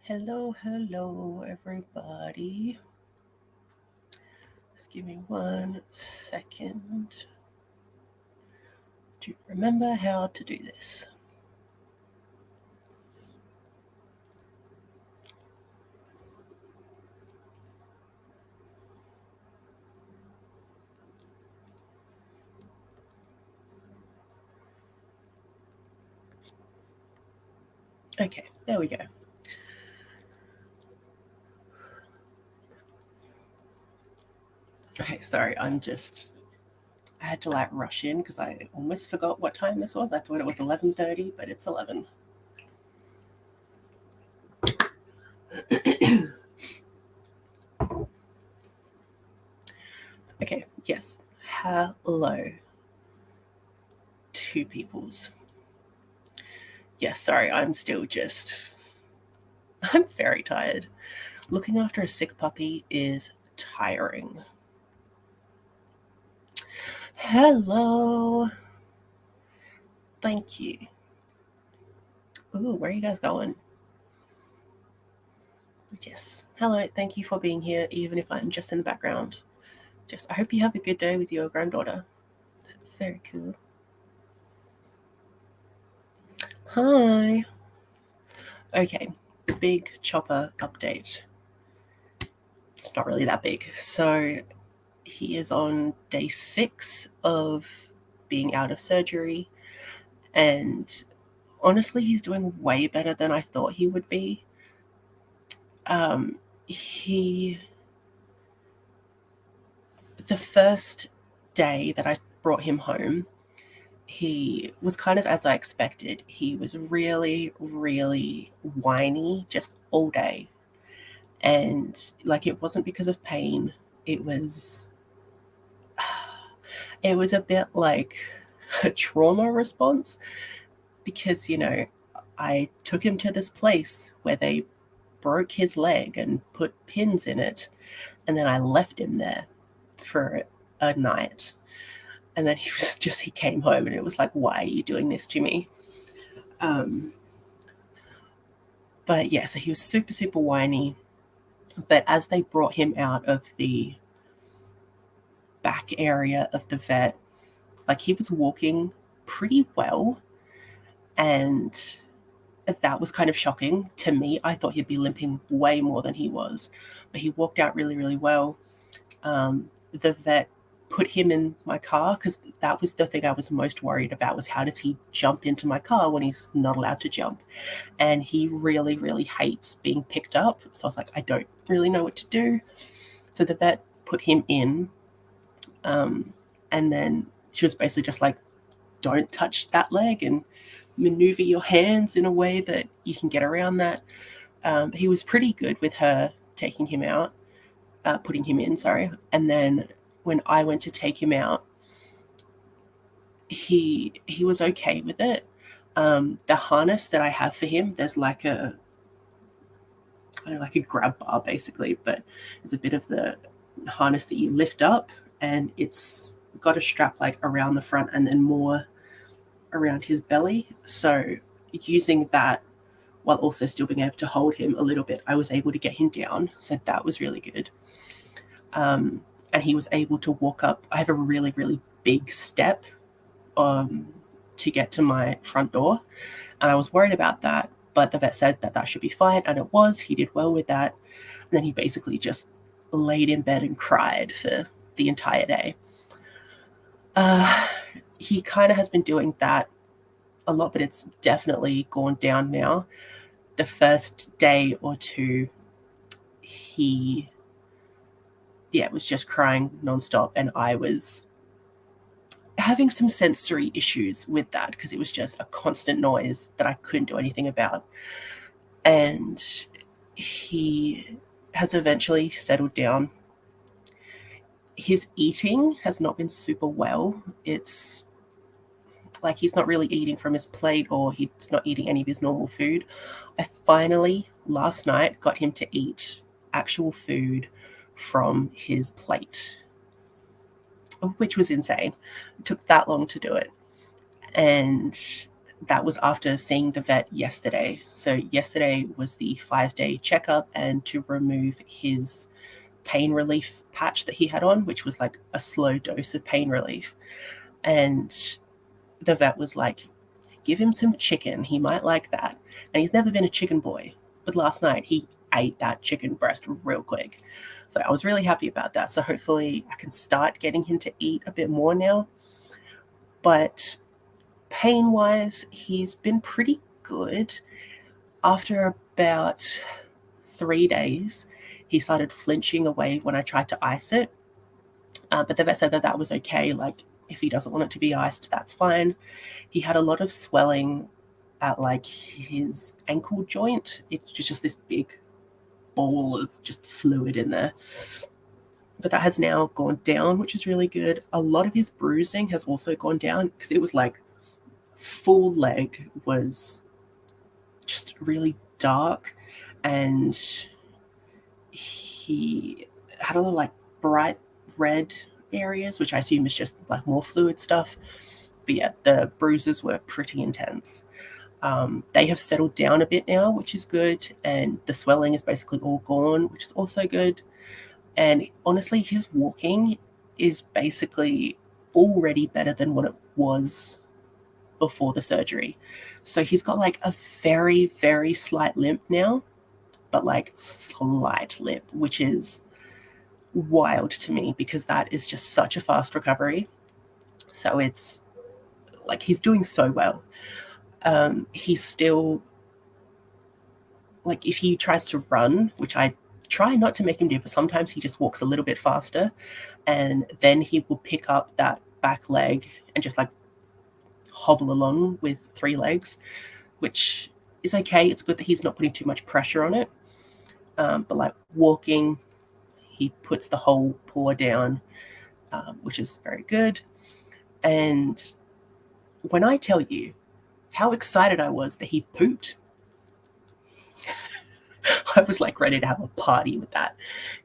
Hello, everybody. Just give me 1 second to remember how to do this. Okay, there we go. Okay, sorry, I had to rush in because I almost forgot what time this was. I thought it was 11:30, but it's 11. Okay, yes. Hello, two peoples. Yes, sorry, I'm very tired. Looking after a sick puppy is tiring. Hello. Thank you. Ooh, where are you guys going? Yes. Hello, thank you for being here, even if I'm just in the background. I hope you have a good day with your granddaughter. Very cool. Hi. Okay, big chopper update. It's not really that big. So he is on day 6 of being out of surgery, and honestly, he's doing way better than I thought he would be. He The first day that I brought him home, he was kind of as I expected. He was really, really whiny just all day. And it wasn't because of pain. It was it was a bit like a trauma response because, I took him to this place where they broke his leg and put pins in it, and then I left him there for a night. And then he came home and it was like, why are you doing this to me? But yeah, so he was super, super whiny. But as they brought him out of the back area of the vet, he was walking pretty well. And that was kind of shocking to me. I thought he'd be limping way more than he was. But he walked out really, really well. The vet put him in my car because that was the thing I was most worried about, was how does he jump into my car when he's not allowed to jump? And he really, really hates being picked up. So I was like, I don't really know what to do. So the vet put him in, and then she was basically just like, don't touch that leg and maneuver your hands in a way that you can get around that. He was pretty good with her taking him out, putting him in, sorry. And then when I went to take him out, he was okay with it. The harness that I have for him, there's like a grab bar basically, but it's a bit of the harness that you lift up, and it's got a strap around the front and then more around his belly. So using that while also still being able to hold him a little bit, I was able to get him down. So that was really good. And he was able to walk up. I have a really, really big step to get to my front door, and I was worried about that, but the vet said that should be fine, and it was. He did well with that. And then he basically just laid in bed and cried for the entire day. He kind of has been doing that a lot, but it's definitely gone down now. The first day or two, he was just crying nonstop, and I was having some sensory issues with that because it was just a constant noise that I couldn't do anything about. And he has eventually settled down. His eating has not been super well. It's like he's not really eating from his plate, or he's not eating any of his normal food. I finally, last night, got him to eat actual food from his plate, which was insane. It took that long to do it. And that was after seeing the vet yesterday. So yesterday was the 5-day checkup and to remove his pain relief patch that he had on, which was like a slow dose of pain relief. And the vet was like, give him some chicken. He might like that. And he's never been a chicken boy. But last night he ate that chicken breast real quick. So I was really happy about that. So hopefully I can start getting him to eat a bit more now. But pain-wise, he's been pretty good. After about 3 days, he started flinching away when I tried to ice it. But the vet said that was okay. Like, if he doesn't want it to be iced, that's fine. He had a lot of swelling at like his ankle joint. It's just this big ball of just fluid in there. But that has now gone down, which is really good. A lot of his bruising has also gone down because it was like full leg was just really dark, and he had a lot of like bright red areas, which I assume is just like more fluid stuff. But yeah, the bruises were pretty intense. They have settled down a bit now, which is good, and the swelling is basically all gone, which is also good. And honestly, his walking is basically already better than what it was before the surgery. So he's got like a very, very slight limp now, but like slight limp, which is wild to me because that is just such a fast recovery. So it's like he's doing so well. He's still like, if he tries to run, which I try not to make him do, but sometimes he just walks a little bit faster, and then he will pick up that back leg and just like hobble along with 3 legs, which is okay. It's good that he's not putting too much pressure on it. But like walking, he puts the whole paw down, which is very good. And when I tell you how excited I was that he pooped, I was like ready to have a party with that,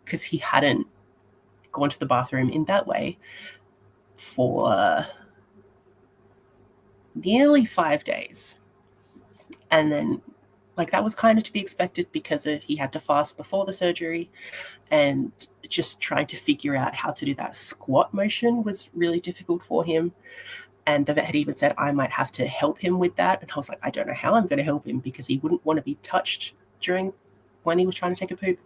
because he hadn't gone to the bathroom in that way for nearly 5 days. And then like that was kind of to be expected because he had to fast before the surgery, and just trying to figure out how to do that squat motion was really difficult for him. And the vet had even said I might have to help him with that. And I was like, I don't know how I'm going to help him, because he wouldn't want to be touched during when he was trying to take a poop.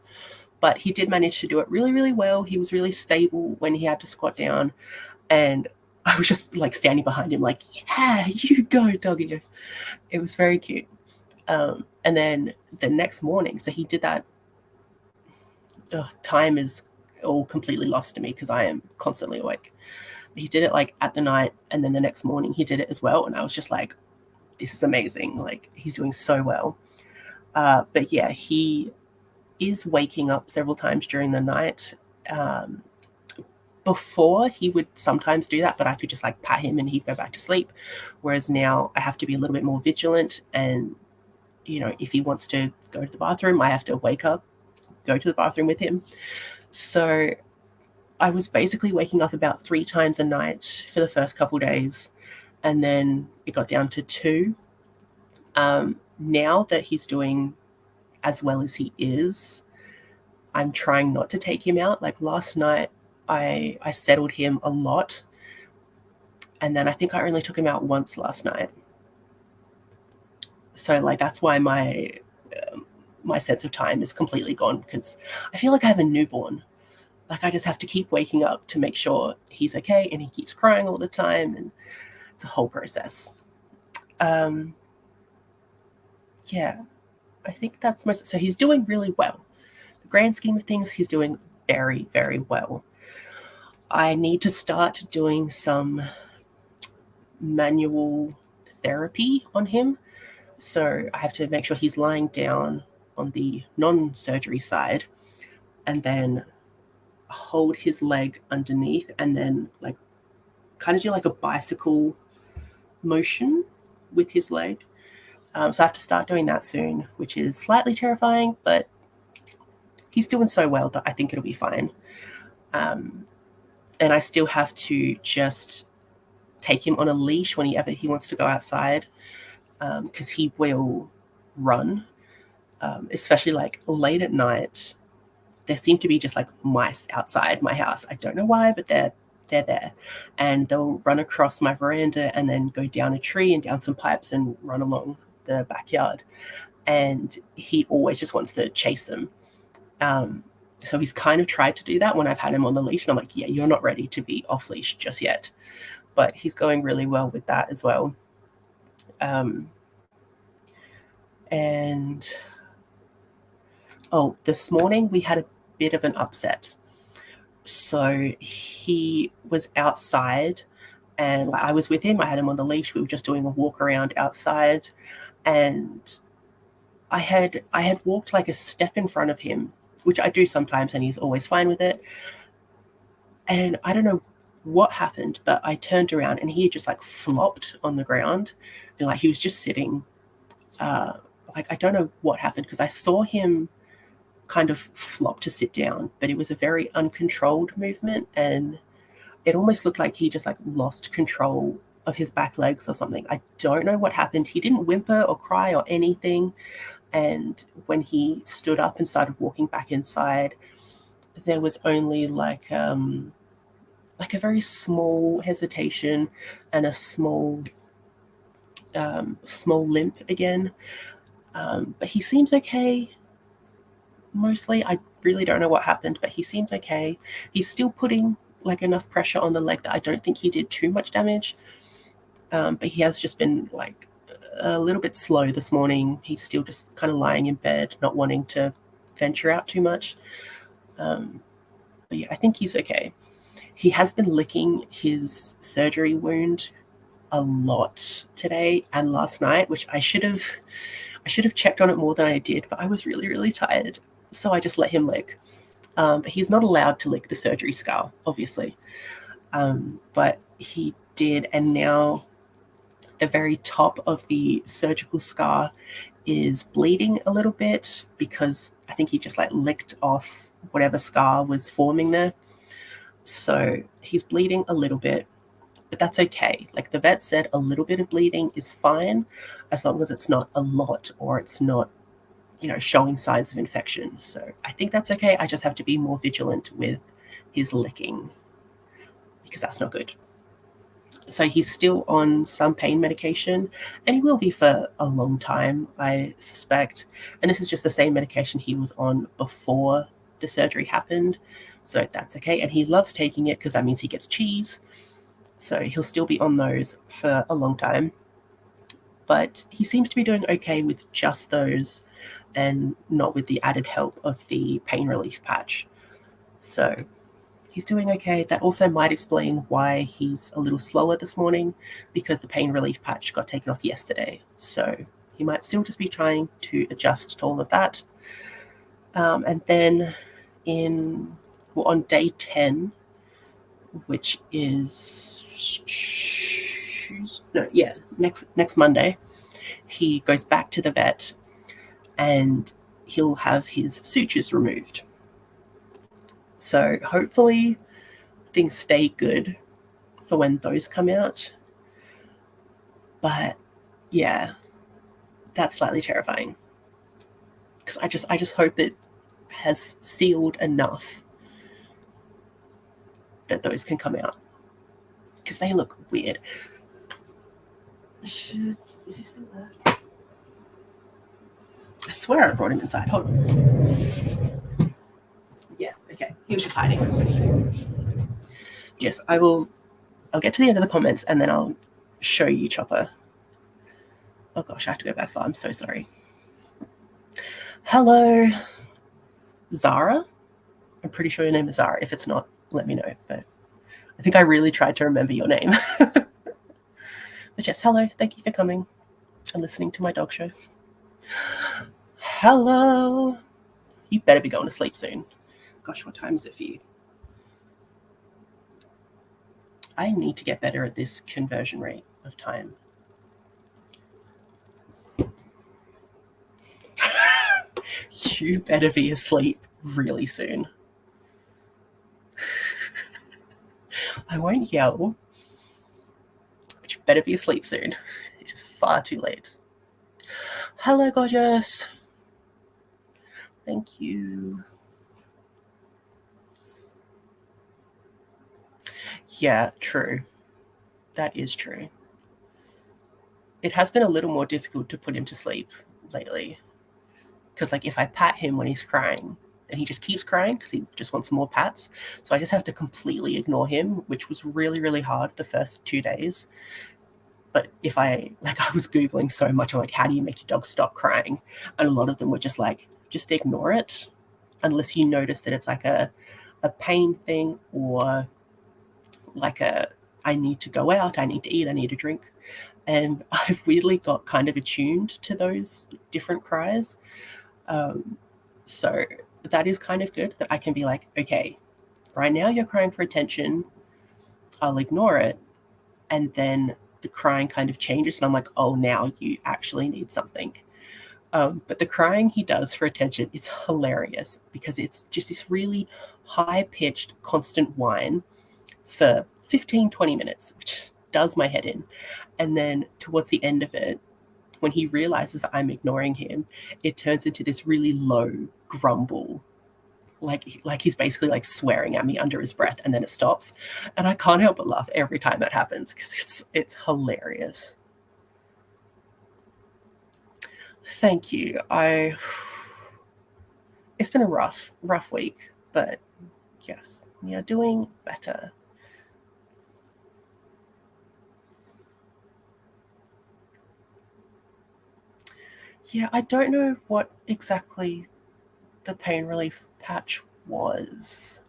But he did manage to do it really, really well. He was really stable when he had to squat down. And I was just like standing behind him like, yeah, you go, doggy. It was very cute. And then the next morning, so he did that. Time is all completely lost to me because I am constantly awake. He did it like at the night, and then the next morning he did it as well. And I was just like, this is amazing. Like, he's doing so well. But yeah, he is waking up several times during the night. Before, he would sometimes do that, but I could just like pat him and he'd go back to sleep. Whereas now I have to be a little bit more vigilant. And, you know, if he wants to go to the bathroom, I have to wake up, go to the bathroom with him. So I was basically waking up about 3 times a night for the first couple days, and then it got down to 2. Now that he's doing as well as he is, I'm trying not to take him out. Like last night, I settled him a lot, and then I think I only took him out once last night. So like that's why my sense of time is completely gone, because I feel like I have a newborn. Like I just have to keep waking up to make sure he's okay, and he keeps crying all the time, and it's a whole process. Yeah, I think that's most. So he's doing really well. The grand scheme of things, he's doing very, very well. I need to start doing some manual therapy on him. So I have to make sure he's lying down on the non-surgery side, and then hold his leg underneath, and then like kind of do like a bicycle motion with his leg. So I have to start doing that soon, which is slightly terrifying, but he's doing so well that I think it'll be fine. And I still have to just take him on a leash whenever he wants to go outside. because he will run, especially like late at night. There seem to be just like mice outside my house. I don't know why, but they're there, and they'll run across my veranda and then go down a tree and down some pipes and run along the backyard. And he always just wants to chase them. So he's kind of tried to do that when I've had him on the leash, and I'm like, yeah, you're not ready to be off leash just yet. But he's going really well with that as well. And this morning we had a bit of an upset. So he was outside, and like, I was with him. I had him on the leash. We were just doing a walk around outside, and I had walked like a step in front of him, which I do sometimes, and he's always fine with it. And I don't know what happened, but I turned around and he just like flopped on the ground, and like he was just sitting. Like I don't know what happened, because I saw him kind of flop to sit down, but it was a very uncontrolled movement, and it almost looked like he just like lost control of his back legs or something. I don't know what happened. He didn't whimper or cry or anything. And when he stood up and started walking back inside, there was only like a very small hesitation and a small limp again. But he seems okay. Mostly, I really don't know what happened, but he seems okay. He's still putting like enough pressure on the leg that I don't think he did too much damage. But he has just been like a little bit slow this morning. He's still just kind of lying in bed, not wanting to venture out too much. But yeah, I think he's okay. He has been licking his surgery wound a lot today and last night, which I should have checked on it more than I did, but I was really, really tired. So I just let him lick. But he's not allowed to lick the surgery scar, obviously. But he did, and now the very top of the surgical scar is bleeding a little bit, because I think he just like licked off whatever scar was forming there. So he's bleeding a little bit, but that's okay. Like the vet said, a little bit of bleeding is fine, as long as it's not a lot or it's not, showing signs of infection. So I think that's okay. I just have to be more vigilant with his licking, because that's not good. So he's still on some pain medication, and he will be for a long time, I suspect. And this is just the same medication he was on before the surgery happened. So that's okay. And he loves taking it, because that means he gets cheese. So he'll still be on those for a long time. But he seems to be doing okay with just those, and not with the added help of the pain relief patch. So he's doing okay. That also might explain why he's a little slower this morning, because the pain relief patch got taken off yesterday. So he might still just be trying to adjust to all of that. And then on day 10, which is next Monday, he goes back to the vet, and he'll have his sutures removed. So hopefully things stay good for when those come out. But yeah, that's slightly terrifying, because I just hope it has sealed enough that those can come out, because they look weird. Is he still there? I swear I brought him inside. Hold on. Yeah, okay. He was just hiding. Yes, I'll get to the end of the comments, and then I'll show you Chopper. Oh gosh, I have to go back far. I'm so sorry. Hello, Zara. I'm pretty sure your name is Zara. If it's not, let me know. But I think I really tried to remember your name. But yes, hello. Thank you for coming and listening to my dog show. Hello. You better be going to sleep soon. Gosh, what time is it for you? I need to get better at this conversion rate of time. You better be asleep really soon. I won't yell, but you better be asleep soon. It is far too late. Hello, gorgeous. Thank you. Yeah, true. That is true. It has been a little more difficult to put him to sleep lately. Because, like, if I pat him when he's crying, and he just keeps crying because he just wants more pats. So I just have to completely ignore him, which was really, really hard the first 2 days. But if I was Googling so much, I'm like, how do you make your dog stop crying? And a lot of them were just like, just ignore it unless you notice that it's like a pain thing or like I need to go out, I need to eat, I need a drink. And I've weirdly got kind of attuned to those different cries. So that is kind of good that I can be like, okay, right now you're crying for attention, I'll ignore it. And then the crying kind of changes, and I'm like, oh, now you actually need something. But the crying he does for attention is hilarious because it's just this really high pitched, constant whine for 15, 20 minutes, which does my head in. And then towards the end of it, when he realizes that I'm ignoring him, it turns into this really low grumble. Like he's basically like swearing at me under his breath, and then it stops. And I can't help but laugh every time that happens because it's hilarious. Thank you. It's been a rough week, but yes, we are doing better. Yeah, I don't know what exactly the pain relief patch was.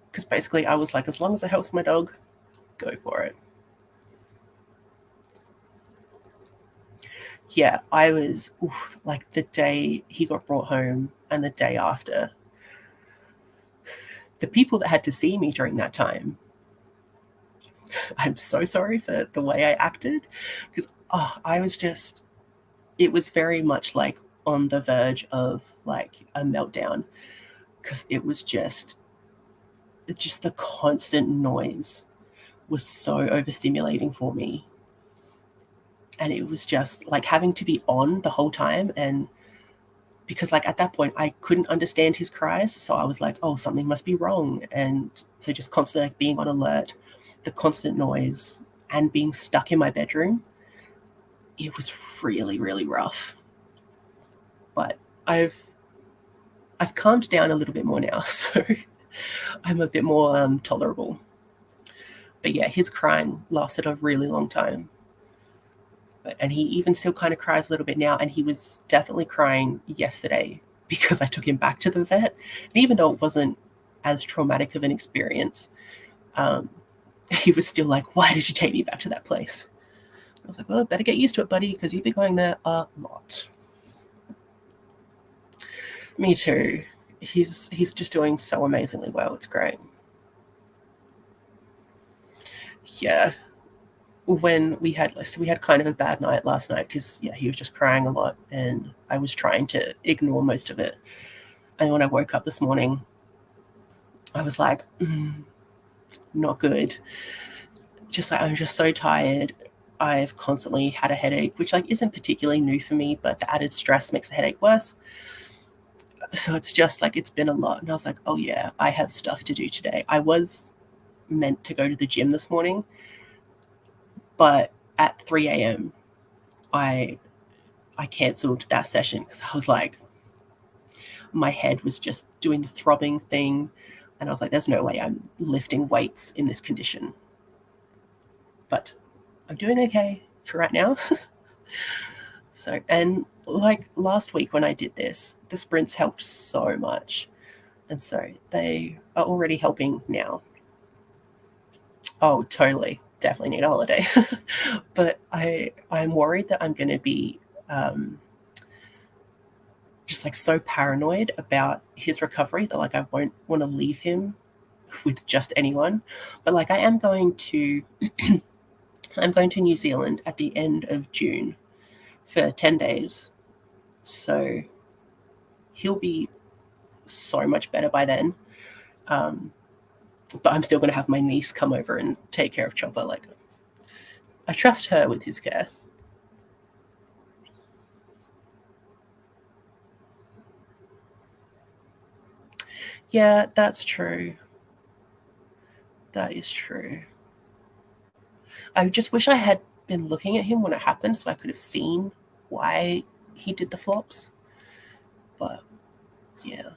Because basically, I was like, as long as it helps my dog, go for it. Yeah, I was like the day he got brought home and the day after. The people that had to see me during that time, I'm so sorry for the way I acted because I was just, it was very much like on the verge of like a meltdown because it was just the constant noise was so overstimulating for me. And it was just like having to be on the whole time. And because, like, at that point, I couldn't understand his cries. So I was like, oh, something must be wrong. And so just constantly like being on alert, the constant noise, and being stuck in my bedroom, it was really, really rough. But I've calmed down a little bit more now. So I'm a bit more tolerable. But yeah, his crying lasted a really long time. And he even still kind of cries a little bit now. And he was definitely crying yesterday because I took him back to the vet. And even though it wasn't as traumatic of an experience, um, he was still like, why did you take me back to that place? I was like, well, better get used to it, buddy, because you've been going there a lot. Me too. He's just doing so amazingly well. It's great. Yeah. When we had kind of a bad night last night because yeah, he was just crying a lot, and I was trying to ignore most of it. And when I woke up this morning, I was like, not good. Just like I'm just so tired. I've constantly had a headache, which like isn't particularly new for me, but the added stress makes the headache worse. So it's just like it's been a lot. And I was like, oh yeah, I have stuff to do today. I was meant to go to the gym this morning, but at 3 a.m. I I cancelled that session because I was like, my head was just doing the throbbing thing, and I was like, there's no way I'm lifting weights in this condition. But I'm doing okay for right now. So, and like last week when I did this, the sprints helped so much. And so they are already helping now. Oh, totally. Definitely need a holiday. But I'm worried that I'm going to be um, just like so paranoid about his recovery that like I won't want to leave him with just anyone. But like I am going to I'm going to New Zealand at the end of June for 10 days. So he'll be so much better by then. Um, but I'm still going to have my niece come over and take care of Chopper. Like, I trust her with his care. Yeah, that's true. That is true. I just wish I had been looking at him when it happened so I could have seen why he did the flops. But yeah.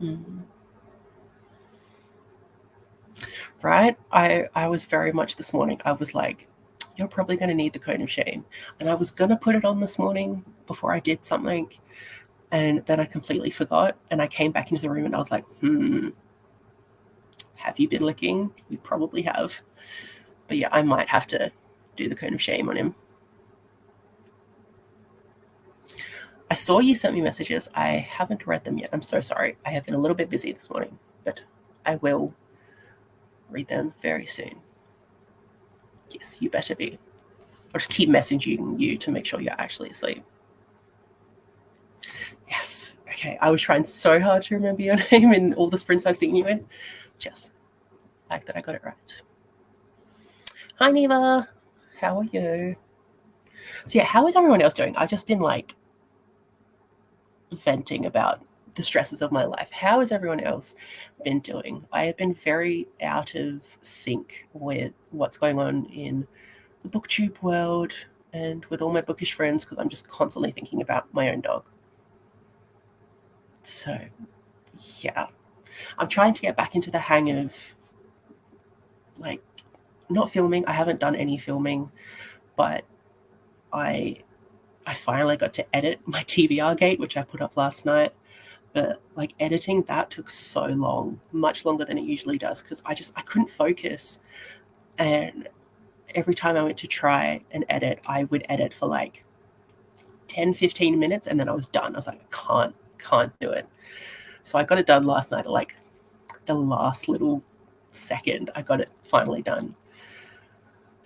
Mm. Right? I was very much this morning. I was like, you're probably going to need the cone of shame. And I was going to put it on this morning before I did something. And then I completely forgot. And I came back into the room and I was like, have you been licking? You probably have. But yeah, I might have to do the cone of shame on him. I saw you sent me messages. I haven't read them yet. I'm so sorry. I have been a little bit busy this morning, but I will read them very soon. Yes, you better be. I'll just keep messaging you to make sure you're actually asleep. Yes. Okay. I was trying so hard to remember your name in all the sprints I've seen you in. Just like that I got it right. Hi, Neva. How are you? So yeah, how is everyone else doing? I've just been like venting about the stresses of my life. How has everyone else been doing? I have been very out of sync with what's going on in the booktube world and with all my bookish friends because I'm just constantly thinking about my own dog. So, yeah. I'm trying to get back into the hang of like not filming. I haven't done any filming, but I finally got to edit my TBR gate, which I put up last night. But like editing that took so long, much longer than it usually does, because I couldn't focus. And every time I went to try and edit, I would edit for like 10, 15 minutes and then I was done. I was like, I can't do it. So I got it done last night at like the last little second. I got it finally done.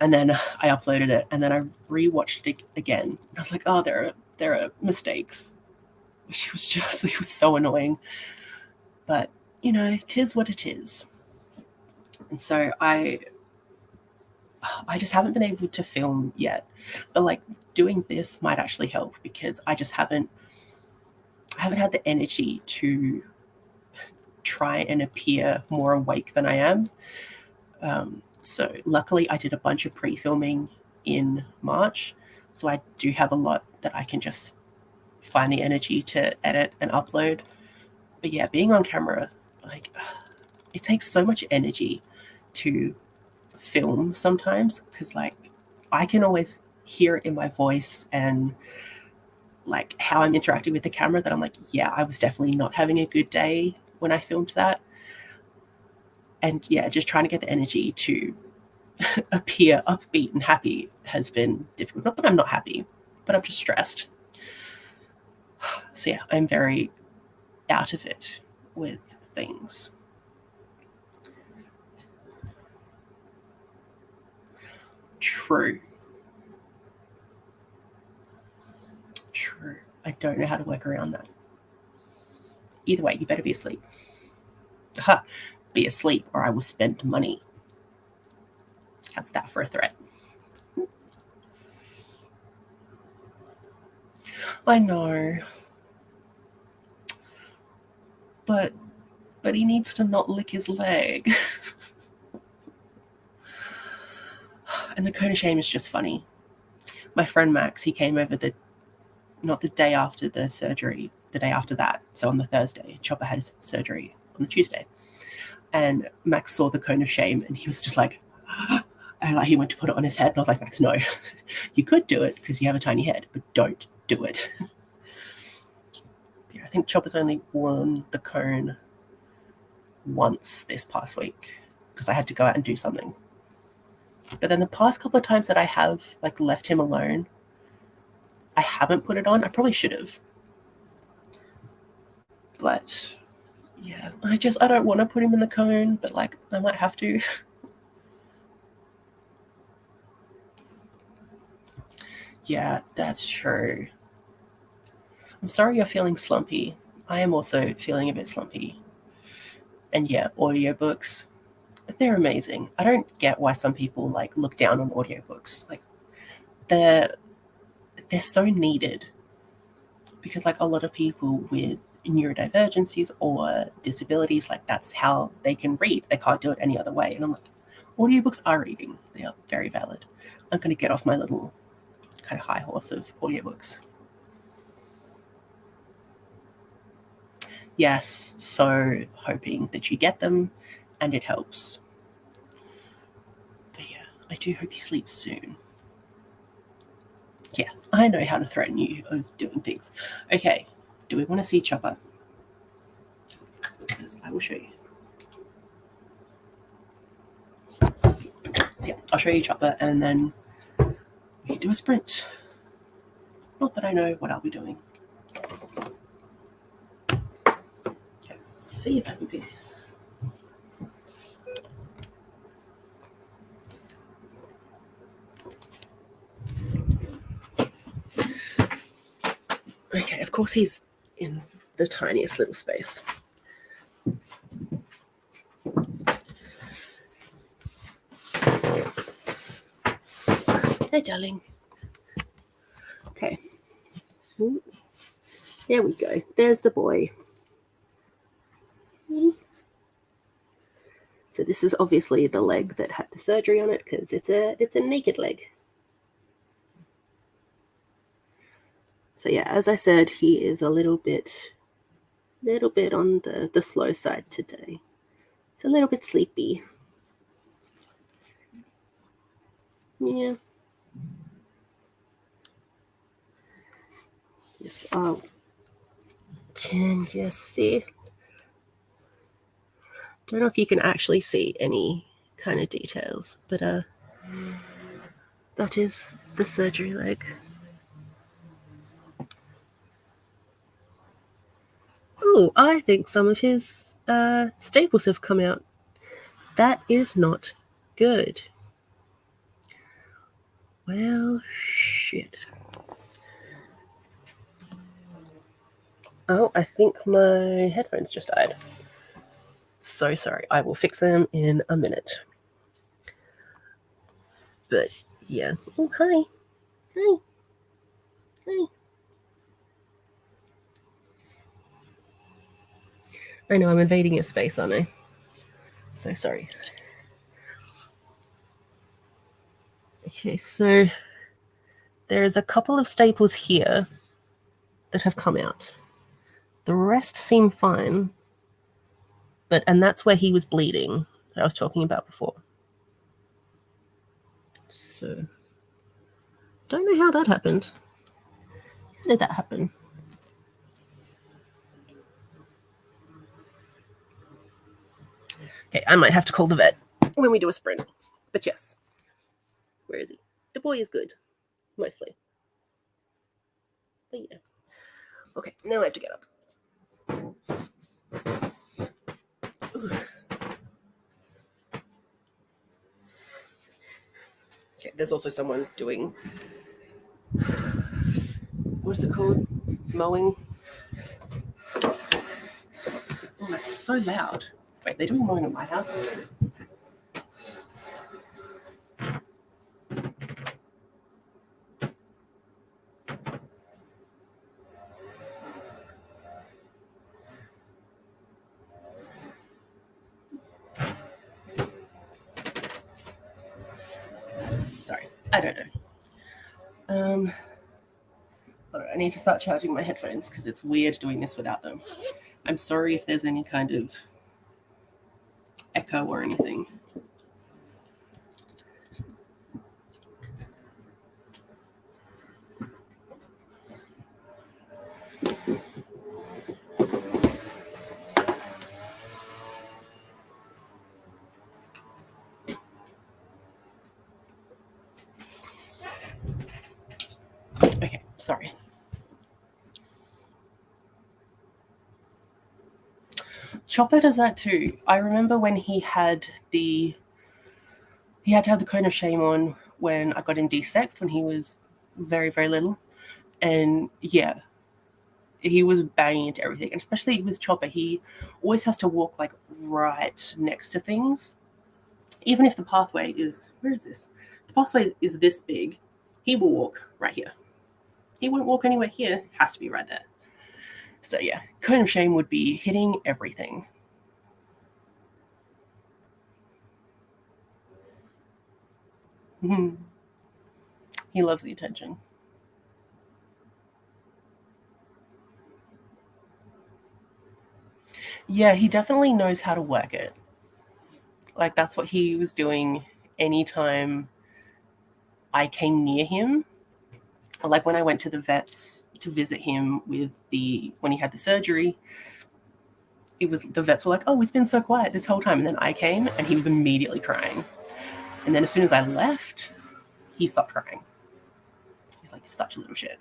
And then I uploaded it and then I rewatched it again. I was like, oh, there are mistakes. It was so annoying. But, you know, it is what it is. And so I just haven't been able to film yet. But like doing this might actually help because I haven't had the energy to try and appear more awake than I am. So luckily I did a bunch of pre-filming in March. So I do have a lot that I can just find the energy to edit and upload. But yeah, being on camera, like it takes so much energy to film sometimes because like I can always hear it in my voice and like how I'm interacting with the camera that I'm like, yeah, I was definitely not having a good day when I filmed that. And yeah, just trying to get the energy to appear upbeat and happy has been difficult. Not that I'm not happy, but I'm just stressed. So yeah, I'm very out of it with things. True. True. I don't know how to work around that. Either way, you better be asleep. Ha! Be asleep or I will spend money. How's that for a threat? I know. But he needs to not lick his leg. And the cone of shame is just funny. My friend Max, he came over not the day after the surgery, the day after that. So on the Thursday, Chopper had his surgery on the Tuesday. And Max saw the cone of shame and he was just like, and like he went to put it on his head. And I was like, Max, no, you could do it because you have a tiny head, but don't do it. Yeah, I think Chopper's only worn the cone once this past week because I had to go out and do something. But then the past couple of times that I have like left him alone, I haven't put it on. I probably should have. But yeah, I don't want to put him in the cone, but like I might have to. Yeah, that's true. I'm sorry you're feeling slumpy. I am also feeling a bit slumpy. And yeah, audiobooks, they're amazing. I don't get why some people like look down on audiobooks. Like they're so needed because like a lot of people with neurodivergencies or disabilities. Like, that's how they can read. They can't do it any other way. And I'm like, audiobooks are reading. They are very valid. I'm going to get off my little kind of high horse of audiobooks. Yes, so hoping that you get them and it helps. But yeah, I do hope you sleep soon. Yeah, I know how to threaten you of doing things. Okay, do we want to see Chopper? Because I will show you. So yeah, I'll show you Chopper and then we can do a sprint. Not that I know what I'll be doing. Okay, let's see if I can do this. Okay, of course he's in the tiniest little space. Hey, darling. Okay. There we go. There's the boy. So this is obviously the leg that had the surgery on it because it's a naked leg. So yeah, as I said, he is a little bit on the slow side today. It's a little bit sleepy. Yeah. Yes. Oh. Can you see? Don't know if you can actually see any kind of details, but that is the surgery leg. Oh, I think some of his staples have come out. That is not good. Well, shit. Oh, I think my headphones just died. So sorry. I will fix them in a minute. But yeah. Oh, hi. Hi. Hi. I know I'm invading your space, aren't I? So sorry. Okay, so there's a couple of staples here that have come out. The rest seem fine. And that's where he was bleeding that I was talking about before. So, don't know how that happened. How did that happen? Okay, I might have to call the vet when we do a sprint. But yes. Where is he? The boy is good. Mostly. But yeah. Okay, now I have to get up. Okay, there's also someone doing, what is it called? Mowing. Oh, that's so loud. Wait, they're doing mowing at my house? Sorry, I don't know. I need to start charging my headphones because it's weird doing this without them. I'm sorry if there's any kind of echo or anything. Okay, sorry. Chopper does that too. I remember when he had to have the cone of shame on when I got him desexed when he was very, very little. And yeah, he was banging into everything. And especially with Chopper, he always has to walk like right next to things. Even if the pathway is, where is this? The pathway is this big, he will walk right here. He won't walk anywhere here, has to be right there. So yeah, cone of shame would be hitting everything. He loves the attention. Yeah, he definitely knows how to work it. Like that's what he was doing anytime I came near him. Like when I went to the vets to visit him with the when he had the surgery, it was the vets were like, "Oh, he's been so quiet this whole time," and then I came and he was immediately crying. And then as soon as I left, he stopped crying. He's like such a little shit.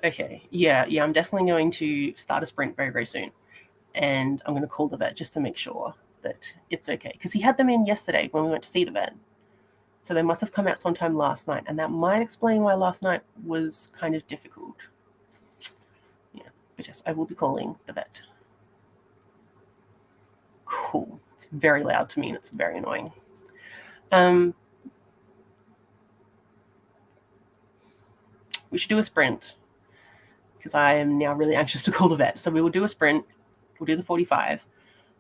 Okay, yeah, I'm definitely going to start a sprint very, very soon, and I'm going to call the vet just to make sure that it's okay because he had them in yesterday when we went to see the vet. So they must have come out sometime last night, and that might explain why last night was kind of difficult. Yeah, but yes, I will be calling the vet. Cool. It's very loud to me and it's very annoying. Um, we should do a sprint because I am now really anxious to call the vet. So we will do a sprint. We'll do the 45,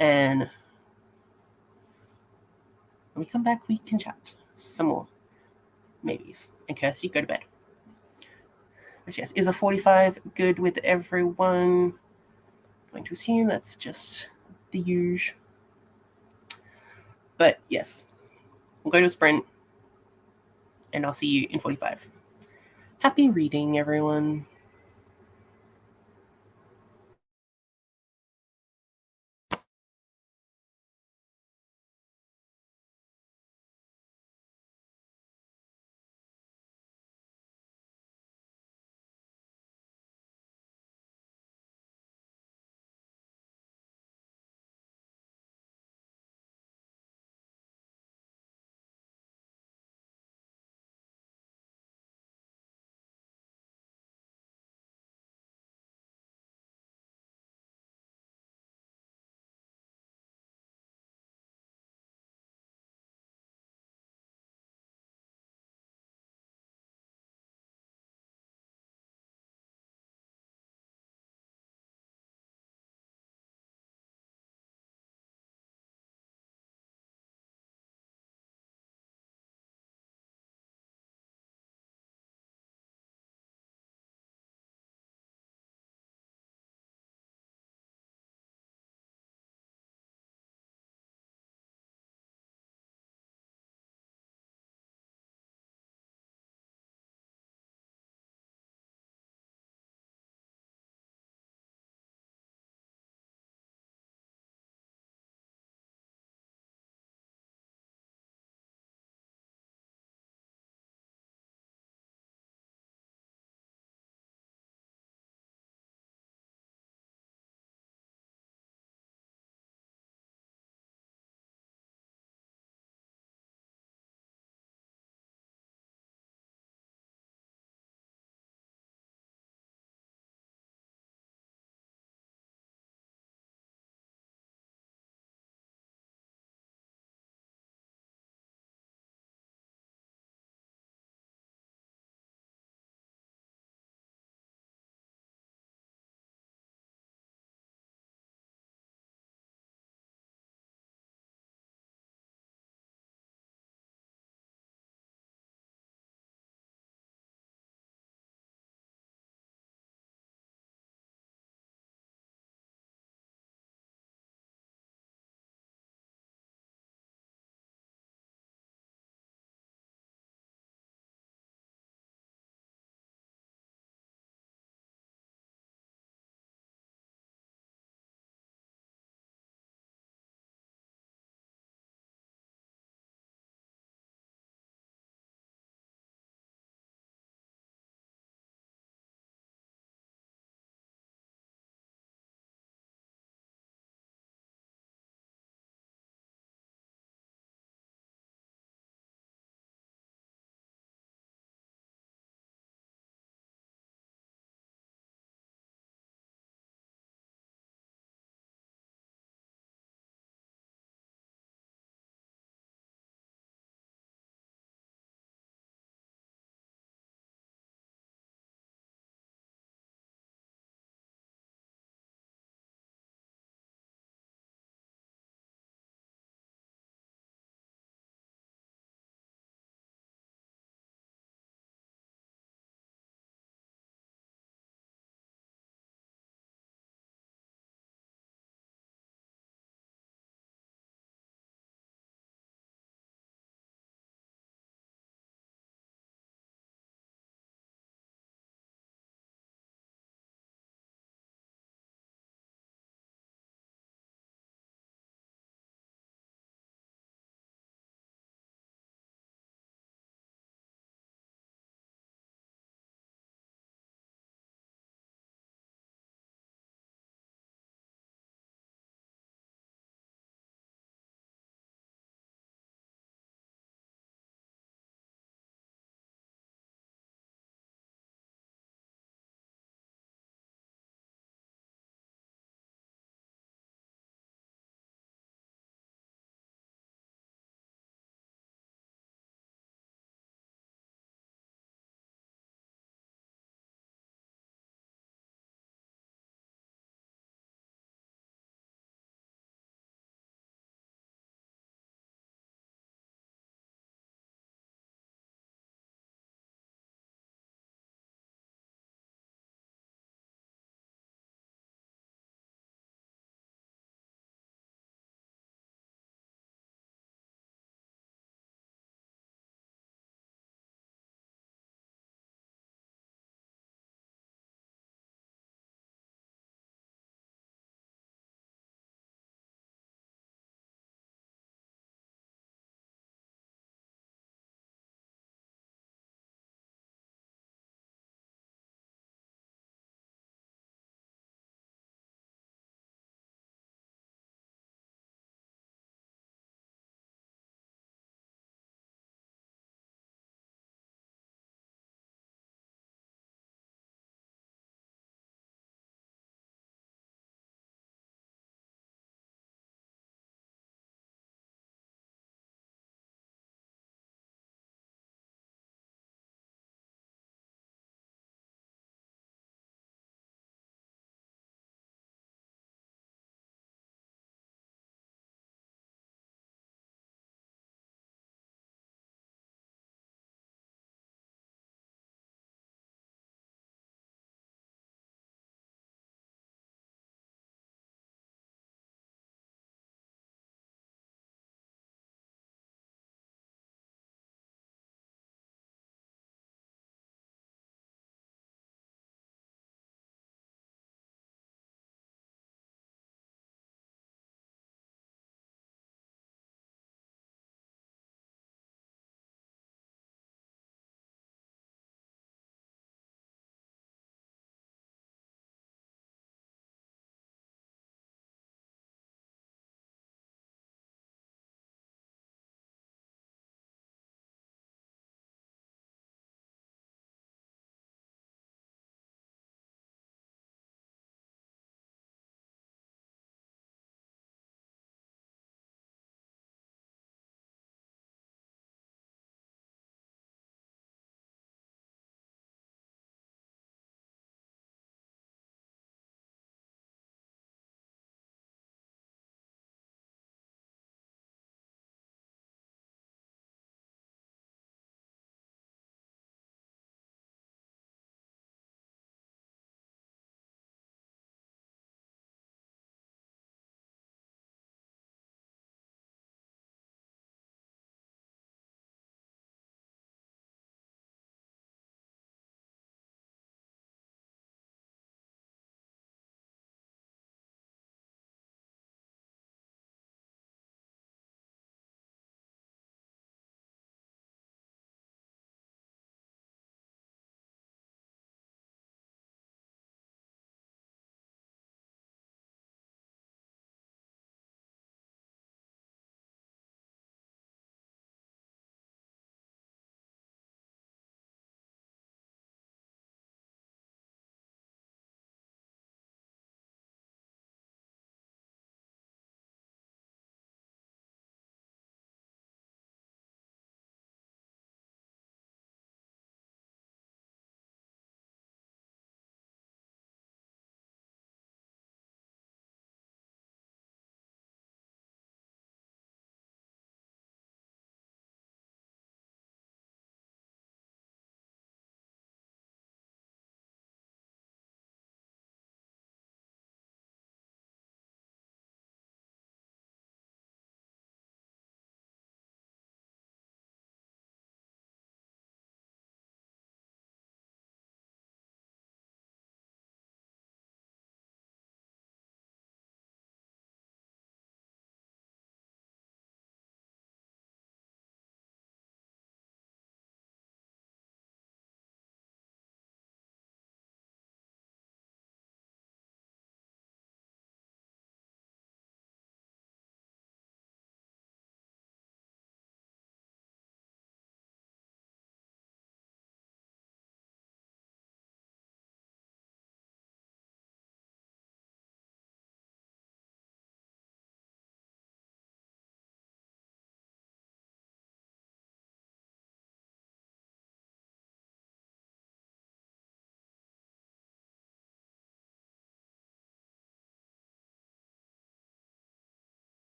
and when we come back, we can chat some more, maybes. And Kirsty, go to bed. But yes, is a 45 good with everyone? I'm going to assume that's just the usual. But yes, we'll go to a sprint, and I'll see you in 45. Happy reading, everyone.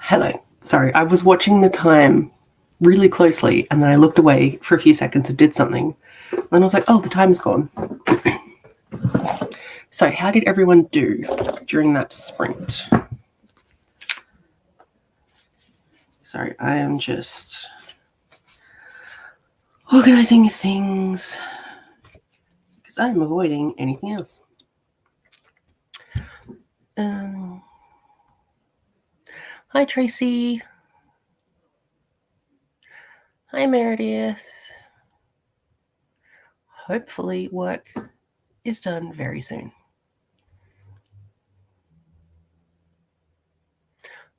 Hello. Sorry, I was watching the time really closely and then I looked away for a few seconds and did something. Then I was like, oh, the time's gone. So, how did everyone do during that sprint? Sorry, I am just organizing things because I'm avoiding anything else. Hi, Tracy. Hi, Meredith. Hopefully, work is done very soon.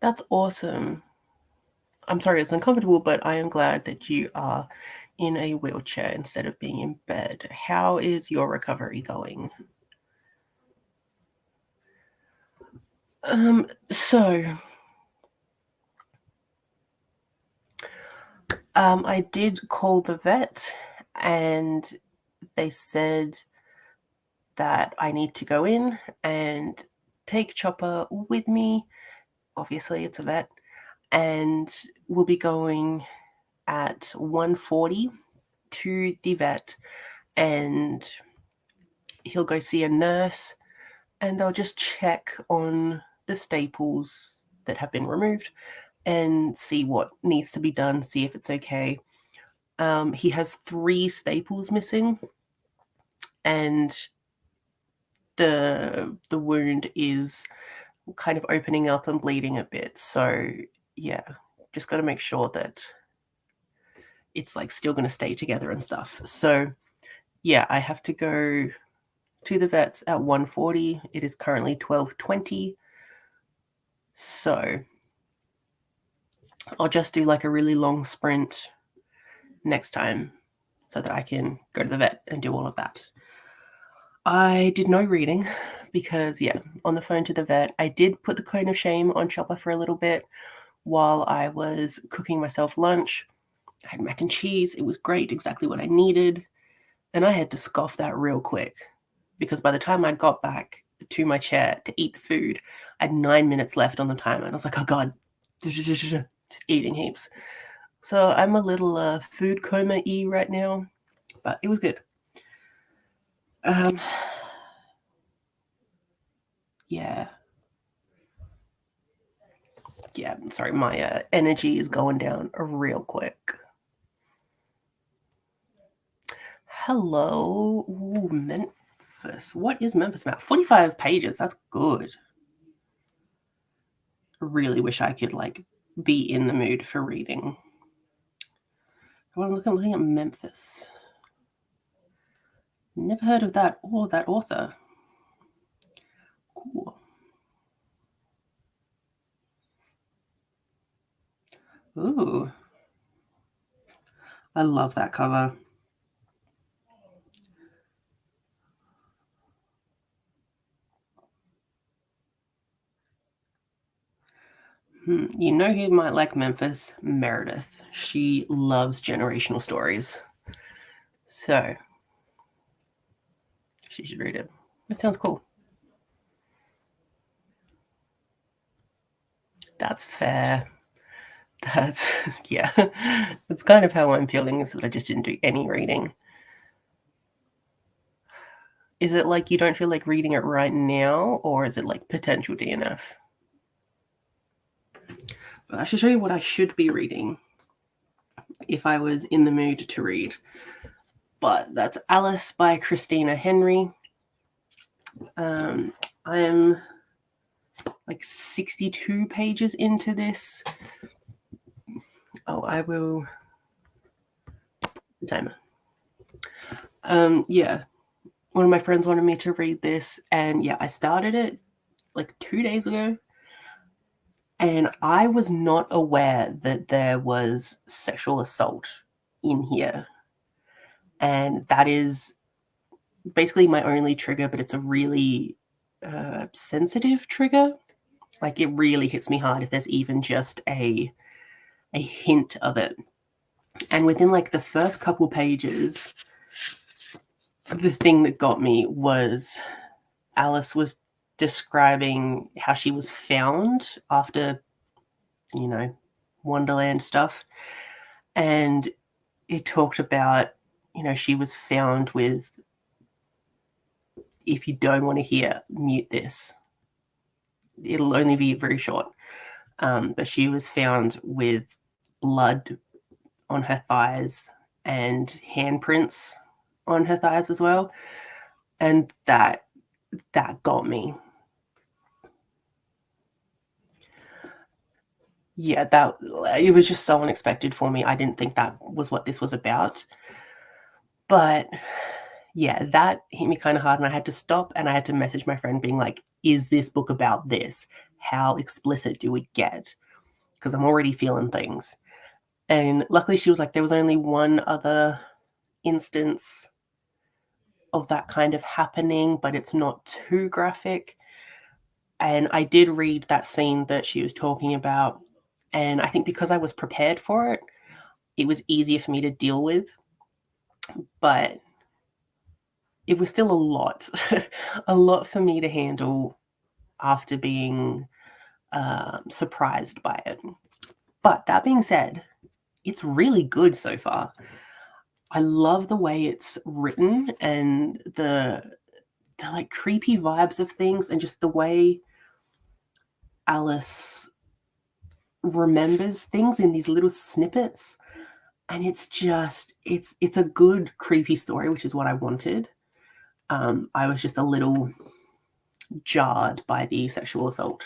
That's awesome. I'm sorry it's uncomfortable, but I am glad that you are in a wheelchair instead of being in bed. How is your recovery going? I did call the vet and they said that I need to go in and take Chopper with me. Obviously, it's a vet. And we'll be going at 1:40 to the vet and he'll go see a nurse and they'll just check on the staples that have been removed and see what needs to be done, see if it's okay. He has 3 staples missing and the wound is kind of opening up and bleeding a bit. So yeah, just got to make sure that it's like still going to stay together and stuff. So yeah, I have to go to the vets at 1:40. It is currently 12:20. So I'll just do like a really long sprint next time so that I can go to the vet and do all of that. I did no reading because, yeah, on the phone to the vet, I did put the cone of shame on Chopper for a little bit while I was cooking myself lunch. I had mac and cheese. It was great, exactly what I needed. And I had to scoff that real quick because by the time I got back to my chair to eat the food, I had 9 minutes left on the timer. And I was like, oh God, just eating heaps. So I'm a little food coma-y right now, but it was good. Yeah. Yeah, sorry, my energy is going down real quick. Hello. Ooh, Memphis. What is Memphis about? 45 pages. That's good. I really wish I could like be in the mood for reading. I'm looking at Memphis. Never heard of that or that author. Cool. Ooh. I love that cover. You know who might like Memphis? Meredith. She loves generational stories. So, she should read it. It sounds cool. That's fair. That's, yeah. That's kind of how I'm feeling, is that I just didn't do any reading. Is it like you don't feel like reading it right now, or is it like potential DNF? But I should show you what I should be reading if I was in the mood to read. But that's Alice by Christina Henry. I am like 62 pages into this. Oh, I will. The timer. Yeah. One of my friends wanted me to read this, and yeah, I started it like 2 days ago. And I was not aware that there was sexual assault in here. And that is basically my only trigger, but it's a really sensitive trigger. Like it really hits me hard if there's even just a hint of it. And within like the first couple pages, the thing that got me was Alice was describing how she was found after Wonderland stuff. And it talked about, she was found with, if you don't want to hear, mute this. It'll only be very short. But she was found with blood on her thighs and handprints on her thighs as well. And that got me. Yeah, it was just so unexpected for me. I didn't think that was what this was about. But yeah, that hit me kind of hard, and I had to stop and I had to message my friend being like, is this book about this? How explicit do we get? Because I'm already feeling things. And luckily she was like, there was only one other instance of that kind of happening, but it's not too graphic. And I did read that scene that she was talking about. And I think because I was prepared for it, it was easier for me to deal with. But it was still a lot, a lot for me to handle after being surprised by it. But that being said, it's really good so far. I love the way it's written and the like creepy vibes of things, and just the way Alice remembers things in these little snippets. And it's a good creepy story, which is what I wanted. I was just a little jarred by the sexual assault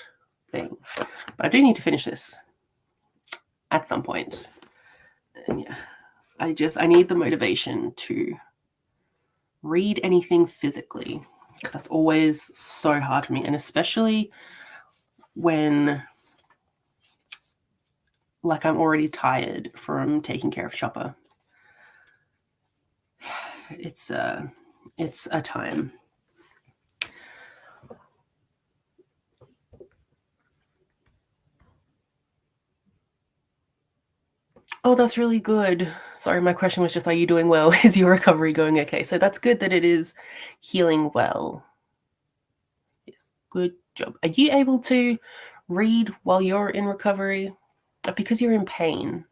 thing, but I do need to finish this at some point. And yeah, I need the motivation to read anything physically, because that's always so hard for me, and especially when like I'm already tired from taking care of Chopper. It's a time. Oh, that's really good. Sorry, my question was just, are you doing well? Is your recovery going okay? So that's good that it is healing well. Yes, good job. Are you able to read while you're in recovery? Because you're in pain,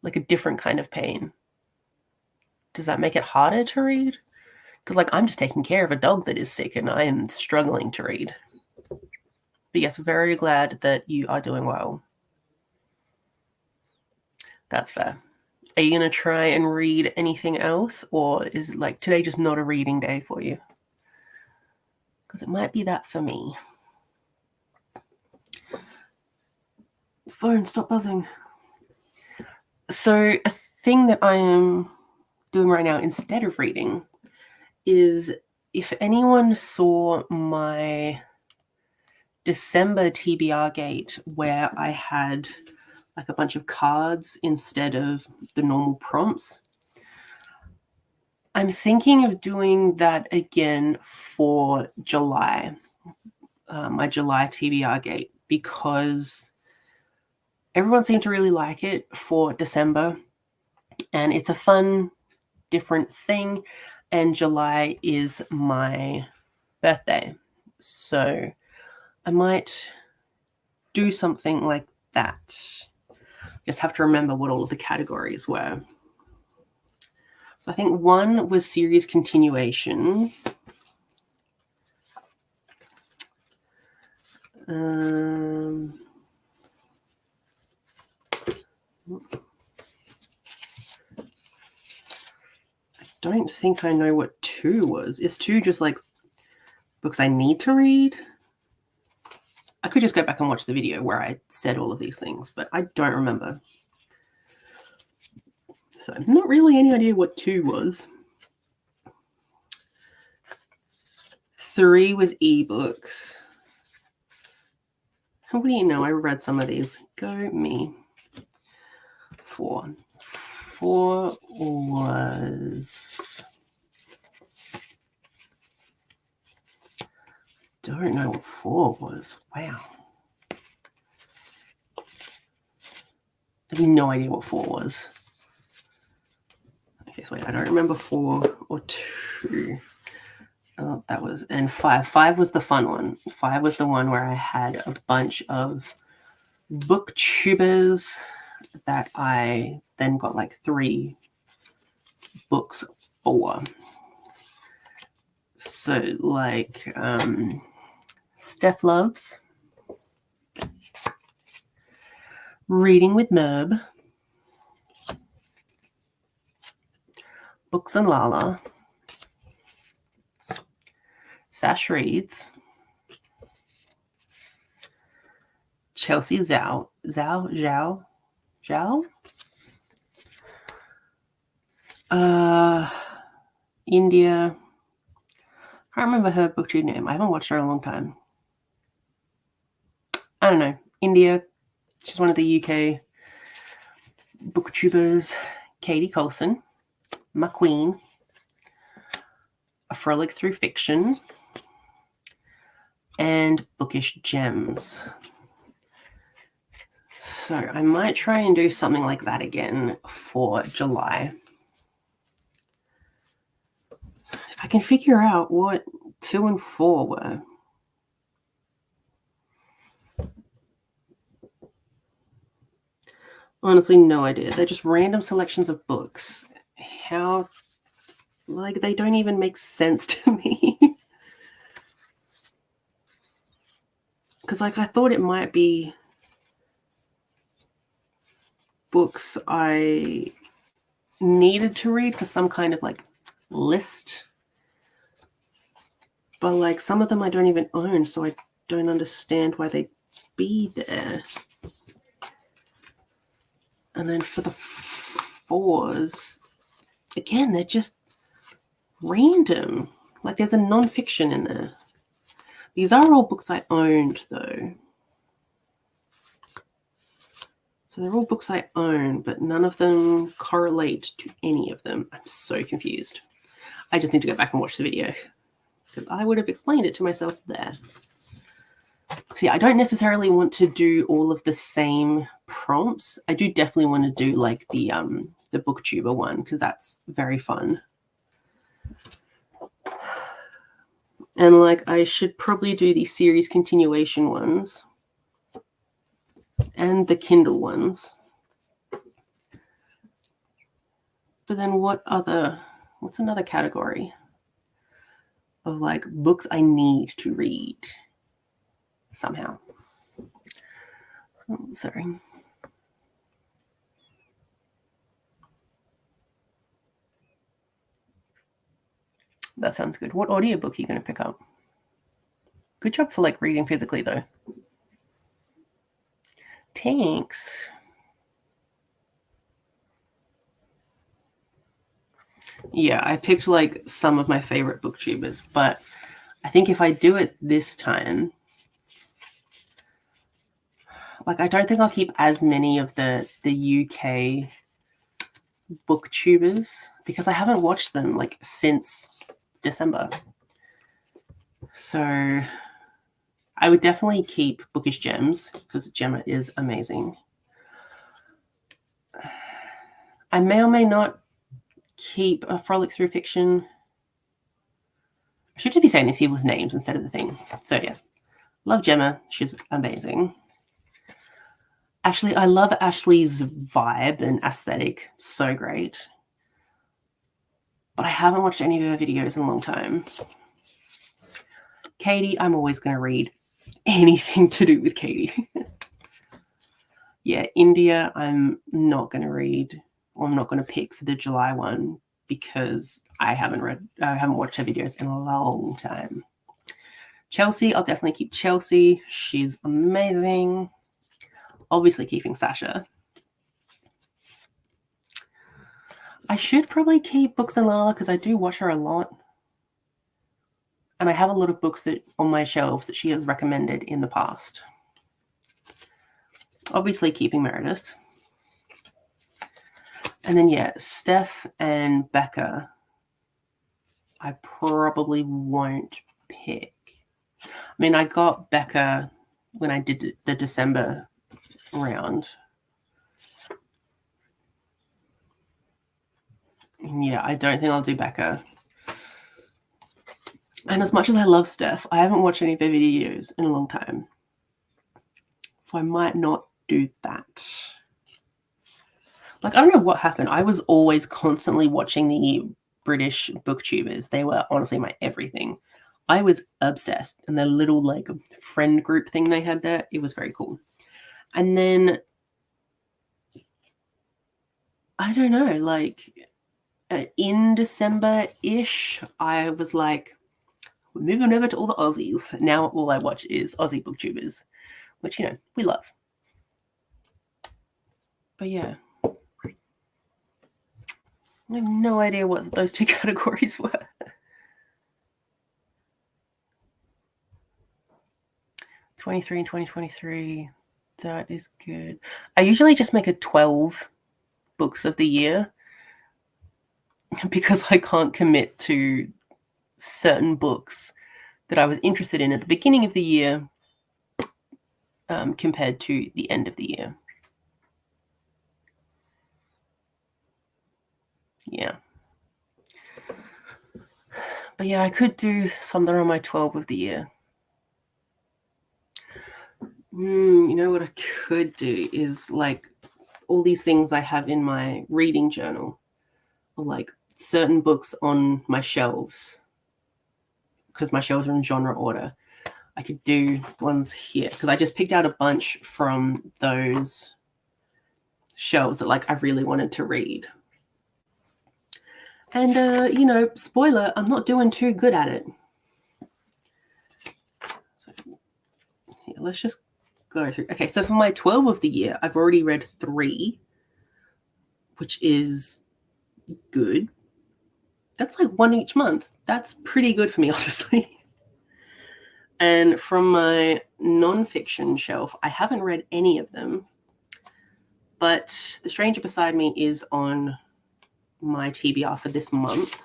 like a different kind of pain. Does that make it harder to read? Because like I'm just taking care of a dog that is sick and I am struggling to read. But yes, very glad that you are doing well. That's fair. Are you going to try and read anything else, or is like today just not a reading day for you? Because it might be that for me. Phone, stop buzzing. So a thing that I am doing right now instead of reading is, if anyone saw my December TBR gate where I had like a bunch of cards instead of the normal prompts, I'm thinking of doing that again for July, my July TBR gate, because everyone seemed to really like it for December, and it's a fun, different thing, and July is my birthday. So I might do something like that. Just have to remember what all of the categories were. So I think one was series continuation. I don't think I know what 2 was. Is 2 just like books I need to read? I could just go back and watch the video where I said all of these things, but I don't remember. So not really any idea what 2 was. 3 was ebooks. What do you know? I read some of these. Go me. 4 was... Don't know what 4 was. Wow. I have no idea what 4 was. Okay, so wait, I don't remember 4 or 2. Oh, and 5. 5 was the fun one. 5 was the one where I had a bunch of booktubers that I then got like 3 books for. So like Steph loves Reading with Merb, Books and Lala, Sash reads, Chelsea Zhao, India. I can't remember her booktube name. I haven't watched her in a long time. I don't know. India. She's one of the UK booktubers. Katie Colson, McQueen, A Frolic Through Fiction, and Bookish Gems. So I might try and do something like that again for July. If I can figure out what 2 and 4 were. Honestly, no idea. They're just random selections of books. How, like, they don't even make sense to me. Because, like, I thought it might be books I needed to read for some kind of, like, list. But, like, some of them I don't even own, so I don't understand why they'd be there. And then for the 4s, again, they're just random. Like, there's a non-fiction in there. These are all books I owned, though. So they're all books I own, but none of them correlate to any of them. I'm so confused. I just need to go back and watch the video, because I would have explained it to myself there. So yeah, I don't necessarily want to do all of the same prompts. I do definitely want to do like the booktuber one, because that's very fun. And like I should probably do the series continuation ones and the Kindle ones. But then what's another category of like books I need to read somehow? Oh, sorry. That sounds good. What audiobook are you going to pick up? Good job for like reading physically though. Thanks. Yeah, I picked like some of my favorite booktubers, but I think if I do it this time, like I don't think I'll keep as many of the UK booktubers, because I haven't watched them like since December. So I would definitely keep Bookish Gems, because Gemma is amazing. I may or may not keep A Frolic Through Fiction. I should just be saying these people's names instead of the thing. So yeah, love Gemma. She's amazing. Ashley, I love Ashley's vibe and aesthetic. So great. But I haven't watched any of her videos in a long time. Katie, I'm always going to read anything to do with Katie. Yeah, India, I'm not going to read, or I'm not going to pick for the July one, because I haven't watched her videos in a long time. Chelsea, I'll definitely keep Chelsea. She's amazing. Obviously keeping Sasha. I should probably keep Books and Lala, because I do watch her a lot. And I have a lot of books that on my shelves that she has recommended in the past. Obviously keeping Meredith. And then, yeah, Steph and Becca, I probably won't pick. I mean, I got Becca when I did the December round. And yeah, I don't think I'll do Becca. And as much as I love Steph, I haven't watched any of their videos in a long time. So I might not do that. Like, I don't know what happened. I was always constantly watching the British booktubers. They were honestly my everything. I was obsessed. And the little like friend group thing they had there, it was very cool. And then, I don't know, like in December-ish, I was like, we're moving over to all the Aussies. Now all I watch is Aussie booktubers, which, you know, we love. But yeah. I have no idea what those two categories were. 23 and 2023. That is good. I usually just make it 12 books of the year because I can't commit to certain books that I was interested in at the beginning of the year compared to the end of the year. Yeah. But yeah, I could do something on my 12 of the year. You know what I could do is like all these things I have in my reading journal, or like certain books on my shelves, because my shelves are in genre order. I could do ones here because I just picked out a bunch from those shelves that like I really wanted to read. And you know, spoiler, I'm not doing too good at it. So, yeah, let's just go through. Okay, so for my 12 of the year, I've already read 3, which is good. That's like 1 each month. That's pretty good for me, honestly. And from my nonfiction shelf, I haven't read any of them, but The Stranger Beside Me is on my TBR for this month.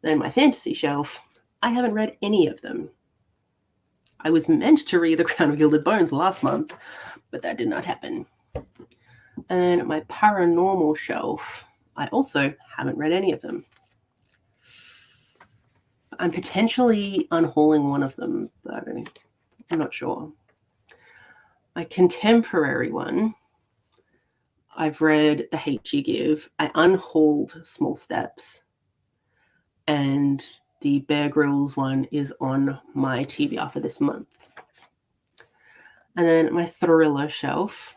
Then my fantasy shelf, I haven't read any of them. I was meant to read The Crown of Gilded Bones last month, but that did not happen. And my paranormal shelf, I also haven't read any of them. I'm potentially unhauling one of them, though. I'm not sure. My contemporary one, I've read The Hate You Give. I unhauled Small Steps. And the Bear Grylls one is on my TBR for this month. And then my thriller shelf,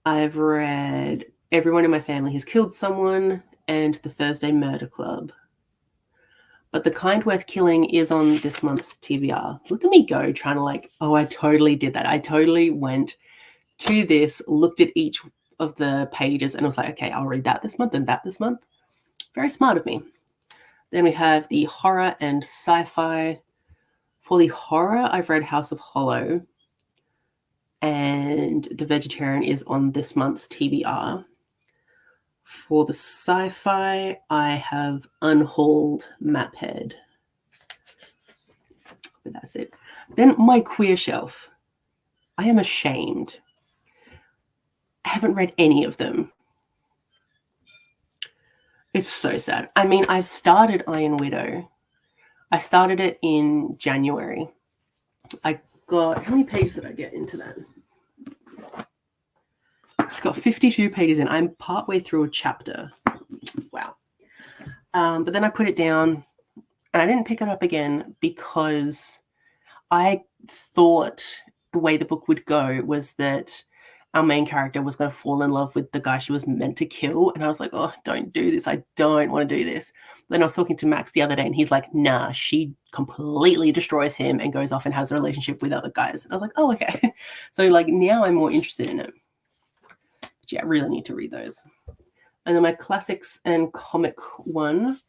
I've read Everyone in My Family Has Killed Someone and The Thursday Murder Club. But The Kind Worth Killing is on this month's TBR. Look at me go, trying to like, oh, I totally did that. I totally went to this, looked at each of the pages and was like, okay, I'll read that this month and that this month. Very smart of me. Then we have the horror and sci-fi. For the horror, I've read House of Hollow. And The Vegetarian is on this month's TBR. For the sci-fi, I have unhauled Maphead. But that's it. Then my queer shelf. I am ashamed. I haven't read any of them. It's so sad. I mean, I've started Iron Widow. I started it in January. I got, how many pages did I get into that? I've got 52 pages in. I'm partway through a chapter. Wow. But then I put it down and I didn't pick it up again because I thought the way the book would go was that our main character was going to fall in love with the guy she was meant to kill. And I was like, oh, don't do this. I don't want to do this. Then I was talking to Max the other day and he's like, nah, she completely destroys him and goes off and has a relationship with other guys. And I was like, oh, okay. So like now I'm more interested in it. But yeah, I really need to read those. And then my classics and comic one,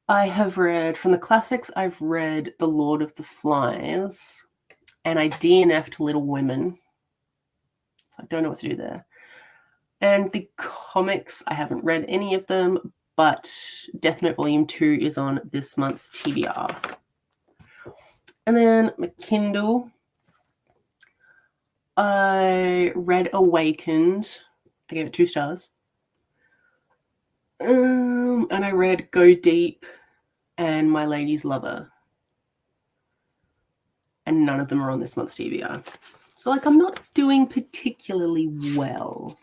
I have read, from the classics, I've read The Lord of the Flies and I DNF'd Little Women. So I don't know what to do there. And the comics, I haven't read any of them, but Death Note Volume 2 is on this month's TBR. And then my Kindle, I read Awakened. I gave it 2 stars. And I read Go Deep and My Lady's Lover. and none of them are on this month's TBR. So, like, I'm not doing particularly well.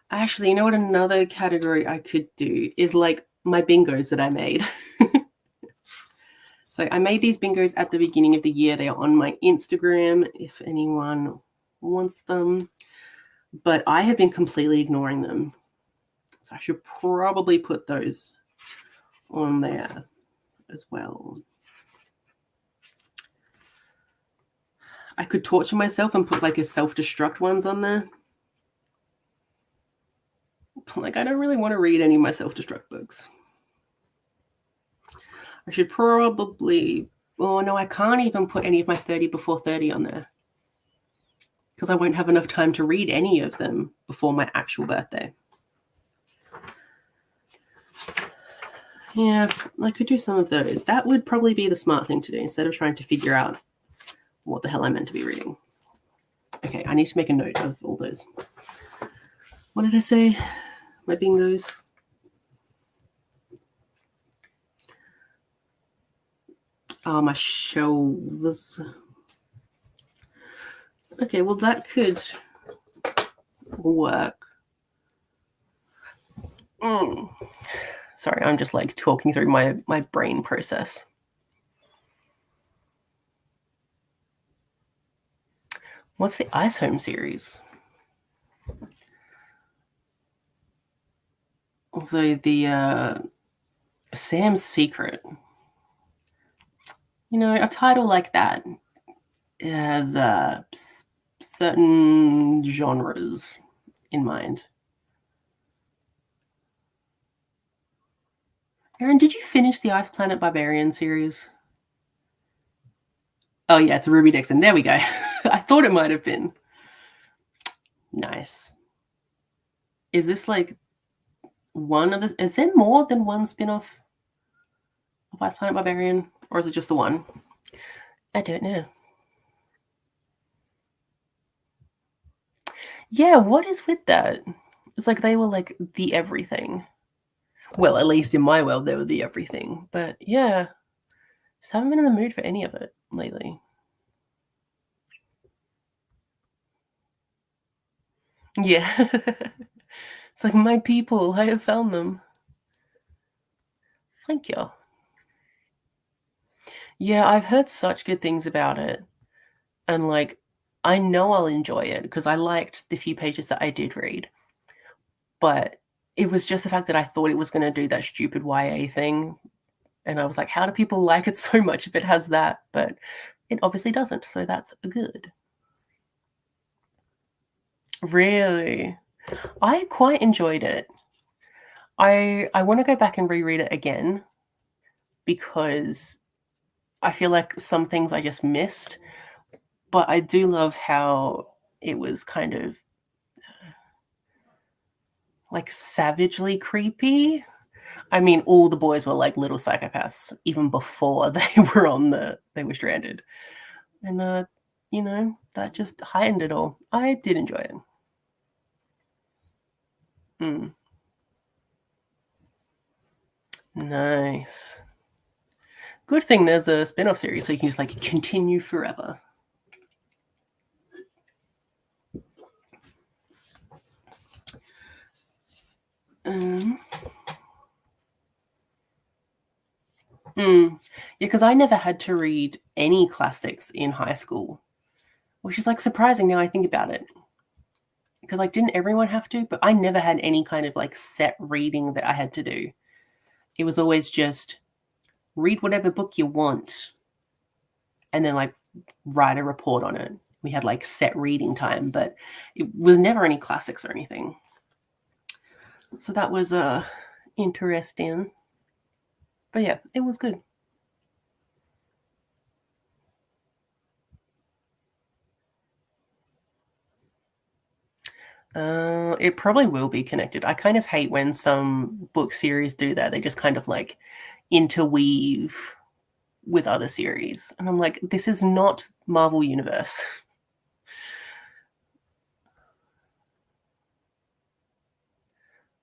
Actually, you know what another category I could do is, like, my bingos that I made. So I made these bingos at the beginning of the year. They are on my Instagram if anyone wants them. But I have been completely ignoring them. So I should probably put those on there as well. I could torture myself and put like a self-destruct ones on there. Like, I don't really want to read any of my self-destruct books. I should probably... Oh, no, I can't even put any of my 30 before 30 on there. Because I won't have enough time to read any of them before my actual birthday. Yeah, I could do some of those. That would probably be the smart thing to do instead of trying to figure out what the hell I'm meant to be reading. Okay, I need to make a note of all those. What did I say? My bingos. Oh, my shelves. Okay, well, that could work. Sorry, I'm just like talking through my brain process. What's the Ice Home series? Although the Sam's Secret, you know, a title like that has certain genres in mind. Erin, did you finish the Ice Planet Barbarian series? Oh, yeah, it's Ruby Dixon. There we go. I thought it might have been. Nice. Is this like one of the... Is there more than one spin-off of Ice Planet Barbarian? Or is it just the one? I don't know. Yeah, what is with that? It's like they were like the everything. Well, at least in my world, they were the everything. But yeah, just haven't been in the mood for any of it lately. Yeah. It's like, my people, I have found them. Thank you. Yeah, I've heard such good things about it. And like, I know I'll enjoy it because I liked the few pages that I did read. But it was just the fact that I thought it was going to do that stupid YA thing. And I was like, how do people like it so much if it has that? But it obviously doesn't, so that's good. Really? I quite enjoyed it. I want to go back and reread it again because I feel like some things I just missed. But I do love how it was kind of like savagely creepy. I mean, all the boys were like little psychopaths even before they were stranded. And you know, that just heightened it all. I did enjoy it. Nice. Good thing there's a spin-off series so you can just like continue forever. Yeah, because I never had to read any classics in high school, which is like surprising now I think about it. Because like, didn't everyone have to? But I never had any kind of like set reading that I had to do. It was always just read whatever book you want and then like write a report on it. We had like set reading time, but it was never any classics or anything. So that was interesting. But yeah, it was good. It probably will be connected. I kind of hate when some book series do that. They just kind of like interweave with other series. And I'm like, this is not Marvel Universe.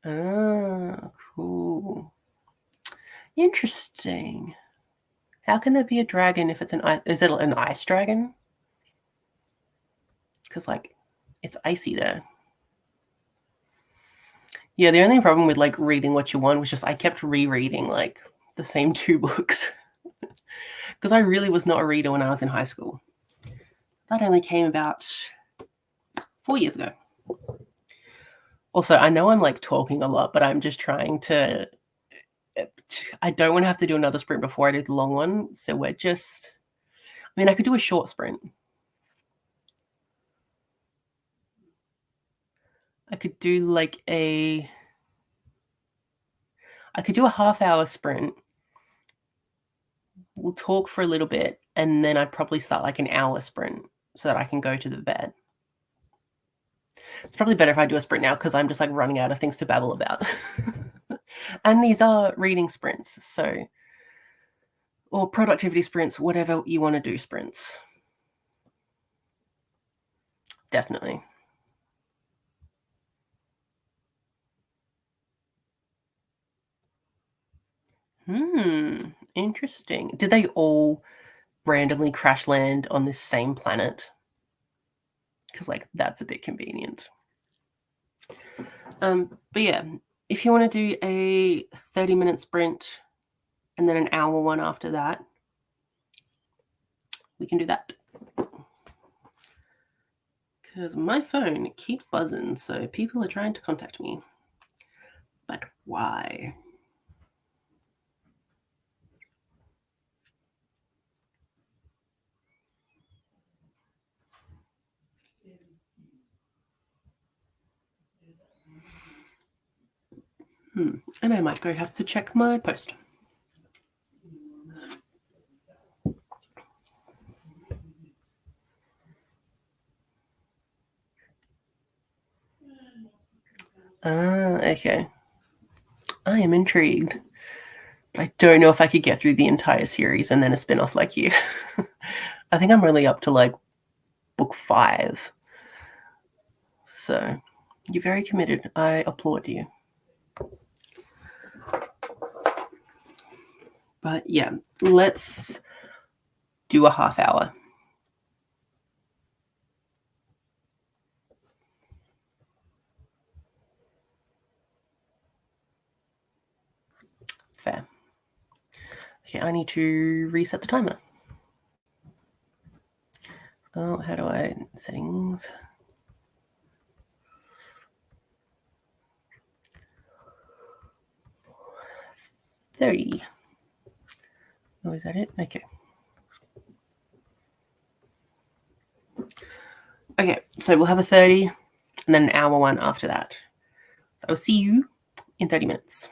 Oh, cool. Interesting. How can there be a dragon if it's an ice? Is it an ice dragon? Because, like, it's icy there. Yeah, the only problem with, like, reading what you want was just I kept rereading, like, the same 2 books. Because I really was not a reader when I was in high school. That only came about 4 years ago. Also, I know I'm, like, talking a lot, but I'm just trying to I don't want to have to do another sprint before I do the long one, so we're just I mean, I could do a short sprint. I could do, like, I could do a half-hour sprint. We'll talk for a little bit, and then I'd probably start, like, an hour sprint so that I can go to the vet. It's probably better if I do a sprint now because I'm just, like, running out of things to babble about. And these are reading sprints, so or productivity sprints, whatever you wanna do sprints. Definitely. Interesting. Did they all randomly crash land on this same planet? Because, like, that's a bit convenient. But yeah, if you want to do a 30-minute sprint and then an hour one after that, we can do that. Because my phone keeps buzzing, so people are trying to contact me. But why? And I might go have to check my post. Okay. I am intrigued. But I don't know if I could get through the entire series and then a spin-off like you. I think I'm only up to, like, book 5. So, you're very committed. I applaud you. But yeah, let's do a half hour. Fair. Okay, I need to reset the timer. Oh, how do I settings? $30. Oh, is that it? Okay. Okay, so we'll have a 30 and then an hour one after that. So I'll see you in 30 minutes.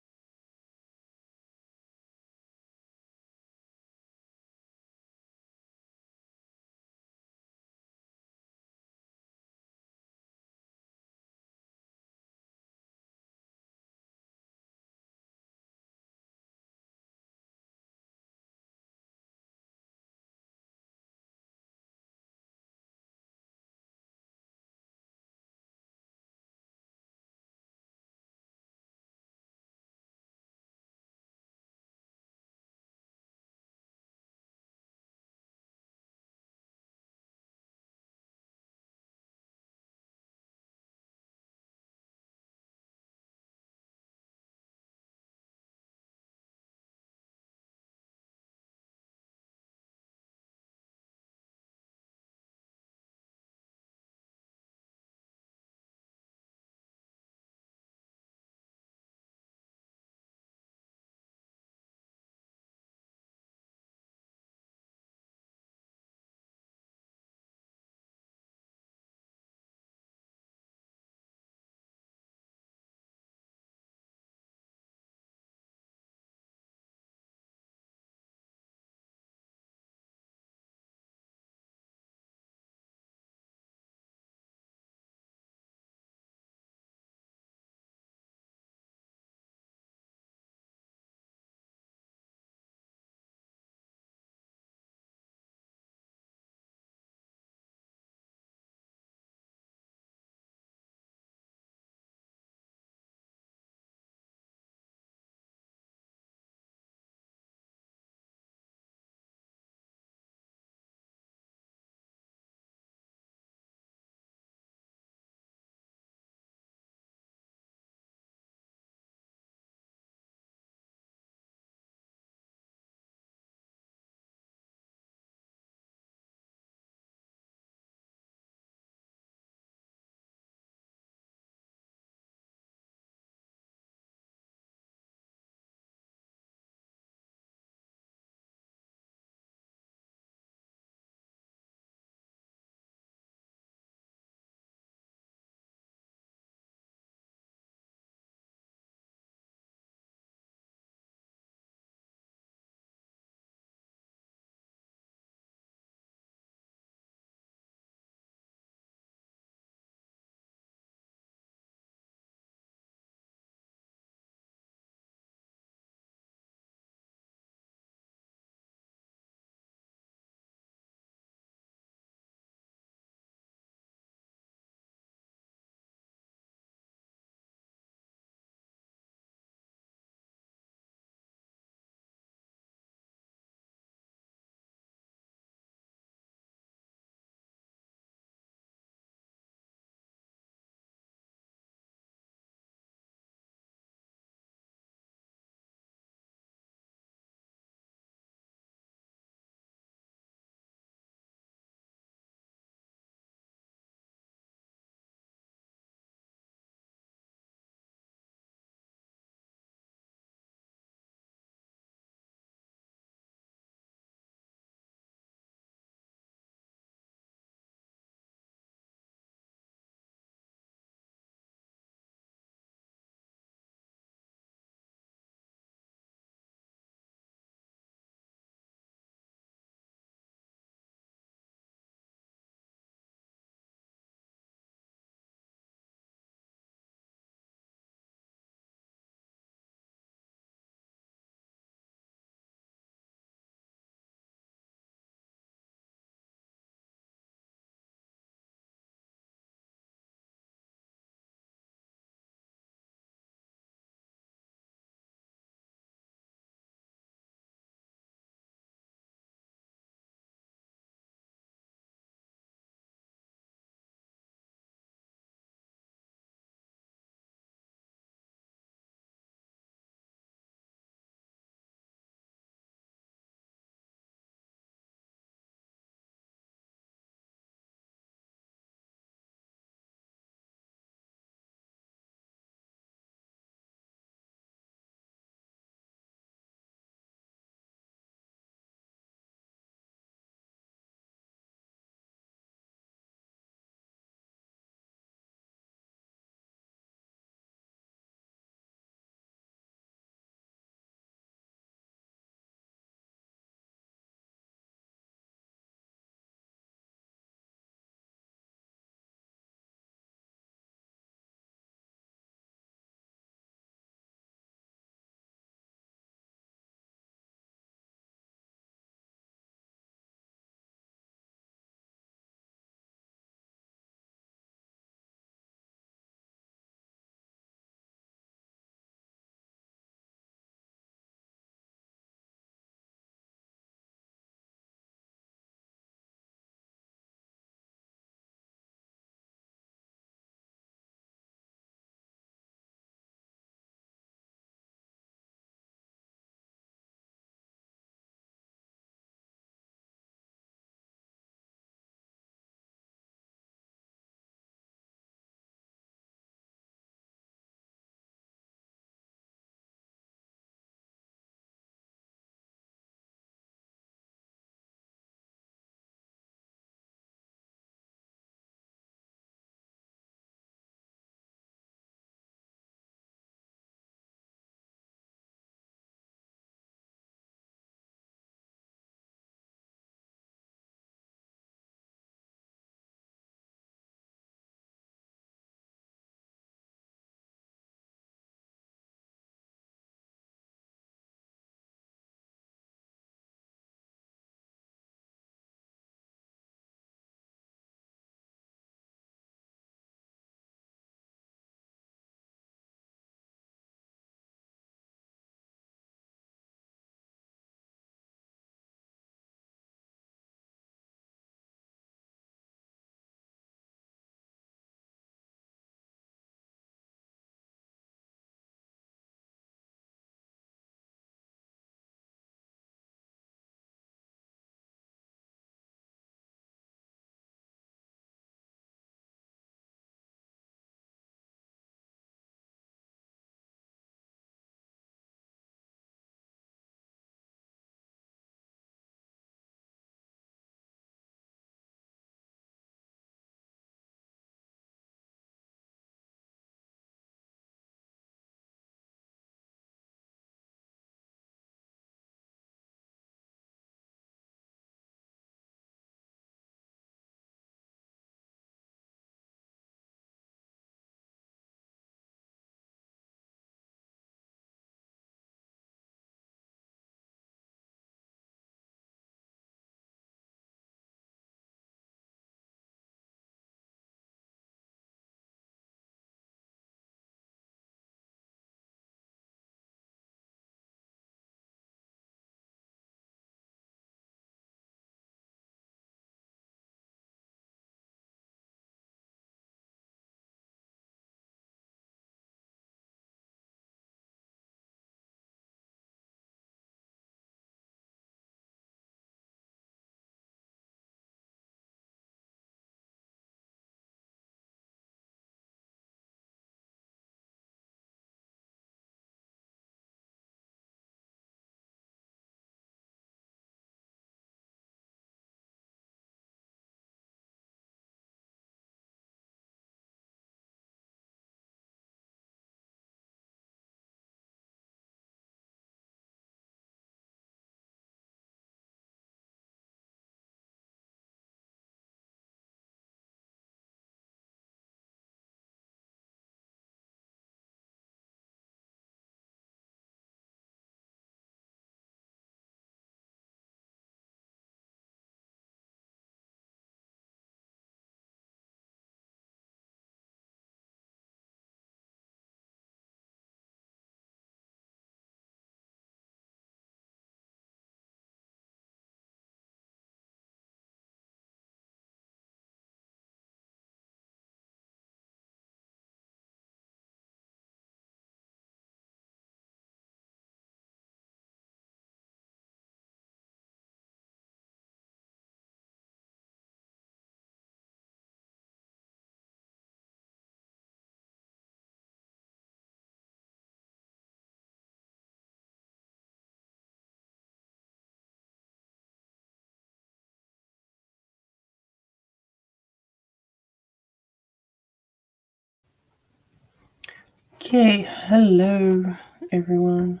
Okay, hello everyone.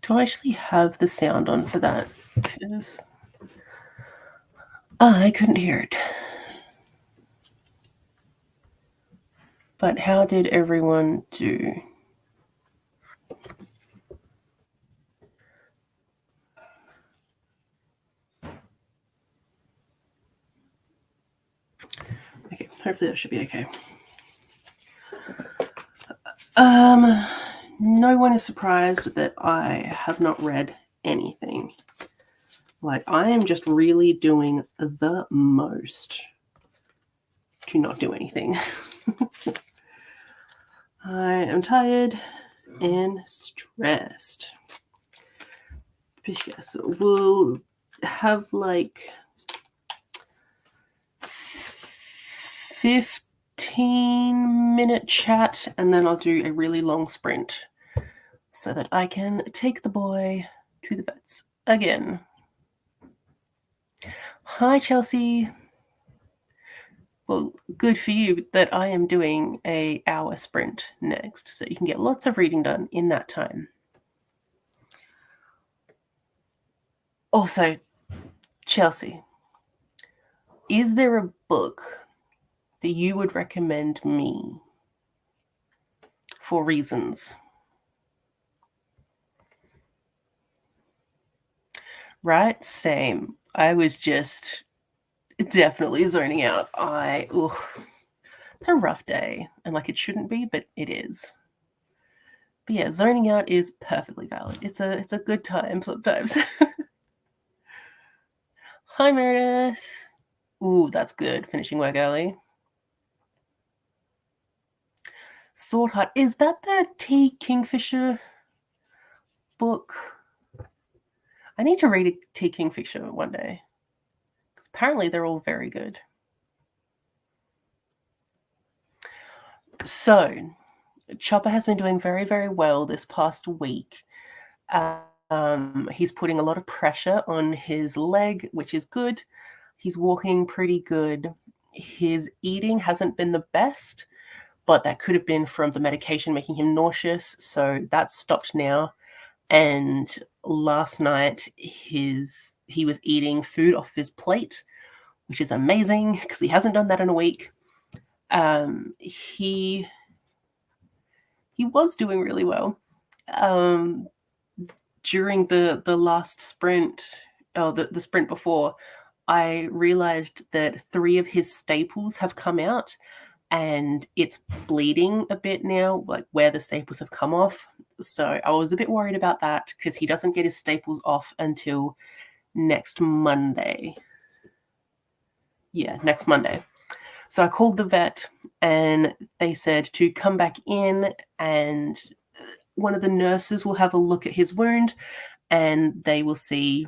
Do I actually have the sound on for that? Because I couldn't hear it. But how did everyone do? Okay, hopefully that should be okay. No one is surprised that I have not read anything. Like, I am just really doing the most to not do anything. I am tired and stressed. But yes, we'll have like 15-minute chat and then I'll do a really long sprint so that I can take the boy to the vets again. Hi, Chelsea. Well, good for you that I am doing a hour sprint next, so you can get lots of reading done in that time. Also, Chelsea, is there a book that you would recommend me for reasons? Right? Same. I was just definitely zoning out. It's a rough day, and like it shouldn't be, but it is. But yeah, zoning out is perfectly valid. It's a good time sometimes. Hi, Meredith. Ooh, that's good. Finishing work early. Sword Heart. Is that the T. Kingfisher book? I need to read a T. Kingfisher one day. Apparently, they're all very good. So, Chopper has been doing very, very well this past week. He's putting a lot of pressure on his leg, which is good. He's walking pretty good. His eating hasn't been the best, but that could have been from the medication making him nauseous. So that's stopped now. And last night, he was eating food off his plate, which is amazing because he hasn't done that in a week. He was doing really well. During the last sprint, the sprint before, I realized that 3 of his staples have come out and it's bleeding a bit now, like where the staples have come off. So I was a bit worried about that because he doesn't get his staples off until next Monday. Yeah, next Monday. So I called the vet and they said to come back in and one of the nurses will have a look at his wound and they will see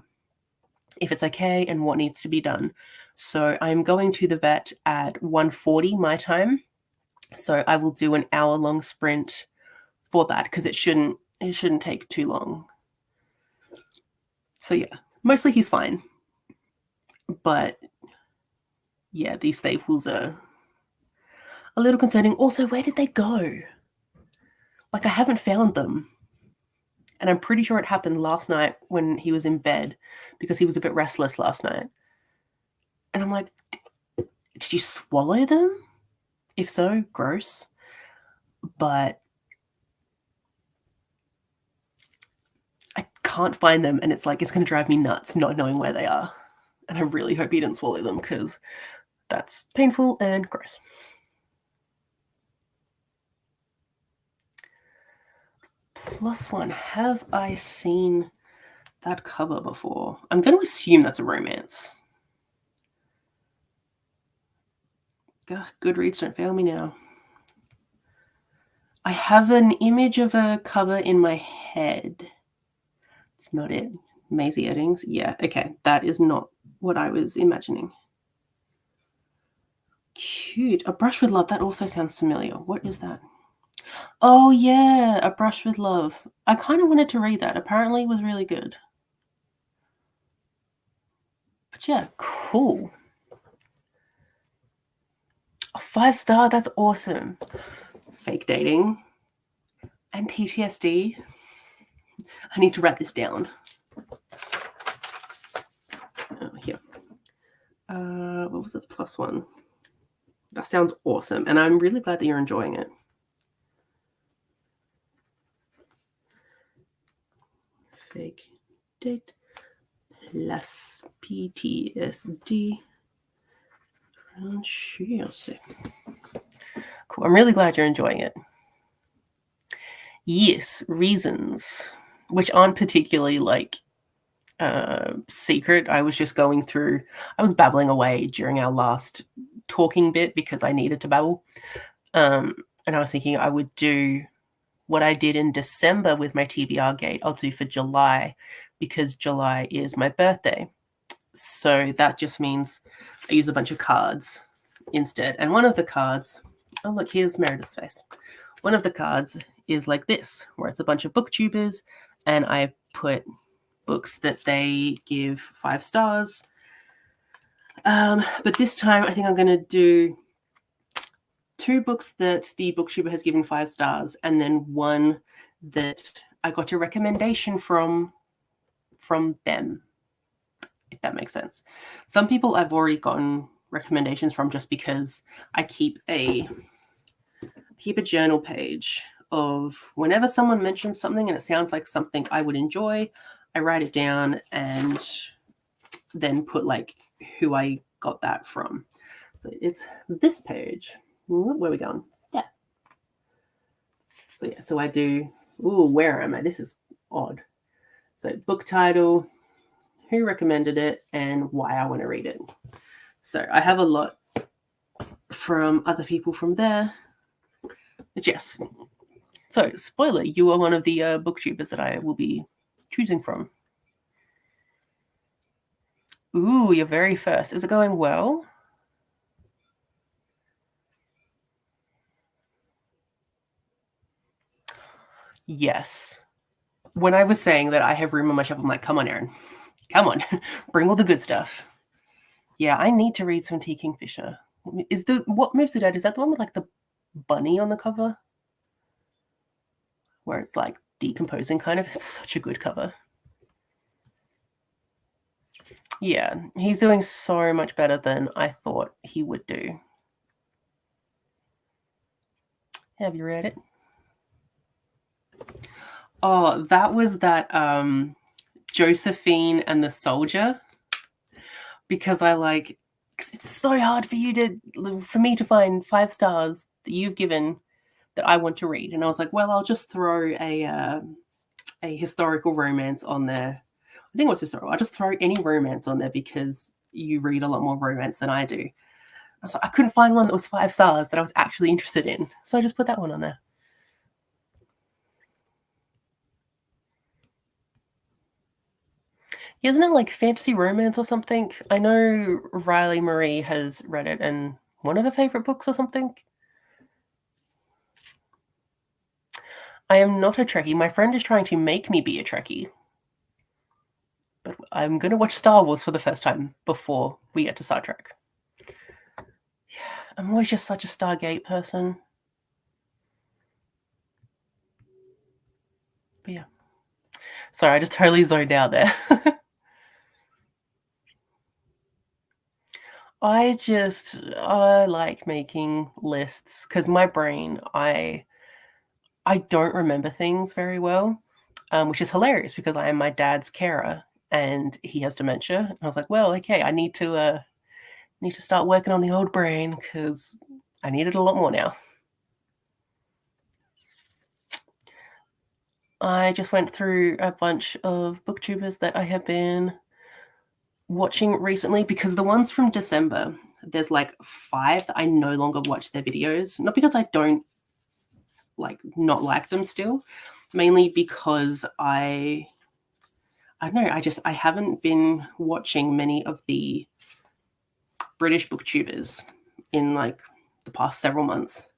if it's okay and what needs to be done. So I'm going to the vet at 1:40 my time. So I will do an hour-long sprint for that because it shouldn't take too long. So yeah, mostly he's fine. But yeah, these staples are a little concerning. Also, where did they go? Like, I haven't found them. And I'm pretty sure it happened last night when he was in bed because he was a bit restless last night. And I'm like, did you swallow them? If so, gross. But I can't find them. And it's like, it's going to drive me nuts not knowing where they are. And I really hope he didn't swallow them because that's painful and gross. +1. Have I seen that cover before? I'm going to assume that's a romance. God, Goodreads, don't fail me now. I have an image of a cover in my head. It's not it. Maisie Eddings? Yeah, okay. That is not what I was imagining. Cute. A Brush with Love. That also sounds familiar. What is that? Oh, yeah. A Brush with Love. I kind of wanted to read that. Apparently it was really good. But yeah, cool. A 5-star? That's awesome. fake dating, and PTSD. I need to write this down. Here. What was it? Plus one. That sounds awesome. And I'm really glad that you're enjoying it. Fake date plus PTSD. Cool. I'm really glad you're enjoying it. Yes, reasons, which aren't particularly like secret. I was just going through, I was babbling away during our last talking bit because I needed to babble. And I was thinking I would do what I did in December with my TBR gate, I'll do for July, because July is my birthday. So that just means I use a bunch of cards instead. And one of the cards, oh look, here's Meredith's face. One of the cards is like this, where it's a bunch of booktubers, and I put books that they give 5 stars. But this time I think I'm going to do 2 books that the booktuber has given 5 stars, and then one that I got a recommendation from them, if that makes sense. Some people I've already gotten recommendations from just because I keep a journal page of whenever someone mentions something and it sounds like something I would enjoy, I write it down and then put like who I got that from. So it's this page. Where are we going? Yeah. So I do, where am I? This is odd. So book title, who recommended it, and why I want to read it. So I have a lot from other people from there. But yes. So spoiler, you are one of the booktubers that I will be choosing from. Ooh, your very first. Is it going well? Yes. When I was saying that I have room on my shelf, I'm like, come on, Erin. Come on. Bring all the good stuff. Yeah, I need to read some T. Kingfisher. What Moves the Dead? Is that the one with like the bunny on the cover? Where it's like decomposing kind of. It's such a good cover. Yeah, he's doing so much better than I thought he would do. Have you read it? Oh, that was that Josephine and the Soldier. Because it's so hard for me to find 5 stars that you've given that I want to read. And I was like, well, I'll just throw a historical romance on there. I think it was historical. I'll just throw any romance on there because you read a lot more romance than I do. I was like, I couldn't find one that was 5 stars that I was actually interested in. So I just put that one on there. Isn't it like fantasy romance or something? I know Riley Marie has read it and one of her favorite books or something. I am not a Trekkie. My friend is trying to make me be a Trekkie. But I'm going to watch Star Wars for the first time before we get to Star Trek. Yeah, I'm always just such a Stargate person. But yeah. Sorry, I just totally zoned out there. I like making lists because my brain, I don't remember things very well, which is hilarious because I am my dad's carer and he has dementia. And I was like, well, okay, I need to start working on the old brain because I need it a lot more now. I just went through a bunch of booktubers that I have been watching recently because the ones from December, there's like 5 that I no longer watch their videos. Not because I don't not like them still, mainly because I don't know, I haven't been watching many of the British booktubers in like the past several months.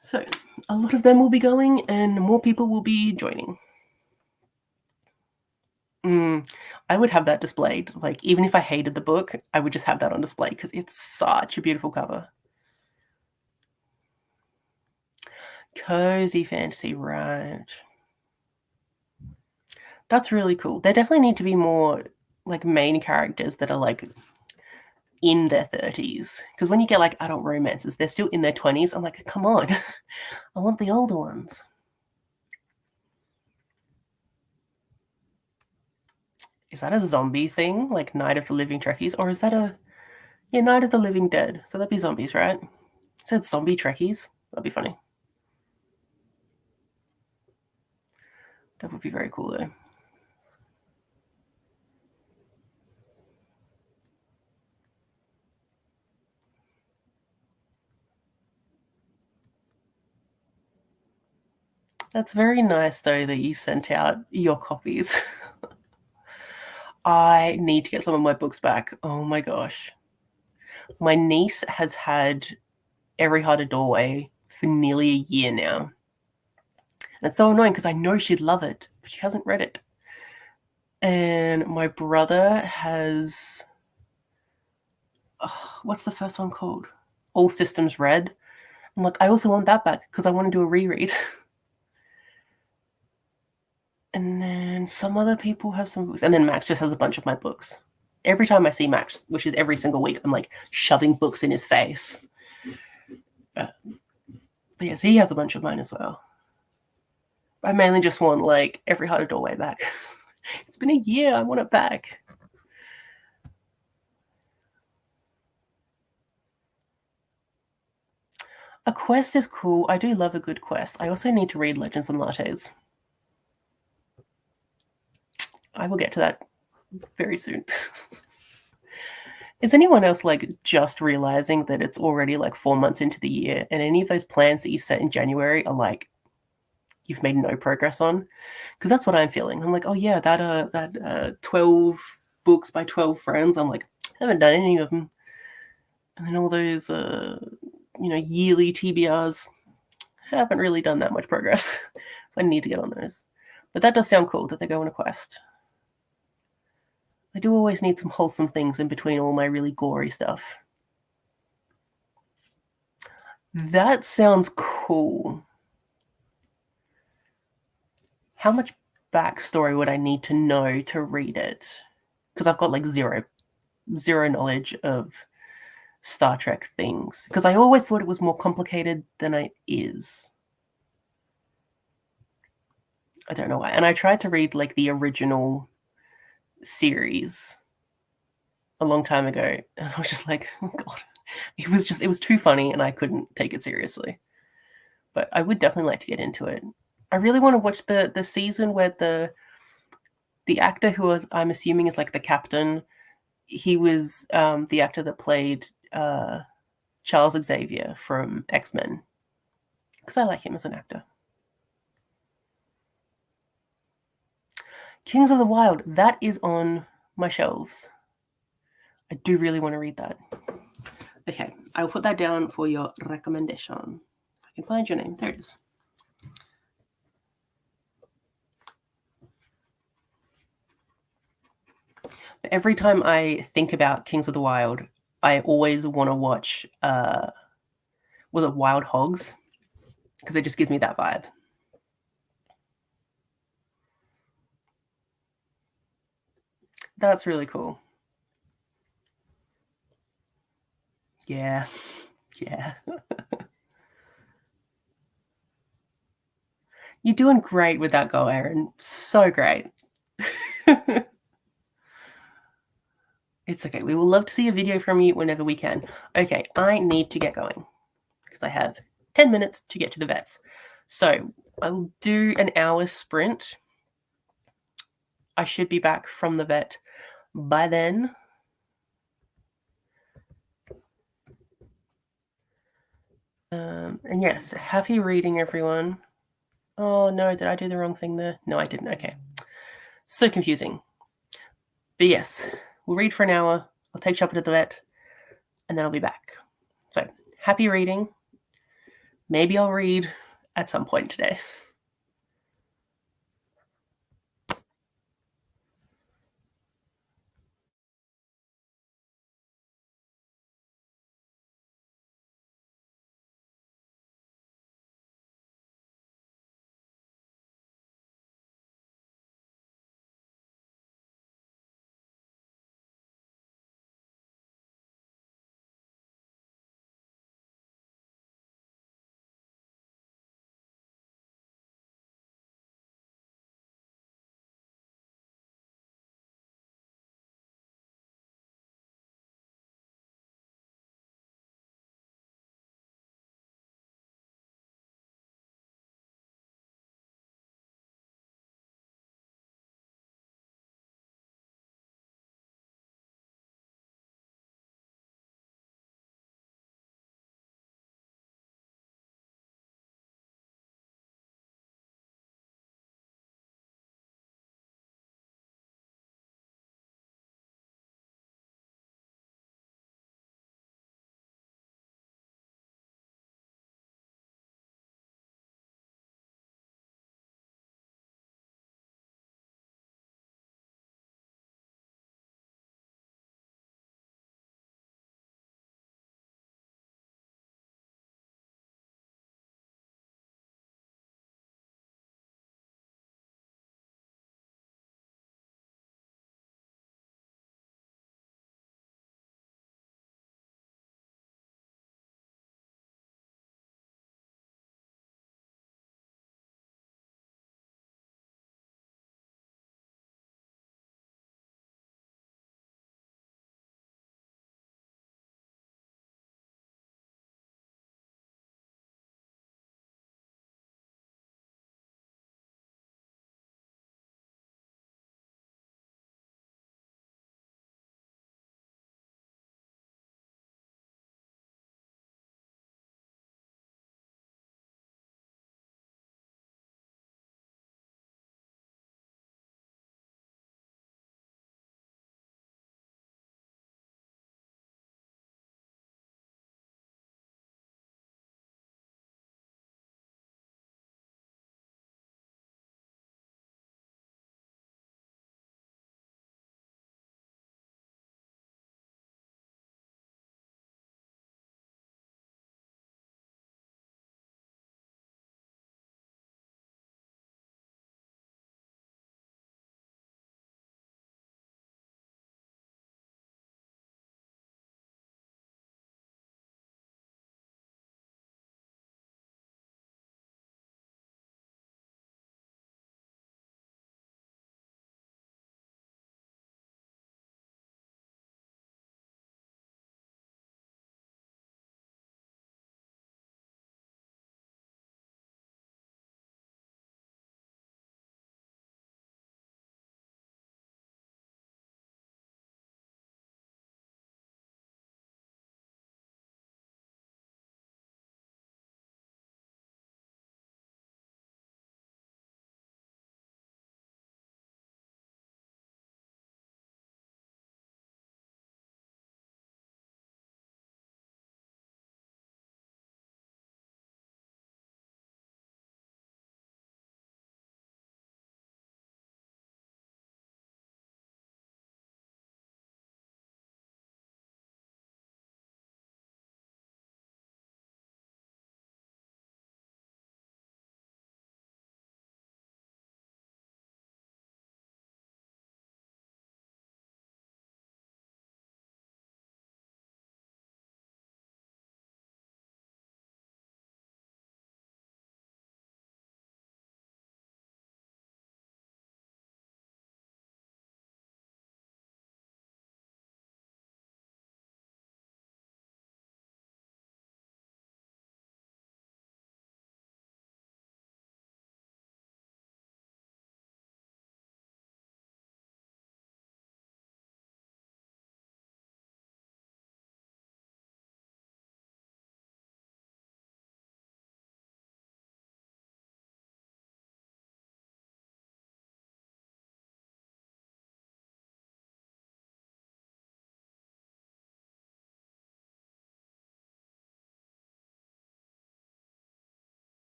So a lot of them will be going and more people will be joining. I would have that displayed. Like, even if I hated the book, I would just have that on display because it's such a beautiful cover. Cozy fantasy, right. That's really cool. There definitely need to be more like main characters that are like in their 30s. Because when you get like adult romances, they're still in their 20s. I'm like, come on. I want the older ones. Is that a zombie thing? Like Night of the Living Trekkies? Or is that a. Yeah, Night of the Living Dead. So that'd be zombies, right? It said zombie Trekkies. That'd be funny. That would be very cool though. That's very nice though that you sent out your copies. I need to get some of my books back. Oh my gosh. My niece has had Every Heart a Doorway for nearly a year now. And it's so annoying because I know she'd love it, but she hasn't read it. And my brother has. Oh, what's the first one called? All Systems Red. I'm like, I also want that back because I want to do a reread. And then some other people have some books. And then Max just has a bunch of my books. Every time I see Max, which is every single week, I'm like shoving books in his face. But yes, he has a bunch of mine as well. I mainly just want like Every Heart a Doorway back. It's been a year. I want it back. A quest is cool. I do love a good quest. I also need to read Legends and Lattes. I will get to that very soon. Is anyone else like just realizing that it's already like 4 months into the year and any of those plans that you set in January are like you've made no progress on? Because that's what I'm feeling. I'm like, oh yeah, that 12 books by 12 friends. I'm like, I haven't done any of them. And then all those yearly TBRs, haven't really done that much progress. So I need to get on those. But that does sound cool that they go on a quest. I do always need some wholesome things in between all my really gory stuff. That sounds cool. How much backstory would I need to know to read it? Because I've got like zero knowledge of Star Trek things. Because I always thought it was more complicated than it is. I don't know why. And I tried to read like the original series a long time ago, and I was just like, oh god, it was too funny, and I couldn't take it seriously. But I would definitely like to get into it. I really want to watch the season where the actor who was, I'm assuming is like the captain. He was the actor that played Charles Xavier from X-Men, because I like him as an actor. Kings of the Wild, that is on my shelves. I do really want to read that. Okay, I'll put that down for your recommendation. If I can find your name, there it is. Every time I think about Kings of the Wild, I always want to watch, was it Wild Hogs? Because it just gives me that vibe. That's really cool. Yeah. Yeah. You're doing great with that goal, Aaron. So great. It's okay. We will love to see a video from you whenever we can. Okay, I need to get going because I have 10 minutes to get to the vets. So I will do an hour sprint. I should be back from the vet by then. And yes, happy reading, everyone. Oh no, did I do the wrong thing there? No, I didn't. Okay. So confusing. But yes, we'll read for an hour. I'll take Chopper to the vet, and then I'll be back. So happy reading. Maybe I'll read at some point today.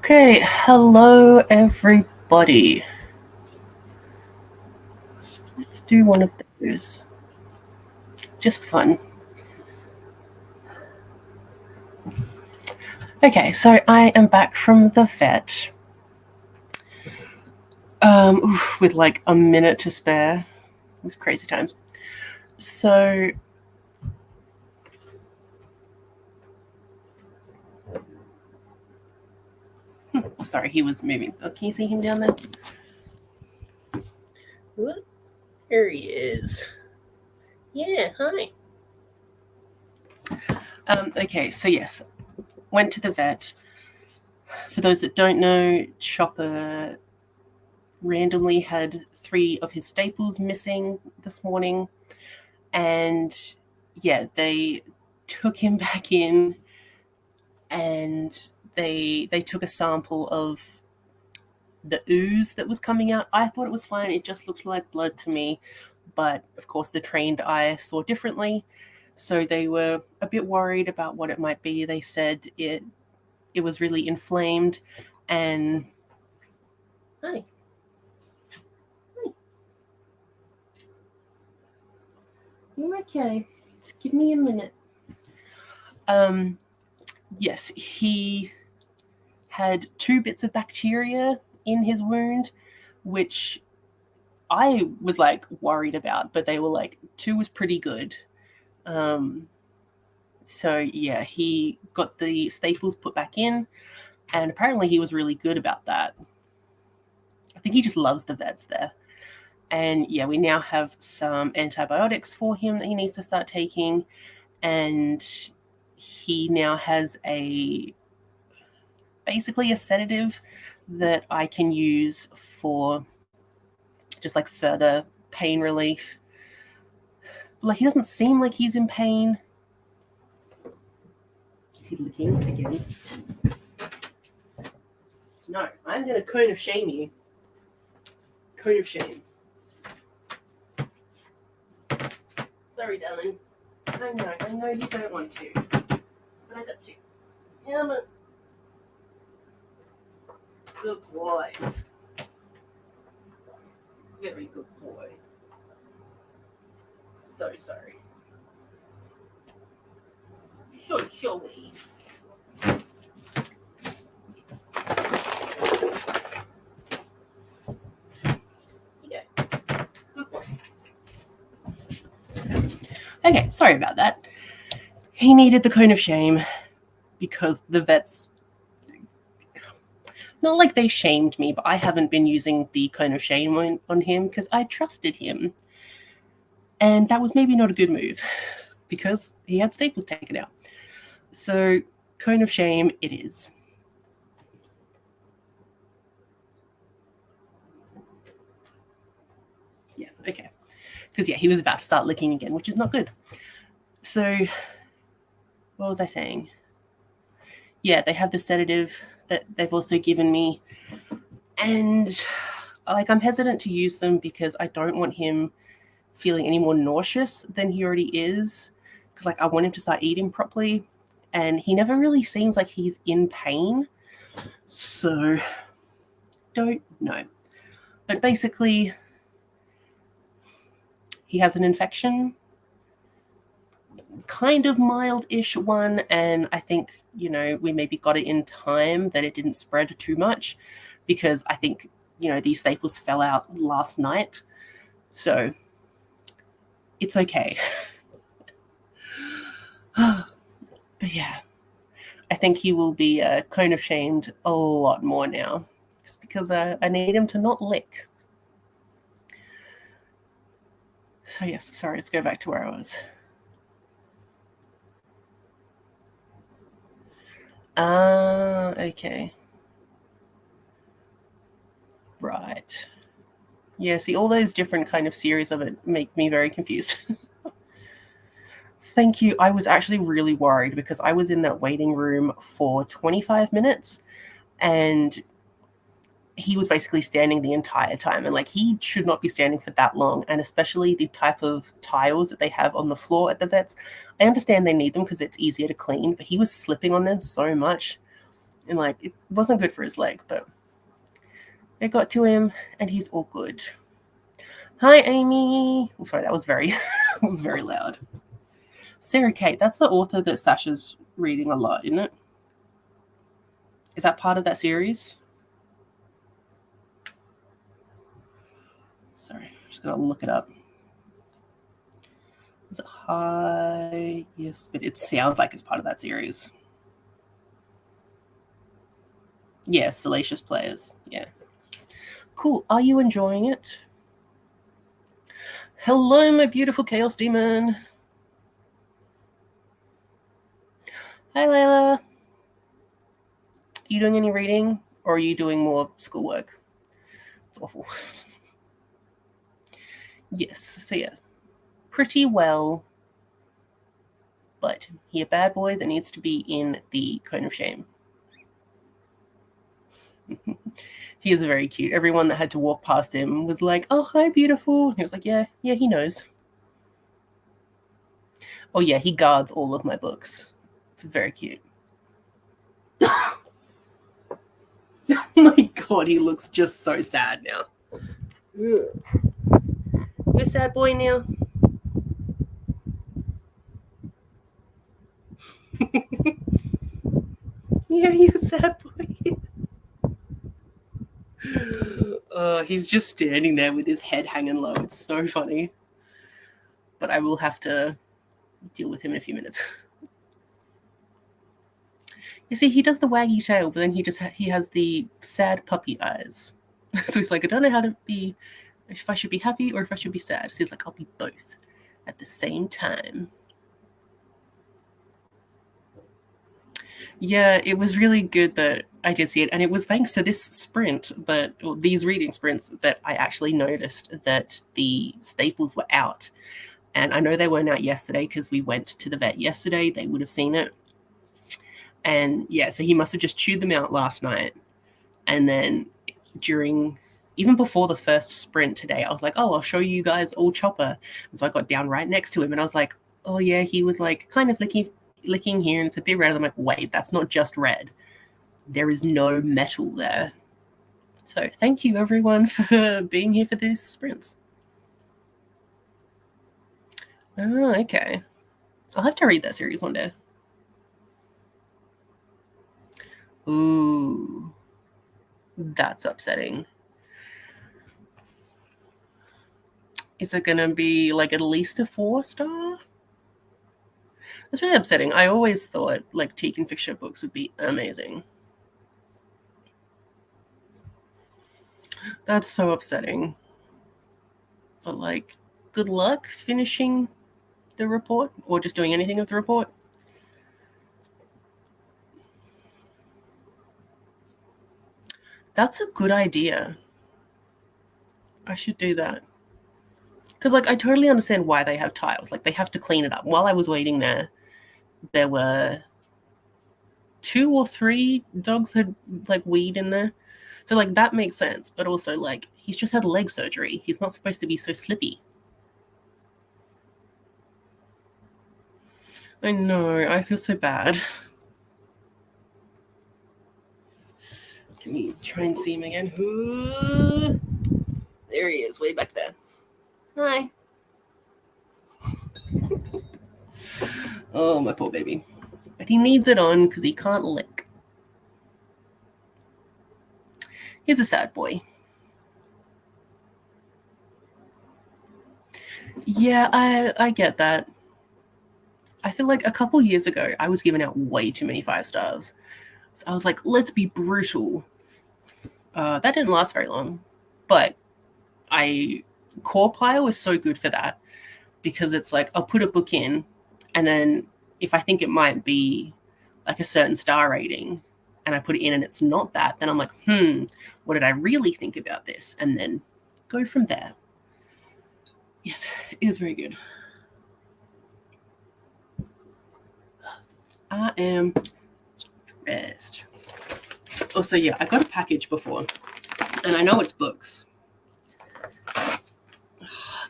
Okay, hello everybody. Let's do one of those. Just fun. Okay, so I am back from the vet. With like a minute to spare. It was crazy times. So sorry, he was moving. Oh, can you see him down there? What? Here he is. Yeah, hi. Okay, so yes, went to the vet. For those that don't know, Chopper randomly had 3 of his staples missing this morning, and yeah, they took him back in and they took a sample of the ooze that was coming out. I thought it was fine, it just looked like blood to me, but of course the trained eye saw differently, so they were a bit worried about what it might be. They said it was really inflamed. And hi. You're okay. Just give me a minute. Yes, he had 2 bits of bacteria in his wound, which I was like worried about, but they were like 2 was pretty good. So yeah, he got the staples put back in, and apparently he was really good about that. I think he just loves the vets there. And yeah, we now have some antibiotics for him that he needs to start taking, and he now has basically a sedative that I can use for just like further pain relief. Like, he doesn't seem like he's in pain. Is he licking again? No, I'm gonna cone of shame you. Cone of shame. Sorry, darling. I know you don't want to, but I got to. Come on. Good boy. Very good boy. So sorry. Sure we. Yeah. Good boy. Okay, sorry about that. He needed the cone of shame because the vets, not like they shamed me, but I haven't been using the cone of shame on him because I trusted him. And that was maybe not a good move because he had staples taken out. So, cone of shame it is. Yeah, okay. Because yeah, he was about to start licking again, which is not good. So, what was I saying? Yeah, they have the sedative that they've also given me. And like, I'm hesitant to use them because I don't want him feeling any more nauseous than he already is. Because like, I want him to start eating properly, and he never really seems like he's in pain. So, don't know. But basically, he has an infection, kind of mild-ish one, and I think, we maybe got it in time that it didn't spread too much, because I think, these staples fell out last night. So, it's okay. But yeah, I think he will be cone of shamed a lot more now, just because I need him to not lick. So yes, sorry, let's go back to where I was. Okay. Right. Yeah, see, all those different kind of series of it make me very confused. Thank you. I was actually really worried because I was in that waiting room for 25 minutes, and he was basically standing the entire time, and like, he should not be standing for that long, and especially the type of tiles that they have on the floor at the vets. I understand they need them because it's easier to clean, but he was slipping on them so much. And like, it wasn't good for his leg, but it got to him and he's all good. Hi, Amy. I'm sorry, that was very, that was very loud. Sarah Kate, that's the author that Sasha's reading a lot, isn't it? Is that part of that series? Sorry, I'm just gonna look it up. Is it high? Yes, but it sounds like it's part of that series. Yeah, Salacious Players. Yeah. Cool. Are you enjoying it? Hello, my beautiful Chaos Demon. Hi, Layla. Are you doing any reading or are you doing more schoolwork? It's awful. Yes, so yeah. Pretty well. But he a bad boy that needs to be in the cone of shame. He is very cute. Everyone that had to walk past him was like, "Oh, hi, beautiful." And he was like, yeah, he knows. Oh yeah, he guards all of my books. It's very cute. Oh my god, he looks just so sad now. You're a sad boy now. Yeah, you're a sad boy. He's just standing there with his head hanging low. It's so funny. But I will have to deal with him in a few minutes. You see, he does the waggy tail, but then he has the sad puppy eyes. So he's like, I don't know how to be, if I should be happy or if I should be sad. So he's like, I'll be both at the same time. Yeah, it was really good that I did see it, and it was thanks to this sprint these reading sprints that I actually noticed that the staples were out. And I know they weren't out yesterday because we went to the vet yesterday. They would have seen it. And yeah, so he must have just chewed them out last night. And then even before the first sprint today, I was like, oh, I'll show you guys all Chopper. And so I got down right next to him and I was like, oh yeah, he was like kind of licking here and it's a bit red. And I'm like, wait, that's not just red. There is no metal there. So thank you everyone for being here for these sprints. Oh, okay. I'll have to read that series one day. Ooh, that's upsetting. Is it gonna be like at least a 4-star? That's really upsetting. I always thought like Tegan Fisher books would be amazing. That's so upsetting. But like, good luck finishing the report or just doing anything with the report. That's a good idea. I should do that. Because like I totally understand why they have tiles. Like they have to clean it up. While I was waiting there were 2 or 3 dogs had like weed in there. So like that makes sense. But also like he's just had leg surgery. He's not supposed to be so slippy. I know. I feel so bad. Can we try and see him again? Ooh. There he is, way back there. Hi. Oh, my poor baby. But he needs it on because he can't lick. He's a sad boy. Yeah, I get that. I feel like a couple years ago, I was giving out way too many 5 stars. So I was like, let's be brutal. That didn't last very long. But Core Pile is so good for that. Because it's like, I'll put a book in, and then if I think it might be like a certain star rating, and I put it in and it's not that, then I'm like, what did I really think about this? And then go from there. Yes, it is very good. I am stressed. Also, yeah, I got a package before, and I know it's books.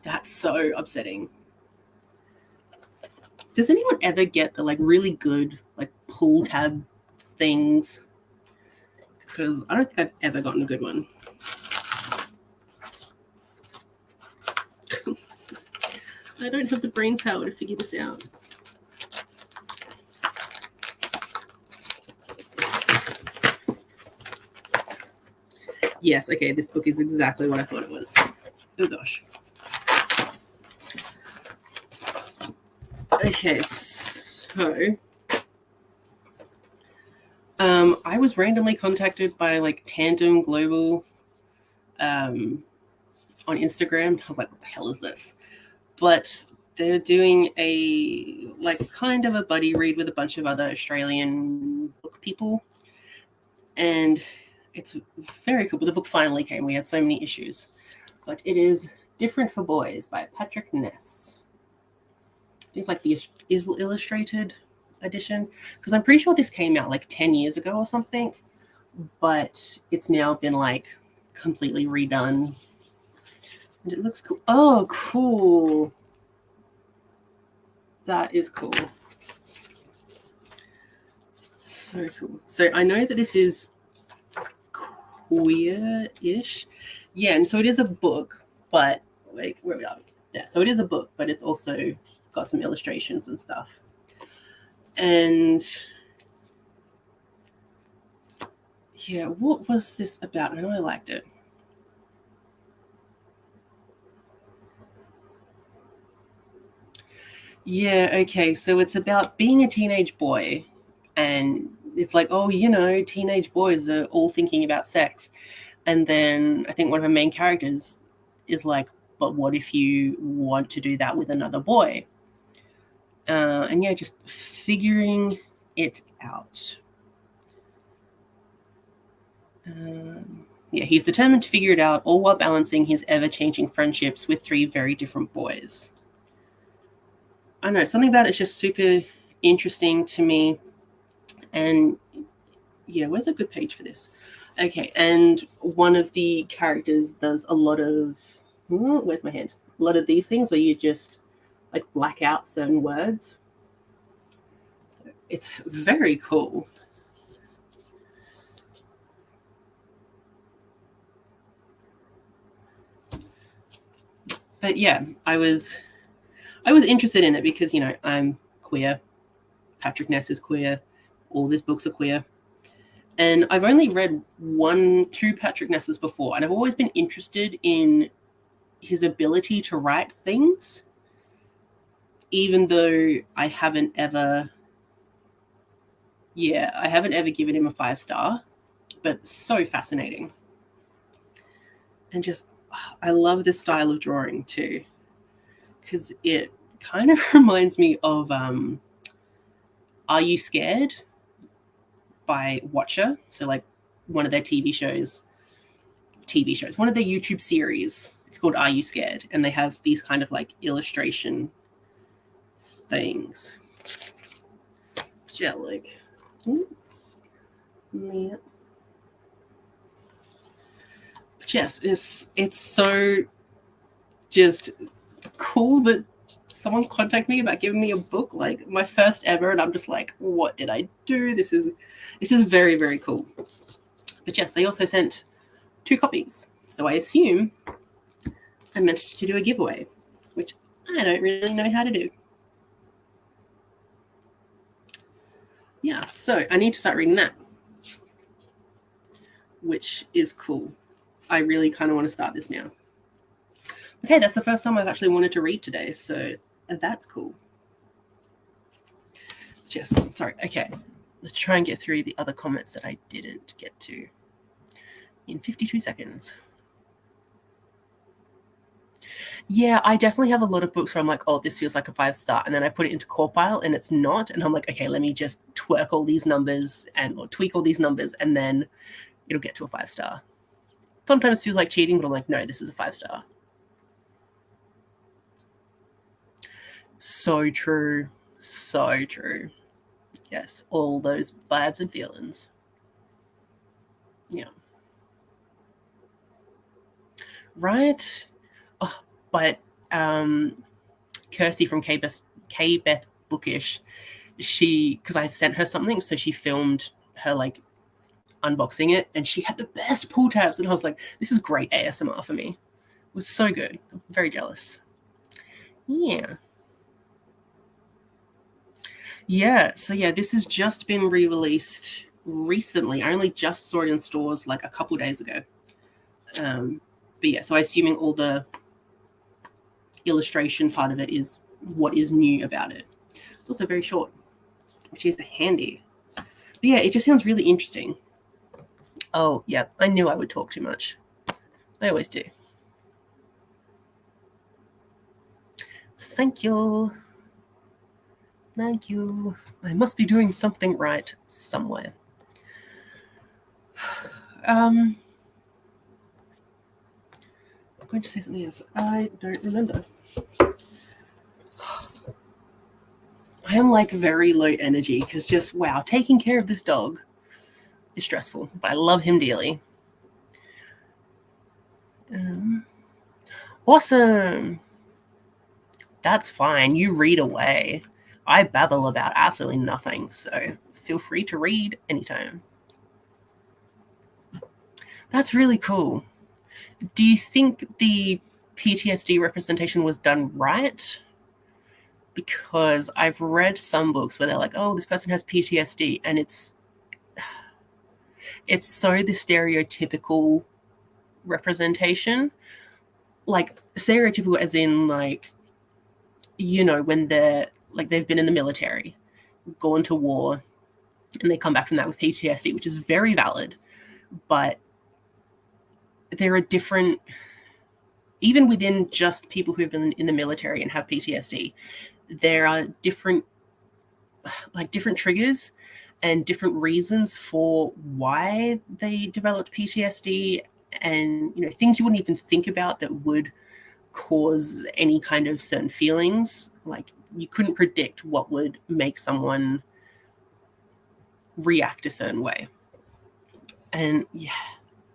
That's so upsetting. Does anyone ever get the like really good like pull tab things? because I don't think I've ever gotten a good one. I don't have the brain power to figure this out. Yes, okay, this book is exactly what I thought it was. Oh gosh. Okay, so I was randomly contacted by like Tandem Global on Instagram. I was like, what the hell is this? But they're doing a like kind of a buddy read with a bunch of other Australian book people. And it's very cool. But the book finally came. We had so many issues. But it is Different for Boys by Patrick Ness. It's like the illustrated edition, because I'm pretty sure this came out like 10 years ago or something, but it's now been like completely redone. And it looks cool. Oh, cool. That is cool. So cool. So I know that this is queer-ish. Yeah, and so it is a book, but like, where we are. Yeah, so it is a book, but it's also got some illustrations and stuff. And yeah, what was this about? I know I liked it. Yeah, okay, so it's about being a teenage boy, and it's like, oh, you know, teenage boys are all thinking about sex. And then I think one of the main characters is like, but what if you want to do that with another boy? And yeah, just figuring it out. Yeah, he's determined to figure it out, all while balancing his ever-changing friendships with 3 very different boys. I don't know, something about it's just super interesting to me. And yeah, where's a good page for this? Okay, and one of the characters does a lot of, where's my hand? A lot of these things where you just like black out certain words. So it's very cool. But yeah, I was interested in it because, you know, I'm queer. Patrick Ness is queer. All of his books are queer. And I've only read 2 Patrick Nesses before, and I've always been interested in his ability to write things, even though I haven't ever given him a 5-star, but so fascinating. And just, I love this style of drawing too, because it kind of reminds me of Are You Scared by Watcher? So like one of their TV shows, one of their YouTube series. It's called Are You Scared? And they have these kind of like illustration things. Yeah, like, yeah. Yes, it's so just cool that someone contacted me about giving me a book, like my first ever, and I'm just like, what did I do? This is very, very cool. But yes, they also sent 2 copies, so I assume I meant to do a giveaway, which I don't really know how to do. Yeah, so I need to start reading that, which is cool. I really kind of want to start this now. Okay, that's the first time I've actually wanted to read today, so that's cool. Yes, sorry, okay. Let's try and get through the other comments that I didn't get to in 52 seconds. Yeah, I definitely have a lot of books where I'm like, oh, this feels like a 5-star, and then I put it into Corpile and it's not, and I'm like, okay, let me just twerk all these numbers or tweak all these numbers, and then it'll get to a 5-star. Sometimes it feels like cheating, but I'm like, no, this is a 5-star. So true. So true. Yes, all those vibes and feelings. Yeah. Right? Oh, but Kirsty from K-Beth Bookish, because I sent her something, so she filmed her like unboxing it, and she had the best pull tabs, and I was like, this is great ASMR for me. It was so good. I'm very jealous. Yeah. Yeah, so yeah, this has just been re-released recently. I only just saw it in stores like a couple days ago. But yeah, so I'm assuming all the illustration part of it is what is new about it. It's also very short, which is handy. But yeah, it just sounds really interesting. Oh, yeah, I knew I would talk too much. I always do. Thank you. Thank you. I must be doing something right somewhere. I'm going to say something else. I don't remember. I am like very low energy because just, wow, taking care of this dog is stressful, but I love him dearly. Awesome. That's fine. You read away. I babble about absolutely nothing, so feel free to read anytime. That's really cool. Do you think the PTSD representation was done right? Because I've read some books where they're like, oh, this person has PTSD, and it's so the stereotypical representation. Like stereotypical as in like, you know, when they're like they've been in the military, gone to war, and they come back from that with PTSD, which is very valid. But there are different, even within just people who've been in the military and have PTSD, there are different triggers and different reasons for why they developed PTSD, and you know, things you wouldn't even think about that would cause any kind of certain feelings. Like you couldn't predict what would make someone react a certain way. And yeah,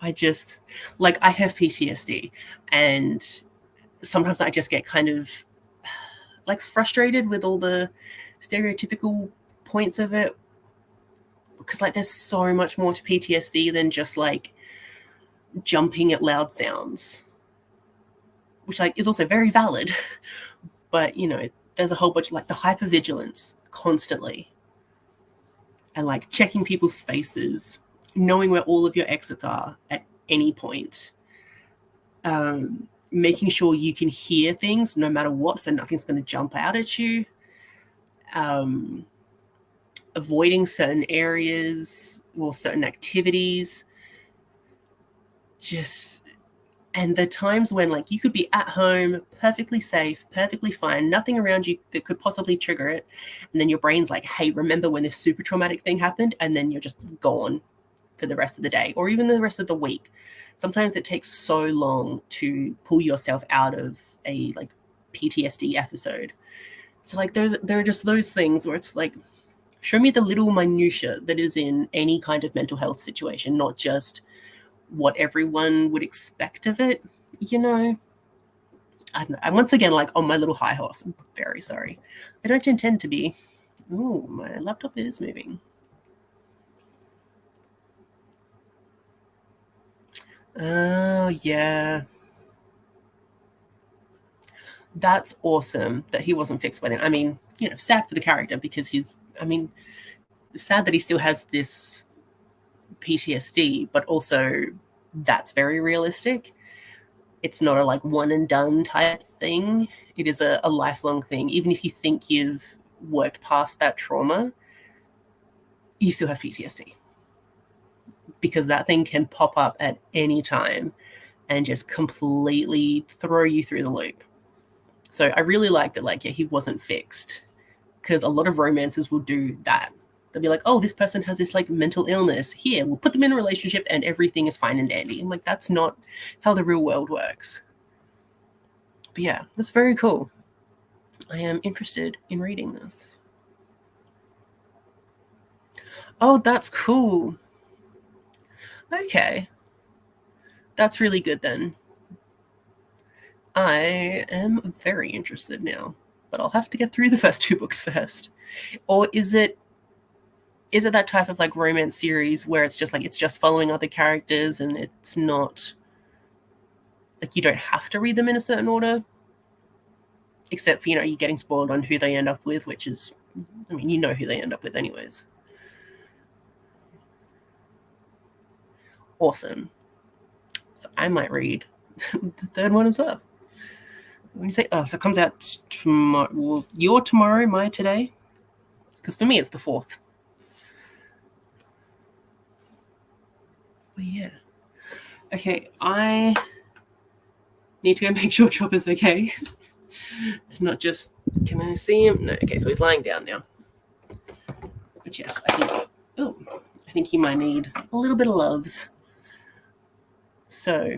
I just like I have PTSD, and sometimes I just get kind of like frustrated with all the stereotypical points of it, because like there's so much more to PTSD than just like jumping at loud sounds, which like is also very valid. But you know, there's a whole bunch of like the hypervigilance constantly, and like checking people's faces, knowing where all of your exits are at any point, making sure you can hear things no matter what, so nothing's going to jump out at you, avoiding certain areas or certain activities, just, and the times when like you could be at home perfectly safe, perfectly fine, nothing around you that could possibly trigger it, and then your brain's like, hey, remember when this super traumatic thing happened, and then you're just gone for the rest of the day or even the rest of the week. Sometimes it takes so long to pull yourself out of a like PTSD episode. So like there are just those things where it's like, show me the little minutia that is in any kind of mental health situation, not just what everyone would expect of it, you know. I don't know. I'm once again like on my little high horse. I'm very sorry. I don't intend to be. Ooh, my laptop is moving. Oh, yeah. That's awesome that he wasn't fixed by then. I mean, you know, sad for the character because sad that he still has this PTSD, but also that's very realistic. It's not a like one and done type thing. It is a lifelong thing. Even if you think you've worked past that trauma, you still have PTSD because that thing can pop up at any time and just completely throw you through the loop. So I really like that, like, yeah, he wasn't fixed, because a lot of romances will do that. They'll be like, oh, this person has this like mental illness. Here, we'll put them in a relationship and everything is fine and dandy. I'm like, that's not how the real world works. But yeah, that's very cool. I am interested in reading this. Oh, that's cool. Okay. That's really good then. I am very interested now, but I'll have to get through the first two books first. Or is it is it that type of like romance series where it's just like it's just following other characters and it's not like you don't have to read them in a certain order, except for, you know, you're getting spoiled on who they end up with, which is, I mean, you know who they end up with anyways. Awesome. So I might read the third one as well. When you say, oh, so it comes out tomorrow, well, your tomorrow, my today? Because for me, it's the 4th. But yeah. Okay, I need to go make sure Chopper's okay. Not just, can I see him? No, okay, so he's lying down now. But yes, I think he might need a little bit of loves. So,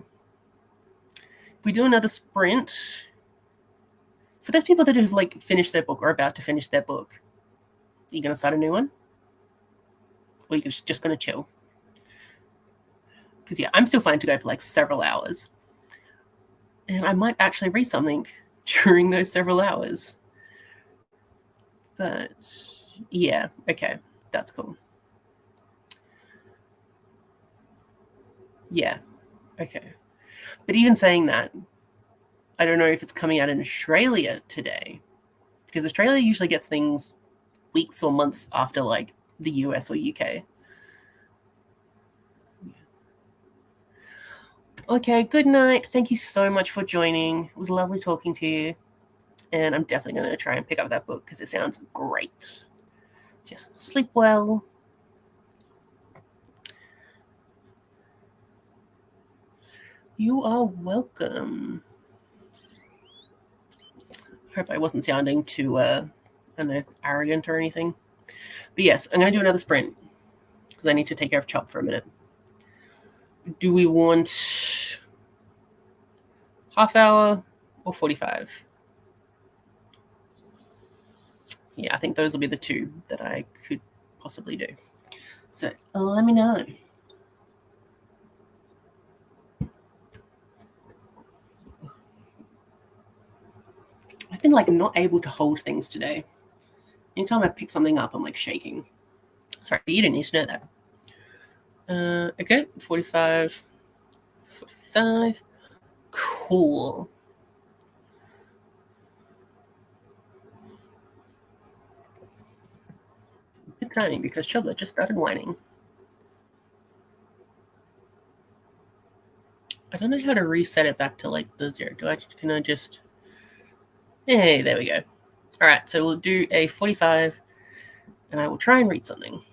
if we do another sprint, for those people that have like finished their book or about to finish their book, are you going to start a new one? Or are you just going to chill? Because yeah, I'm still fine to go for like several hours. And I might actually read something during those several hours. But yeah, okay, that's cool. Yeah, okay. But even saying that, I don't know if it's coming out in Australia today, because Australia usually gets things weeks or months after like the US or UK. Okay, good night. Thank you so much for joining. It was lovely talking to you. And I'm definitely going to try and pick up that book because it sounds great. Just sleep well. You are welcome. Hope I wasn't sounding too, I don't know, arrogant or anything. But yes, I'm going to do another sprint because I need to take care of Chop for a minute. Do we want half hour or 45? Yeah, I think those will be the two that I could possibly do. So let me know. I've been like not able to hold things today. Anytime I pick something up, I'm like shaking. Sorry, you didn't need to know that. Okay, 45. 45. Cool. Good timing because Chublet just started whining. I don't know how to reset it back to like the 0. Can I just... Hey, there we go. All right, so we'll do a 45 and I will try and read something.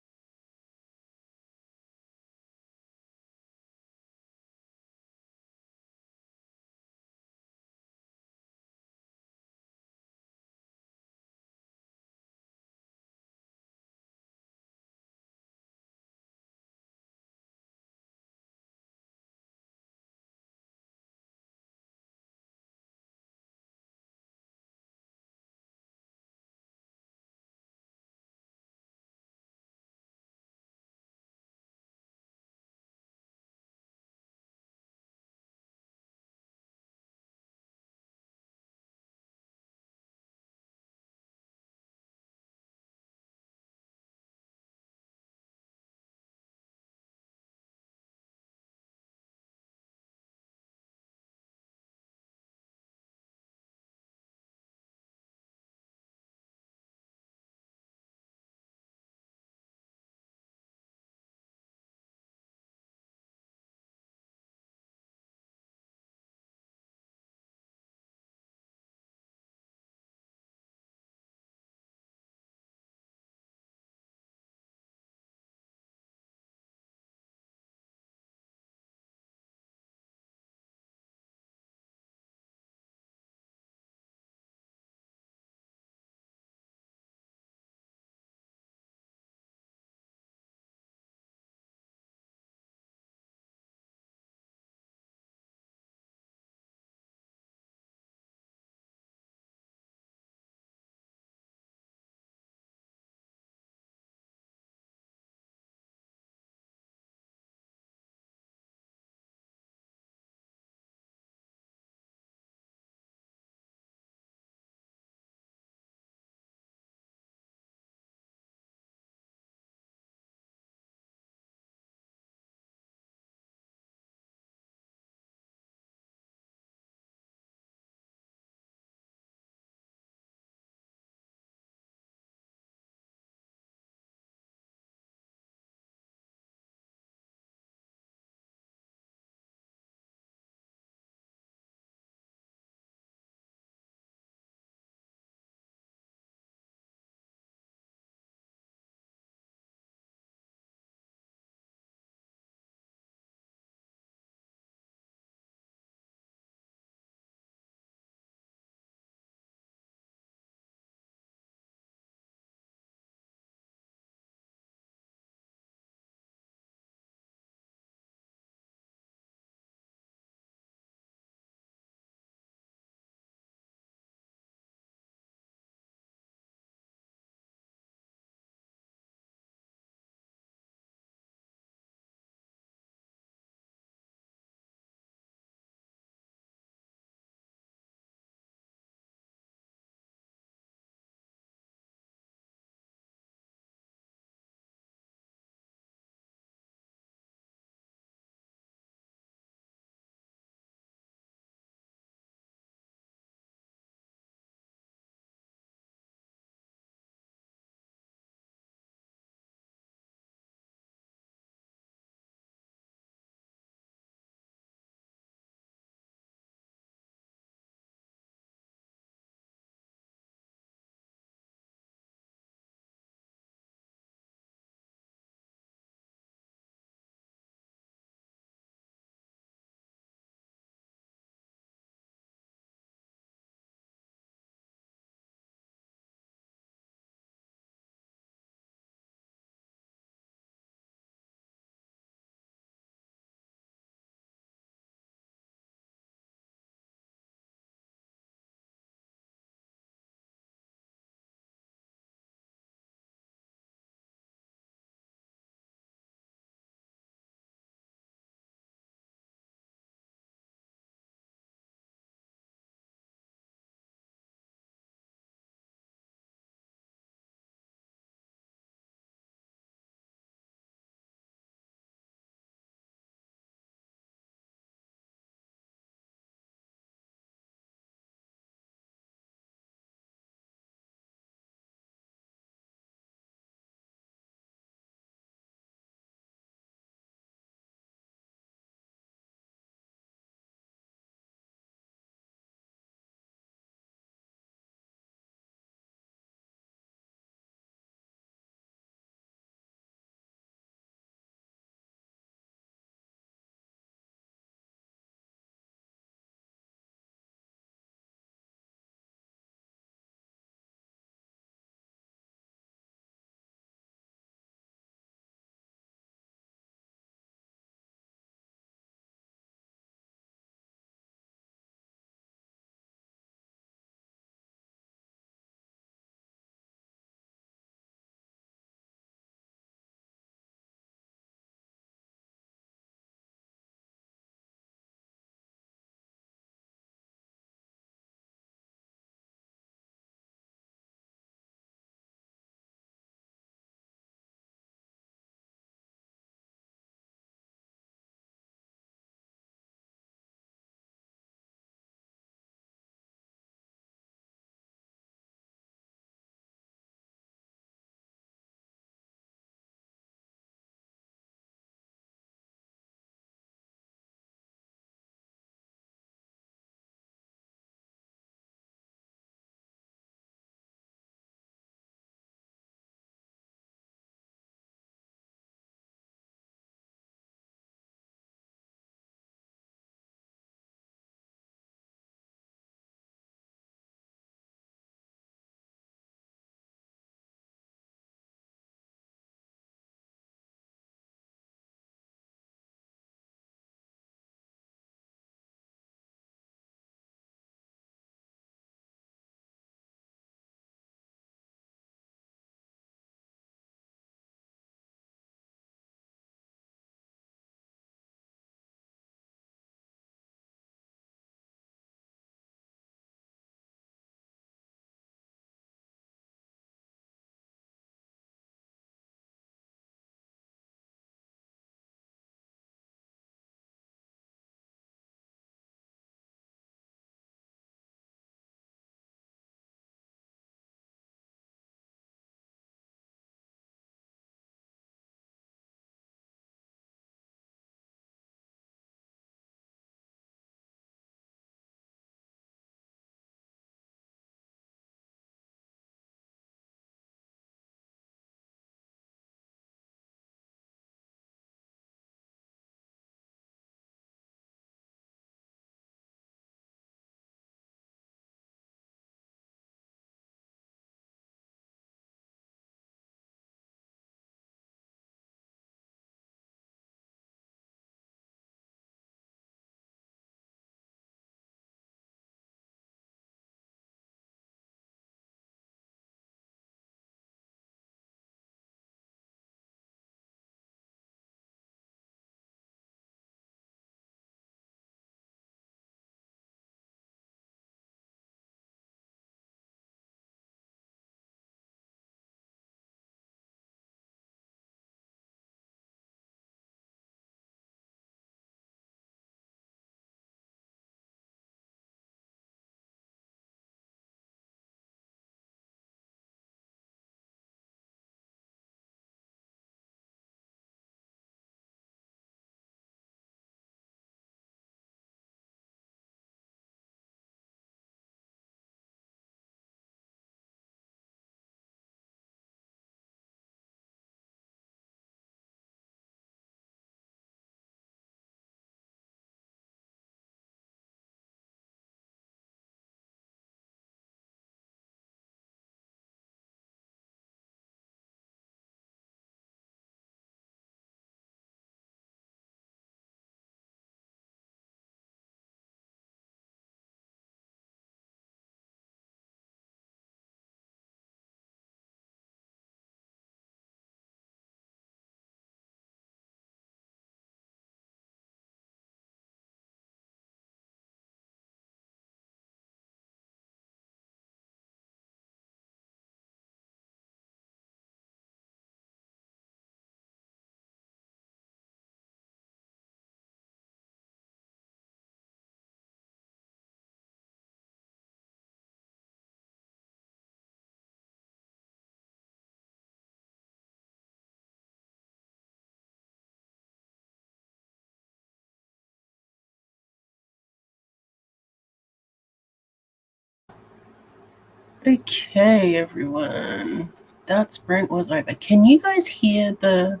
Okay, everyone. That sprint was over. Can you guys hear the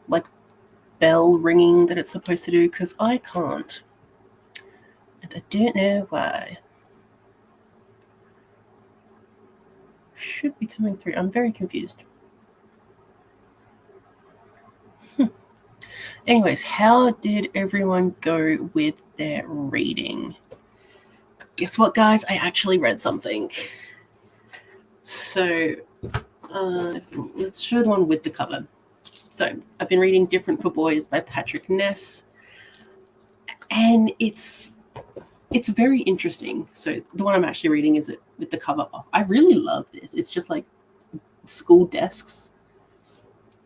like bell ringing that it's supposed to do? Because I can't. And I don't know why. Should be coming through. I'm very confused. Anyways, how did everyone go with their reading? Guess what, guys? I actually read something. So, let's show the one with the cover. So, I've been reading Different for Boys by Patrick Ness, and it's very interesting. So, the one I'm actually reading is it with the cover off. I really love this. It's just like school desks,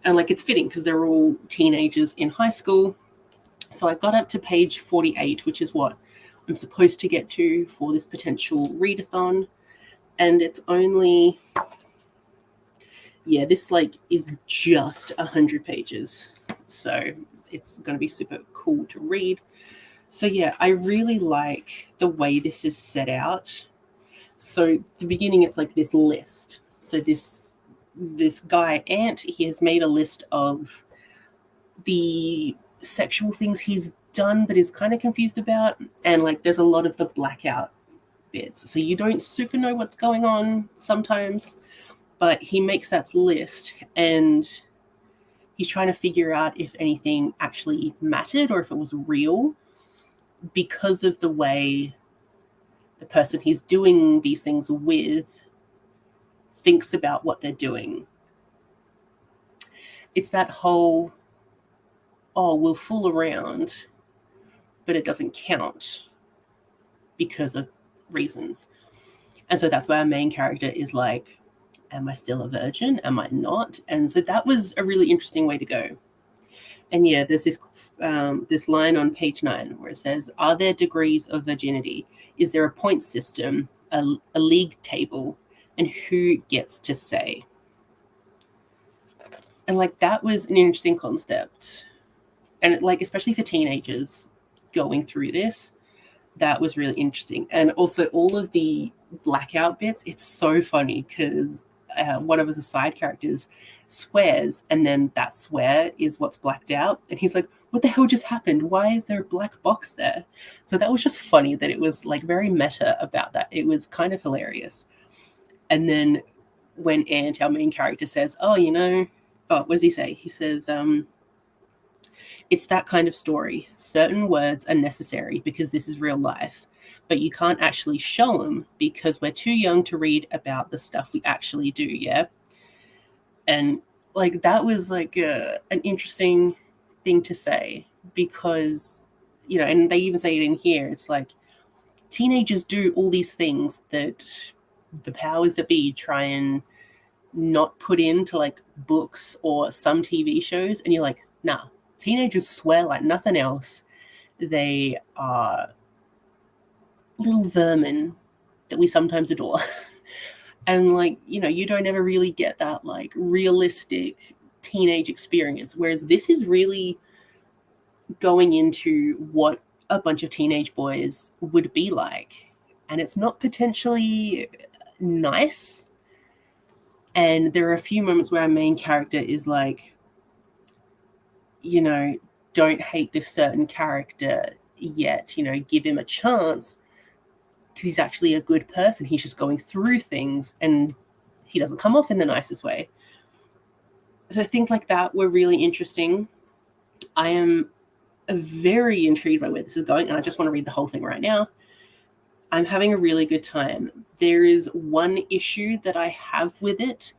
and like it's fitting because they're all teenagers in high school. So I got up to page 48, which is what I'm supposed to get to for this potential readathon, and it's only, yeah, this like is just 100 pages, so it's going to be super cool to read. So yeah, I really like the way this is set out. So the beginning, it's like this list. So this guy Ant, he has made a list of the sexual things he's done but is kind of confused about, and like there's a lot of the blackout bits, so you don't super know what's going on sometimes, but he makes that list and he's trying to figure out if anything actually mattered or if it was real because of the way the person he's doing these things with thinks about what they're doing. It's that whole, oh, we'll fool around, but it doesn't count because of reasons. And so that's why our main character is like, am I still a virgin? Am I not? And so that was a really interesting way to go. And yeah, there's this line on page 9 where it says, are there degrees of virginity? Is there a point system, a league table, and who gets to say? And like that was an interesting concept. And it, like, especially for teenagers going through this, that was really interesting. And also all of the blackout bits, it's so funny because one of the side characters swears, and then that swear is what's blacked out, and he's like, what the hell just happened? Why is there a black box there? So that was just funny that it was like very meta about that. It was kind of hilarious. And then when Ant, our main character, says, oh, what does he say? He says, it's that kind of story. Certain words are necessary because this is real life, but you can't actually show them because we're too young to read about the stuff we actually do, yeah? And like that was like an interesting thing to say because, and they even say it in here, it's like teenagers do all these things that the powers that be try and not put into like books or some TV shows, and you're like, nah, teenagers swear like nothing else. They are little vermin that we sometimes adore. And like, you don't ever really get that like realistic teenage experience. Whereas this is really going into what a bunch of teenage boys would be like. And it's not potentially nice. And there are a few moments where our main character is like, don't hate this certain character yet, give him a chance because he's actually a good person. He's just going through things and he doesn't come off in the nicest way. So things like that were really interesting. I am very intrigued by where this is going, and I just want to read the whole thing right now. I'm having a really good time. There is one issue that I have with it,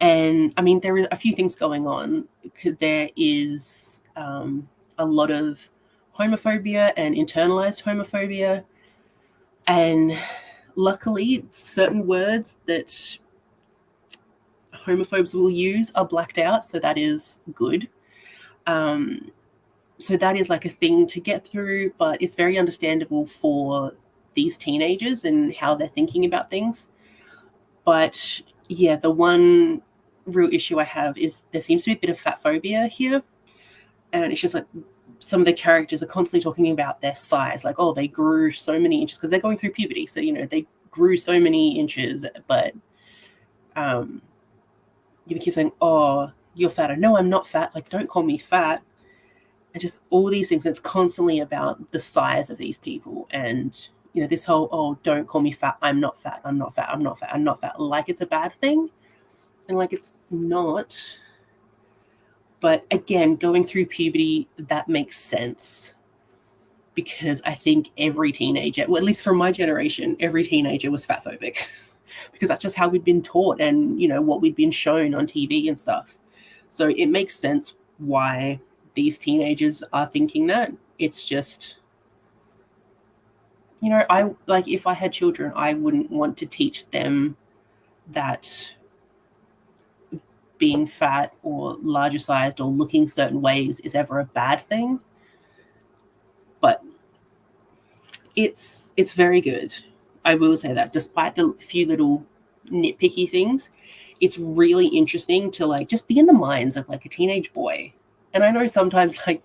and I mean, there are a few things going on. There is a lot of homophobia and internalized homophobia, and luckily certain words that homophobes will use are blacked out, so that is good. So that is like a thing to get through, but it's very understandable for these teenagers and how they're thinking about things. But yeah, the one real issue I have is there seems to be a bit of fat phobia here. And it's just like some of the characters are constantly talking about their size, like, oh, they grew so many inches because they're going through puberty. So, they grew so many inches, but you keep saying, oh, you're fat. No, I'm not fat. Like, don't call me fat. And just all these things. It's constantly about the size of these people. And, you know, this whole, oh, don't call me fat. I'm not fat. I'm not fat. I'm not fat. I'm not fat. Like it's a bad thing. And like it's not. But again, going through puberty, that makes sense. Because I think every teenager, well, at least from my generation, every teenager was fat phobic. Because that's just how we'd been taught and, you know, what we'd been shown on TV and stuff. So it makes sense why these teenagers are thinking that. It's just, you know, I like if I had children, I wouldn't want to teach them that being fat or larger sized or looking certain ways is ever a bad thing. But it's very good. I will say that despite the few little nitpicky things, it's really interesting to like just be in the minds of like a teenage boy. And I know sometimes like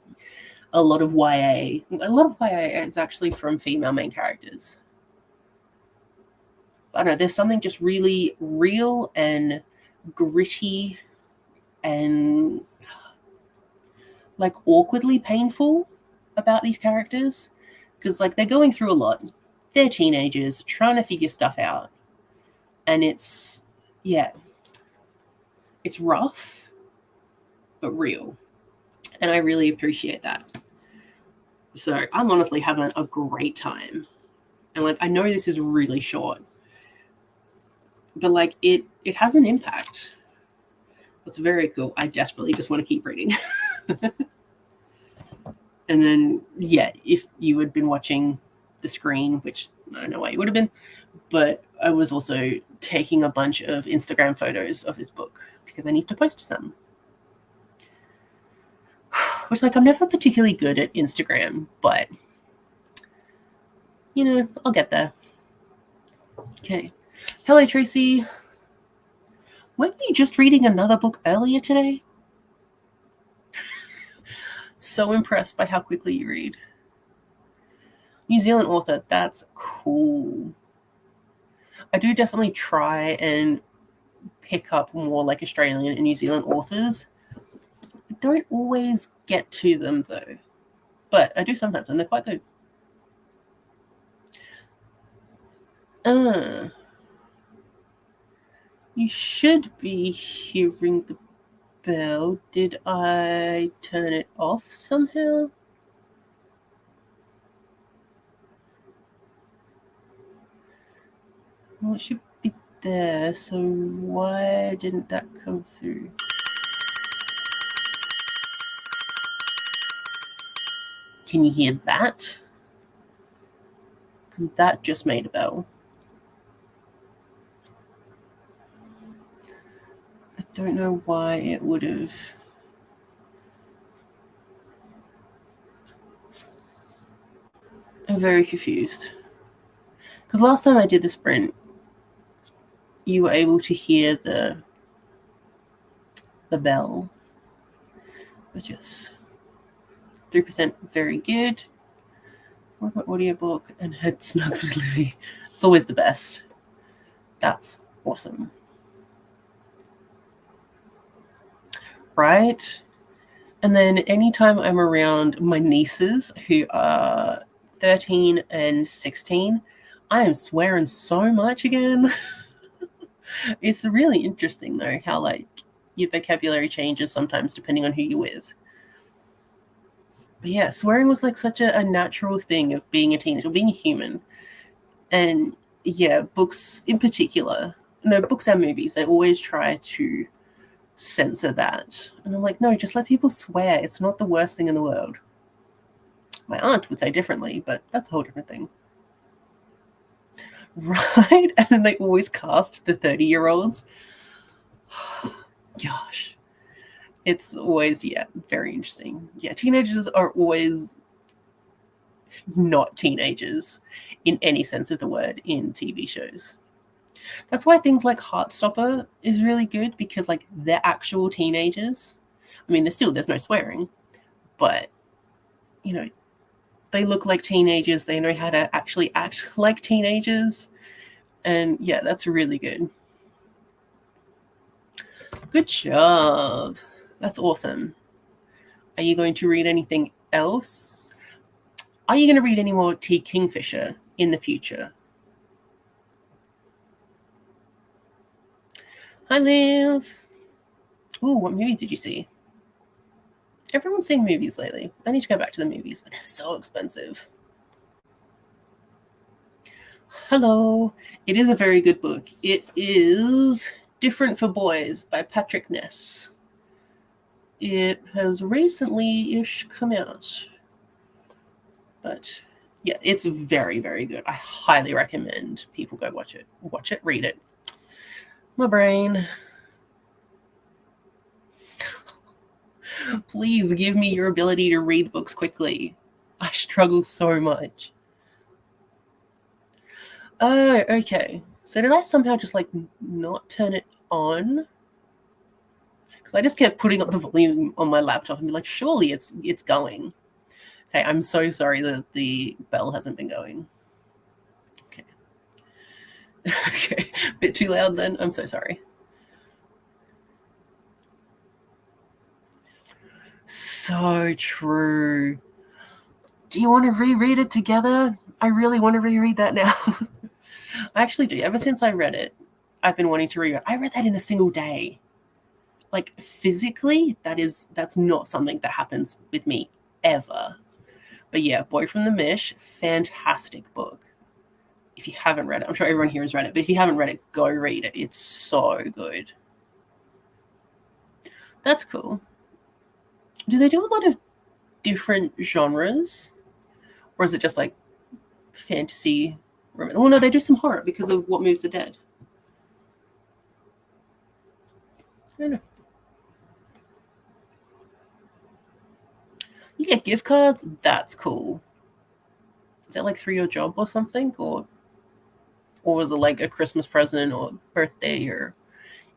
a lot of YA is actually from female main characters. I don't know, there's something just really real and gritty and like awkwardly painful about these characters. Because like they're going through a lot. They're teenagers trying to figure stuff out. And it's rough, but real. And I really appreciate that. So I'm honestly having a great time. And like I know this is really short, but like it has an impact. It's very cool. I desperately just want to keep reading. And then, yeah, if you had been watching the screen, which I don't know why you would have been, but I was also taking a bunch of Instagram photos of this book because I need to post some. Which, like, I'm never particularly good at Instagram, but, you know, I'll get there. Okay. Hello, Tracy. Weren't you just reading another book earlier today? So impressed by how quickly you read. New Zealand author, that's cool. I do definitely try and pick up more like Australian and New Zealand authors. I don't always get to them though, but I do sometimes, and they're quite good. You should be hearing the bell. Did I turn it off somehow? Well, it should be there, so why didn't that come through? Can you hear that? Because that just made a bell. I don't know why it would have. I'm very confused. Because last time I did the sprint, you were able to hear the bell. Which is 3% very good. What about audiobook and head snugs with Livy? It's always the best. That's awesome. Right? And then anytime I'm around my nieces who are 13 and 16, I am swearing so much again. It's really interesting though how like your vocabulary changes sometimes depending on who you're with. But yeah, swearing was like such a natural thing of being a teenager, being a human. And yeah, books in particular, books and movies, they always try to censor that. And I'm like, no, just let people swear. It's not the worst thing in the world. My aunt would say differently, but that's a whole different thing. Right? And then they always cast the 30-year-olds. Gosh. It's always, very interesting. Yeah, teenagers are always not teenagers in any sense of the word in TV shows. That's why things like Heartstopper is really good because like they're actual teenagers. I mean, there's no swearing, but they look like teenagers. They know how to actually act like teenagers. And yeah, that's really good. Good job. That's awesome. Are you going to read anything else? Are you going to read any more T. Kingfisher in the future? Hi, Liv. Ooh, what movie did you see? Everyone's seeing movies lately. I need to go back to the movies, but they're so expensive. Hello. It is a very good book. It is Different for Boys by Patrick Ness. It has recently-ish come out. But yeah, it's very, very good. I highly recommend people go watch it. Watch it, read it. My brain. Please give me your ability to read books quickly. I struggle so much. Oh, okay. So did I somehow just like not turn it on? Because I just kept putting up the volume on my laptop and be like, surely it's going. Okay, I'm so sorry that the bell hasn't been going. Okay. Okay, bit too loud then. I'm so sorry. So true. Do you want to reread it together? I really want to reread that now. I actually do. Ever since I read it, I've been wanting to reread it. I read that in a single day. Like physically, that's not something that happens with me ever. But yeah, Boy from the Mish, fantastic book. If you haven't read it, I'm sure everyone here has read it, but if you haven't read it, go read it. It's so good. That's cool. Do they do a lot of different genres? Or is it just like fantasy? Well, no, they do some horror because of What Moves the Dead. I don't know. You get gift cards? That's cool. Is that like through your job or something? Or was it like a Christmas present or birthday or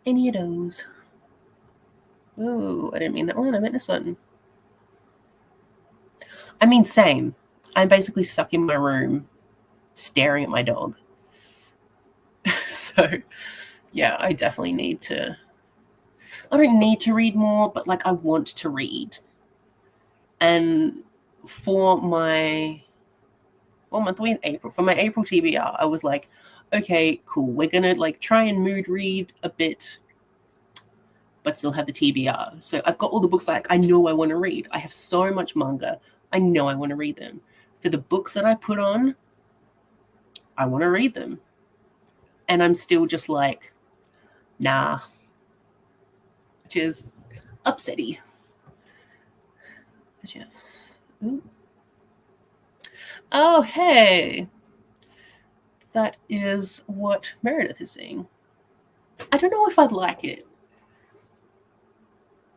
any of those? Oh, I didn't mean that one. I meant this one. I mean, same. I'm basically stuck in my room staring at my dog. So, yeah, I definitely need to. I don't need to read more, but like I want to read. And for my month we in April, for my April TBR, I was like, okay, cool. We're gonna like try and mood read a bit, but still have the TBR. So I've got all the books like I know I want to read. I have so much manga. I know I want to read them. For the books that I put on, I want to read them. And I'm still just like, nah. Which is upsetty. But yes. Ooh. Oh, hey. That is what Meredith is saying. I don't know if I'd like it.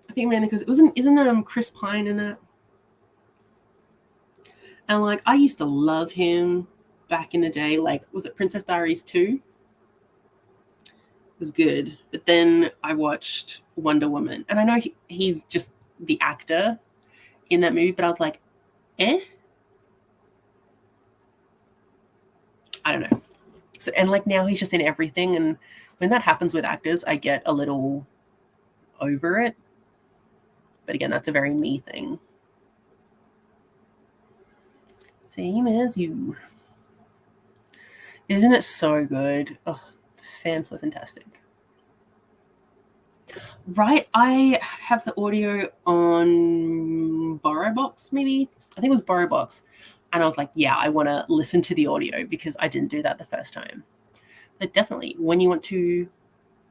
I think mainly because isn't Chris Pine in it? And like I used to love him back in the day. Like, was it Princess Diaries 2? It was good. But then I watched Wonder Woman. And I know he's just the actor in that movie, but I was like, eh? I don't know. So, and like now he's just in everything. And when that happens with actors, I get a little over it. But again, that's a very me thing. Same as you. Isn't it so good? Oh, fantastic. Right, I have the audio on BorrowBox, maybe. I think it was BorrowBox, and I was like, yeah, I want to listen to the audio because I didn't do that the first time. But definitely, when you want to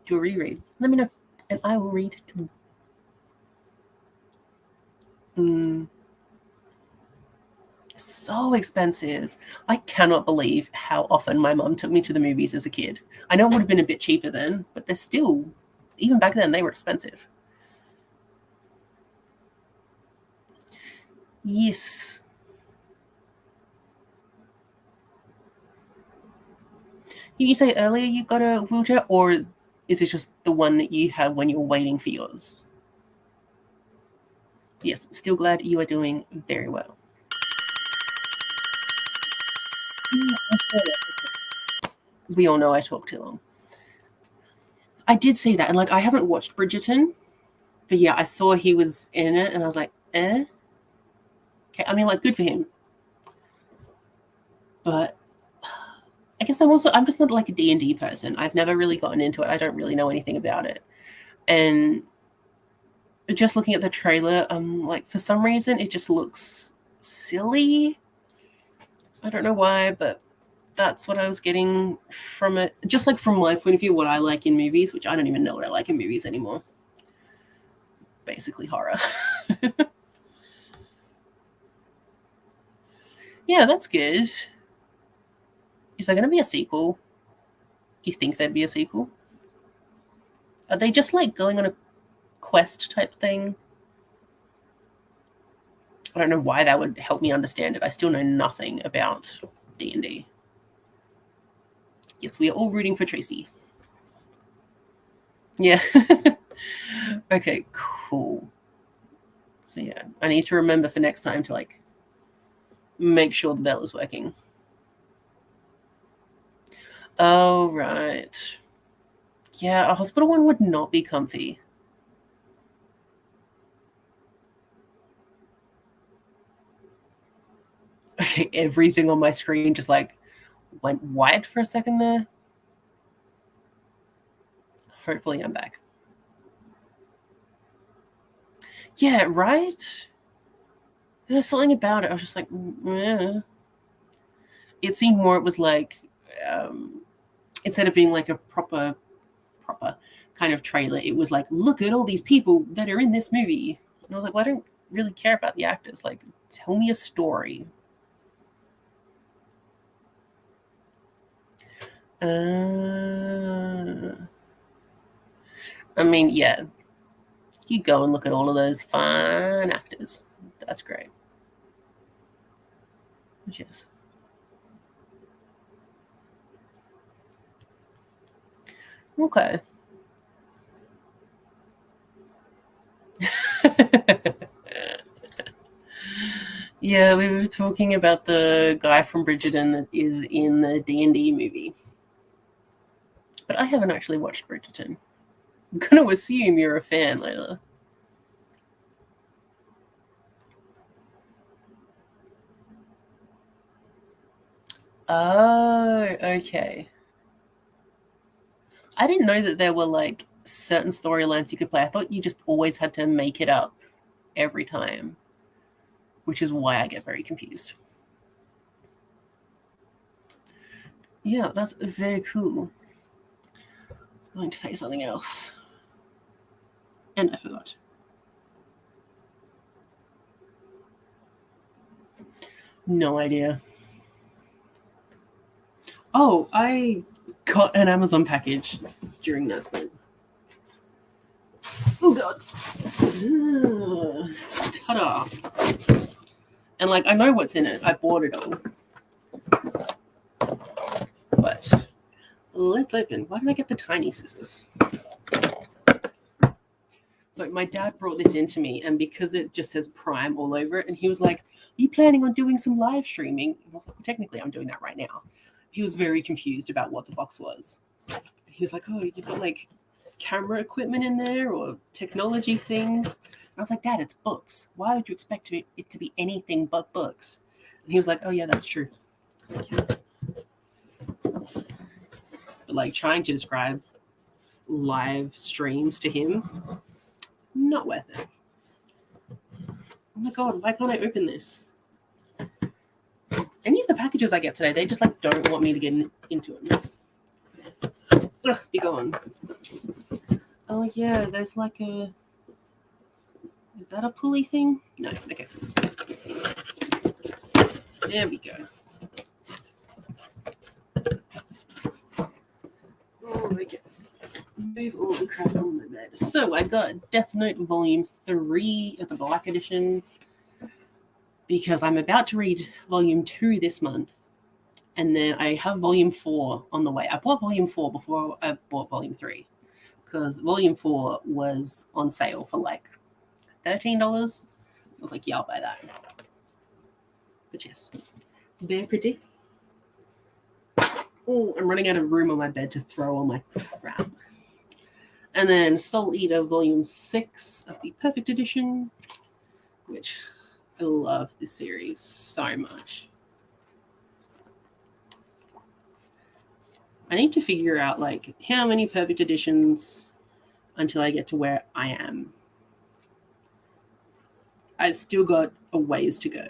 do a reread, let me know, and I will read too. So expensive. I cannot believe how often my mum took me to the movies as a kid. I know it would have been a bit cheaper then, but they're still, even back then, they were expensive. Yes. You say earlier you got a wheelchair, or is it just the one that you have when you're waiting for yours? Yes, still glad you are doing very well. we all know I talk too long. I did see that, and like I haven't watched Bridgerton, but yeah, I saw he was in it, and I was like, eh. Okay, I mean, like, good for him. But I guess I'm just not like a D&D person. I've never really gotten into it. I don't really know anything about it. And just looking at the trailer, like, for some reason, it just looks silly. I don't know why, but that's what I was getting from it. Just like from my point of view, what I like in movies, which I don't even know what I like in movies anymore. Basically horror. Yeah, that's good. Is there going to be a sequel? Do you think there'd be a sequel? Are they just like going on a quest type thing? I don't know why that would help me understand it. I still know nothing about D&D. Yes, we are all rooting for Tracy. Yeah. Okay, cool. So yeah, I need to remember for next time to like make sure the bell is working. Oh, right. Yeah, a hospital one would not be comfy. Okay, everything on my screen just like went white for a second there. Hopefully I'm back. Yeah, right? There's something about it. I was just like, yeah. It seemed more, it was like, instead of being like a proper kind of trailer, it was like, look at all these people that are in this movie. And I was like, well, I don't really care about the actors. Like, tell me a story. I mean, yeah. You go and look at all of those fine actors. That's great. Yes. Okay. Yeah, we were talking about the guy from Bridgerton that is in the D&D movie. But I haven't actually watched Bridgerton. I'm going to assume you're a fan, Layla. Oh, okay. I didn't know that there were like certain storylines you could play. I thought you just always had to make it up every time, which is why I get very confused. Yeah, that's very cool. I was going to say something else, and I forgot. No idea. Oh, I got an Amazon package during that sprint. Oh god. Ta-da. And like I know what's in it. I bought it all. But let's open. Why did I get the tiny scissors? So my dad brought this into me, and because it just says Prime all over it, and he was like, "Are you planning on doing some live streaming?" And I was like, well, technically, I'm doing that right now. He was very confused about what the box was. He was like, "Oh, you've got like camera equipment in there or technology things?" And I was like, "Dad, it's books. Why would you expect it to be anything but books?" And he was like, "Oh yeah, that's true." I was like, yeah. But like trying to describe live streams to him, not worth it. Oh my god, why can't I open this? Any of the packages I get today, they just like don't want me to get into them. Ugh, be gone. Oh yeah, there's like a. Is that a pulley thing? No. Okay. There we go. Oh, okay. Move all the crap on the bed. So I got Death Note Volume 3 of the Black Edition because I'm about to read Volume 2 this month. And then I have Volume 4 on the way. I bought Volume 4 before I bought Volume 3 because Volume 4 was on sale for like $13. I was like, yeah, I'll buy that. But yes, very pretty. Oh, I'm running out of room on my bed to throw all my crap. And then Soul Eater Volume 6 of the Perfect Edition, which I love this series so much. I need to figure out like how many Perfect Editions until I get to where I am. I've still got a ways to go.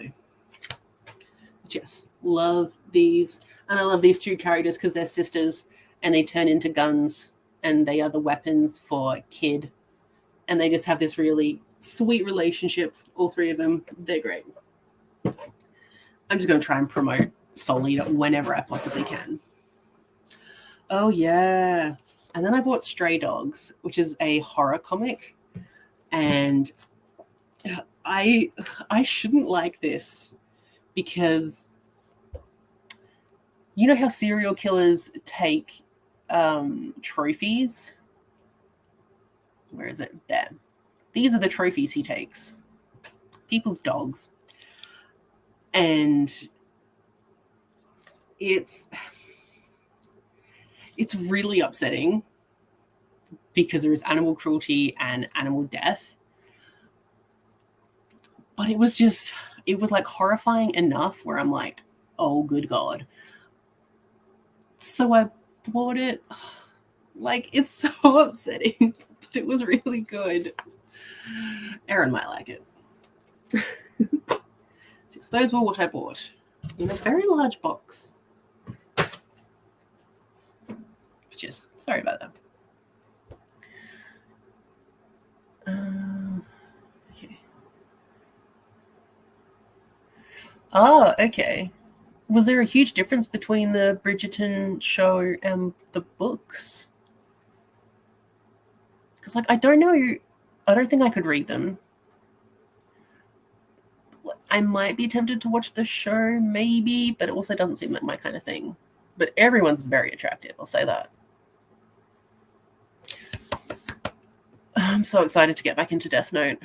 Yes, love these. And I love these two characters because they're sisters and they turn into guns and they are the weapons for Kid. And they just have this really sweet relationship, all three of them. They're great. I'm just going to try and promote Soul Eater whenever I possibly can. Oh, yeah. And then I bought Stray Dogs, which is a horror comic. And I shouldn't like this because you know how serial killers take trophies? Where is it? There. These are the trophies he takes. People's dogs. And it's really upsetting because there is animal cruelty and animal death. But it was like horrifying enough where I'm like, oh, good God. So I bought it. Like, it's so upsetting, but it was really good. Aaron might like it. So those were what I bought in a very large box. Just sorry about that. Okay. Oh, okay. Was there a huge difference between the Bridgerton show and the books? Because, like, I don't know. I don't think I could read them. I might be tempted to watch the show, maybe, but it also doesn't seem like my kind of thing. But everyone's very attractive, I'll say that. I'm so excited to get back into Death Note.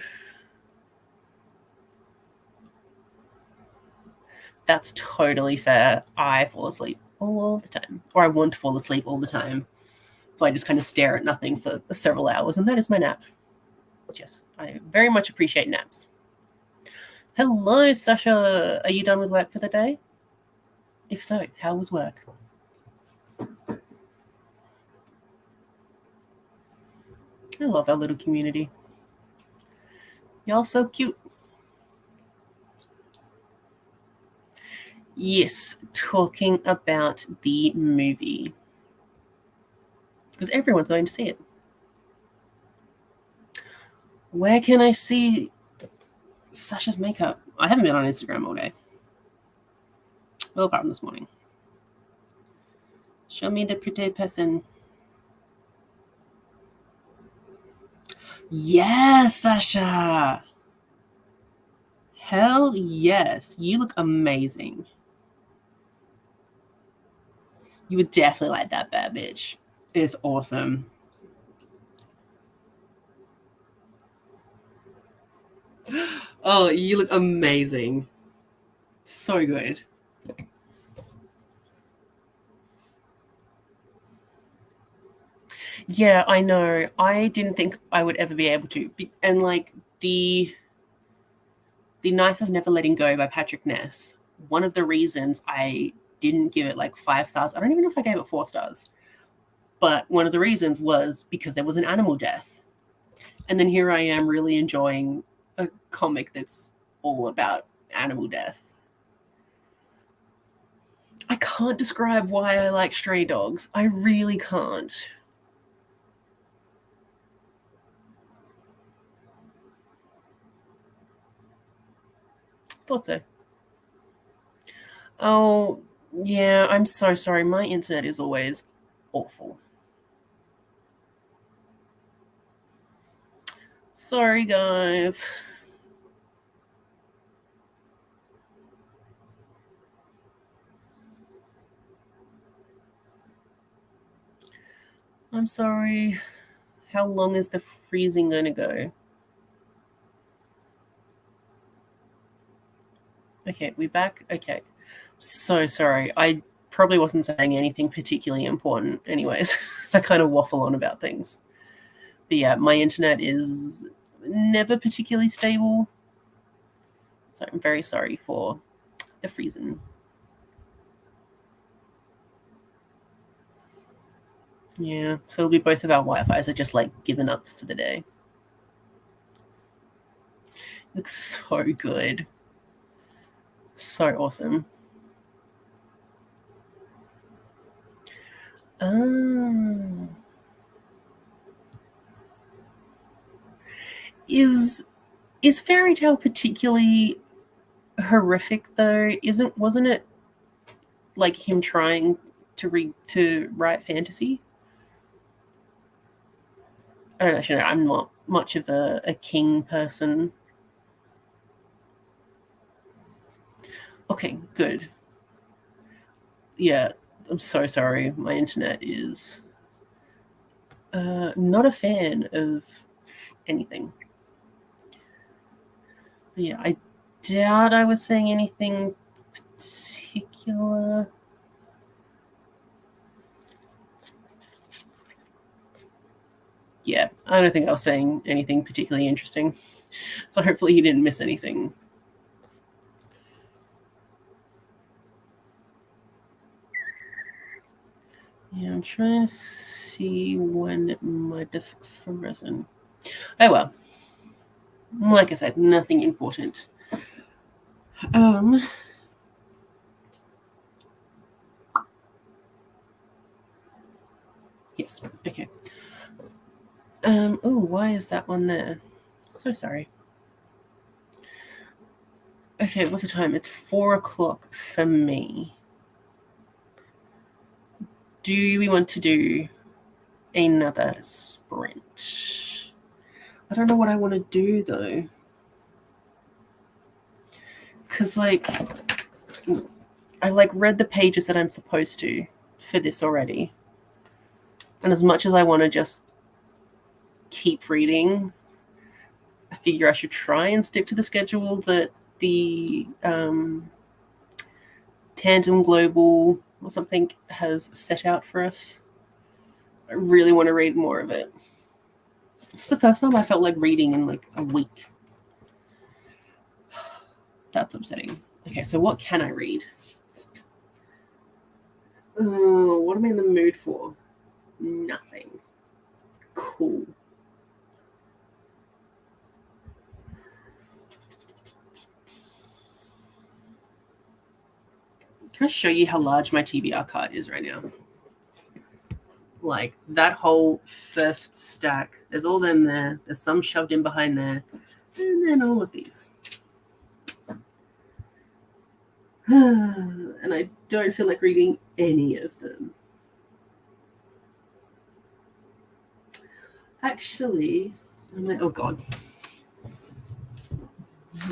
That's totally fair. I fall asleep all the time, or I want to fall asleep all the time. So I just kind of stare at nothing for several hours, and that is my nap. Yes, I very much appreciate naps. Hello, Sasha. Are you done with work for the day? If so, how was work? I love our little community. Y'all so cute. Yes, talking about the movie. Because everyone's going to see it. Where can I see Sasha's makeup? I haven't been on Instagram all day. Well, apart from this morning. Show me the pretty person. Yes, Sasha. Hell yes. You look amazing. You would definitely like that bad bitch. It's awesome. Oh, you look amazing. So good. Yeah, I know. I didn't think I would ever be able to. And like the Knife of Never Letting Go by Patrick Ness, one of the reasons I didn't give it like 5 stars, I don't even know if I gave it 4 stars, but one of the reasons was because there was an animal death. And then here I am really enjoying a comic that's all about animal death. I can't describe why I like Stray Dogs. I really can't. Thought so. Oh, yeah, I'm so sorry. My internet is always awful. Sorry, guys. I'm sorry. How long is the freezing going to go? Okay, we back? Okay. So sorry. I probably wasn't saying anything particularly important anyways. I kind of waffle on about things. But yeah, my internet is never particularly stable. So I'm very sorry for the freezing. Yeah, so it'll be both of our Wi-Fi's are just like given up for the day. Looks so good. So awesome. Is Fairy Tale particularly horrific though? Wasn't it like him trying to write fantasy? I don't actually know. I'm not much of a King person. Okay, good. Yeah, I'm so sorry. My internet is not a fan of anything. But yeah, I doubt I was saying anything particular. Yeah, I don't think I was saying anything particularly interesting. So hopefully you didn't miss anything. Yeah, I'm trying to see when it might have frozen. Oh well. Like I said, nothing important. Yes, okay. Oh, why is that one there? So sorry. Okay, what's the time? It's 4 o'clock for me. Do we want to do another sprint? I don't know what I want to do though. Because like I like read the pages that I'm supposed to for this already. And as much as I want to just keep reading, I figure I should try and stick to the schedule that the Tandem Global or something has set out for us. I really want to read more of it. It's the first time I felt like reading in like a week. That's upsetting. Okay, so what can I read? What am I in the mood for? Nothing. Cool. Can I show you how large my TBR card is right now? Like that whole first stack, there's all them there. There's some shoved in behind there. And then all of these. And I don't feel like reading any of them. Actually, I'm like, oh god.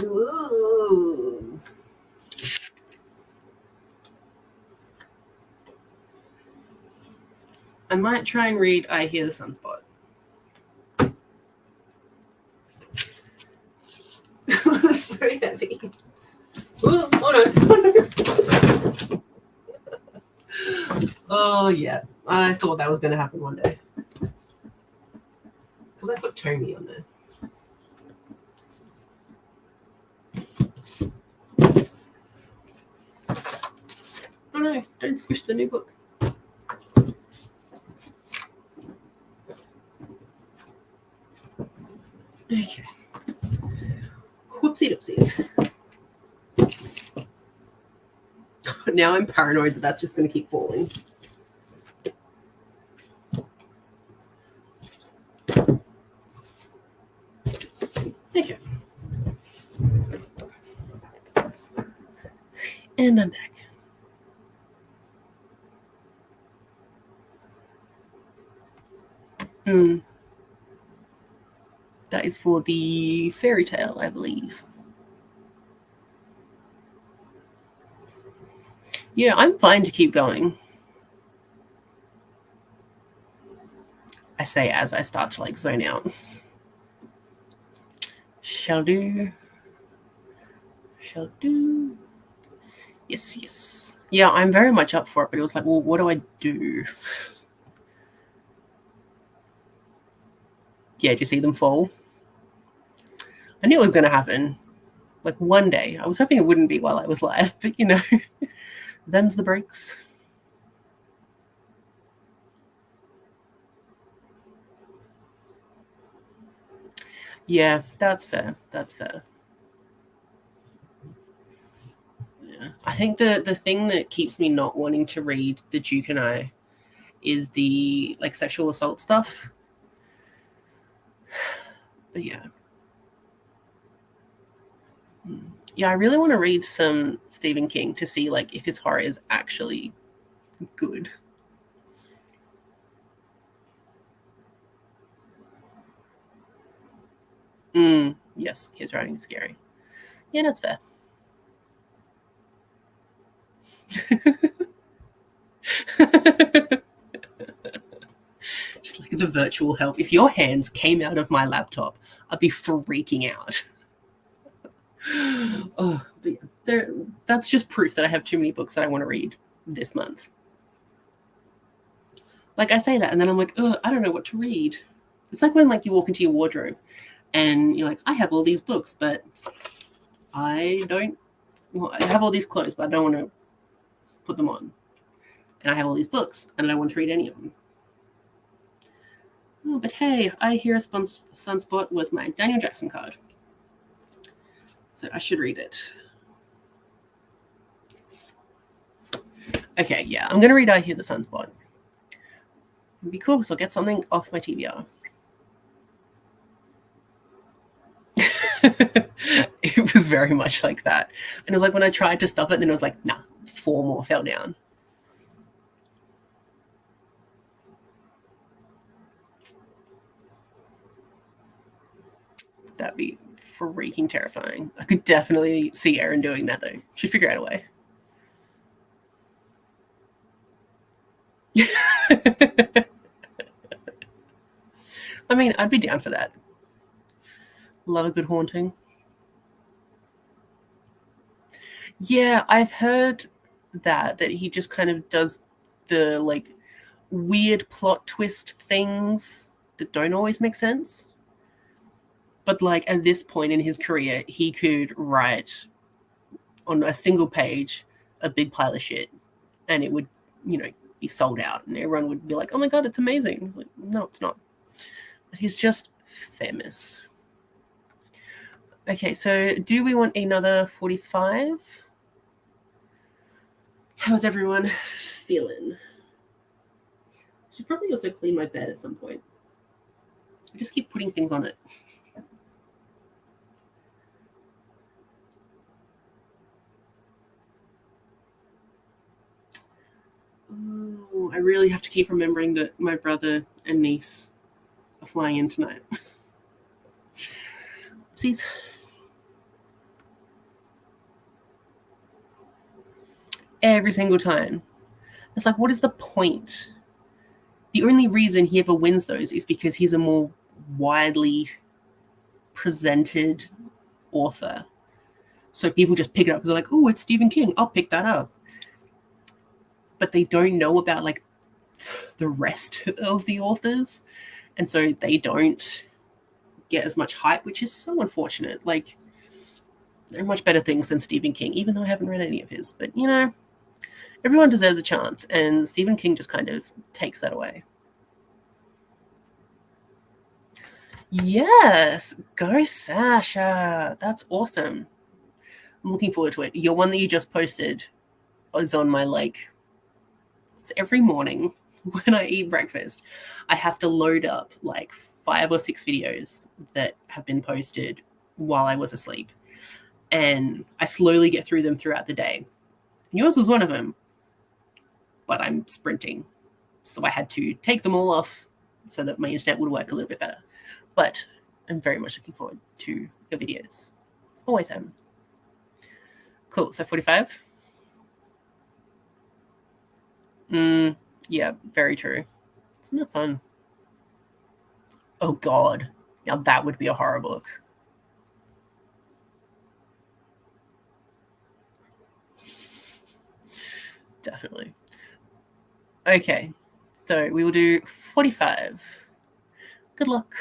Ooh. I might try and read I Hear the Sunspot. So heavy. Ooh, oh no. Oh yeah. I thought that was going to happen one day. Because I put Tony on there. Oh no, don't squish the new book. Okay. Whoopsie doopsies. Now I'm paranoid that that's just going to keep falling. Okay. And I'm back. That is for the fairy tale, I believe. Yeah, I'm fine to keep going. I say as I start to like zone out. Shall do. Shall do. Yes, yes. Yeah, I'm very much up for it, but it was like, well, what do I do? Yeah, do you see them fall? I knew it was going to happen. Like one day. I was hoping it wouldn't be while I was live, but you know, them's the breaks. Yeah, that's fair. That's fair. Yeah. I think the thing that keeps me not wanting to read The Duke and I is the like sexual assault stuff. But yeah. Yeah, I really want to read some Stephen King to see like if his horror is actually good. Yes, his writing is scary. Yeah, that's fair. Just like the virtual help. If your hands came out of my laptop, I'd be freaking out. Oh, but yeah, that's just proof that I have too many books that I want to read this month. Like I say that, and then I'm like, oh, I don't know what to read. It's like when like you walk into your wardrobe, and you're like, I have all these books, but I don't. Well, I have all these clothes, but I don't want to put them on. And I have all these books, and I don't want to read any of them. Oh, but hey, I hear Sunspot was my Daniel Jackson card. So I should read it. Okay, yeah, I'm going to read I Hear the Sunspot. It'd be cool because I'll get something off my TBR. It was very much like that. And it was like when I tried to stop it, then it was like, nah, 4 more fell down. That'd be freaking terrifying. I could definitely see Erin doing that though. She'd figure out a way. I mean, I'd be down for that. Love a good haunting. Yeah, I've heard that he just kind of does the like weird plot twist things that don't always make sense. But like at this point in his career, he could write on a single page a big pile of shit and it would, you know, be sold out and everyone would be like, oh my god, it's amazing. Like, no, it's not. But he's just famous. Okay, so do we want another 45? How's everyone feeling? I should probably also clean my bed at some point. I just keep putting things on it. Oh, I really have to keep remembering that my brother and niece are flying in tonight. Oopsies. Every single time. It's like, what is the point? The only reason he ever wins those is because he's a more widely presented author. So people just pick it up because they're like, oh, it's Stephen King. I'll pick that up. But they don't know about like the rest of the authors. And so they don't get as much hype, which is so unfortunate. Like, there are much better things than Stephen King, even though I haven't read any of his. But, you know, everyone deserves a chance. And Stephen King just kind of takes that away. Yes, go Sasha. That's awesome. I'm looking forward to it. Your one that you just posted is on my like. So every morning when I eat breakfast, I have to load up like 5 or 6 videos that have been posted while I was asleep. And I slowly get through them throughout the day. Yours was one of them, but I'm sprinting. So I had to take them all off so that my internet would work a little bit better. But I'm very much looking forward to your videos. Always am. Cool. So 45? Yeah, very true. It's not fun. Oh, God. Now that would be a horror book. Definitely. Okay, so we will do 45. Good luck.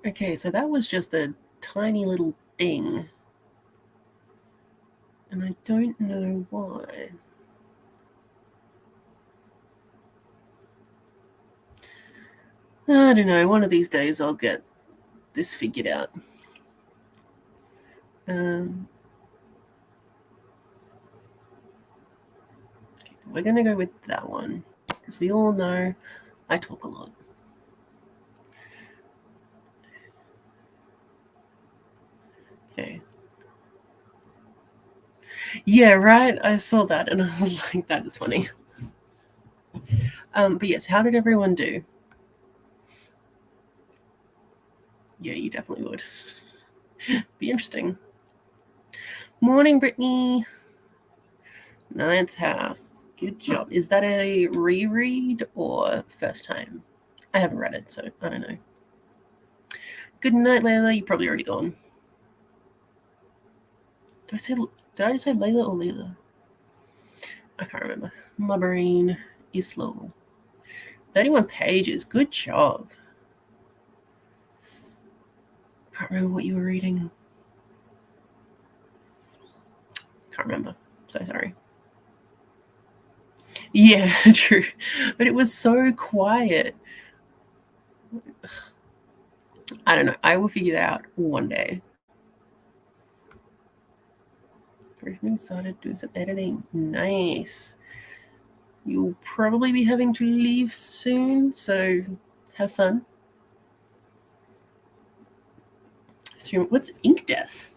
Okay, so that was just a tiny little thing. And I don't know why. I don't know. One of these days I'll get this figured out. We're going to go with that one because we all know I talk a lot. Okay. Yeah, right. I saw that and I was like, that is funny. But yes, how did everyone do? Yeah, you definitely would. Be interesting. Morning, Brittany. Ninth house. Good job. Is that a reread or first time? I haven't read it, so I don't know. Good night, Layla. You're probably already gone. Did I just say Layla or Leela? I can't remember. My brain is slow. 31 pages. Good job. Can't remember what you were reading. Can't remember. So sorry. Yeah, true. But it was so quiet. I don't know. I will figure that out one day. Briefly started doing some editing. Nice. You'll probably be having to leave soon, so have fun. What's ink death?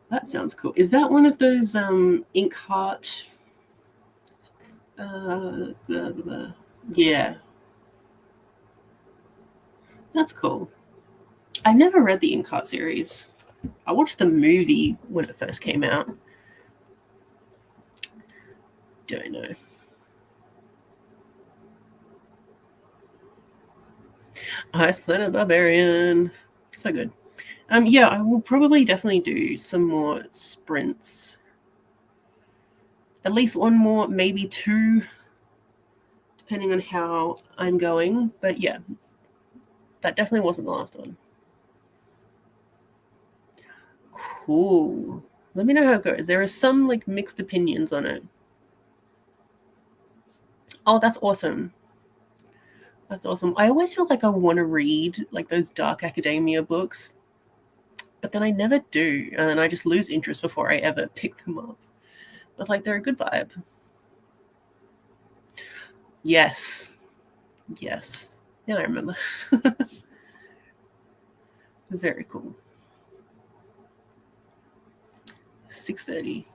That sounds cool. Is that one of those ink heart? Yeah, that's cool. I never read the ink heart series. I watched the movie when it first came out. Don't know. Ice Planet Barbarian. So good. Yeah, I will probably definitely do some more sprints. At least one more, maybe two, depending on how I'm going. But yeah, that definitely wasn't the last one. Cool. Let me know how it goes. There are some like mixed opinions on it. Oh, that's awesome. That's awesome. I always feel like I want to read like those dark academia books, but then I never do, and then I just lose interest before I ever pick them up. But like they're a good vibe. Yes. Yes. Yeah, I remember. Very cool. 6:30.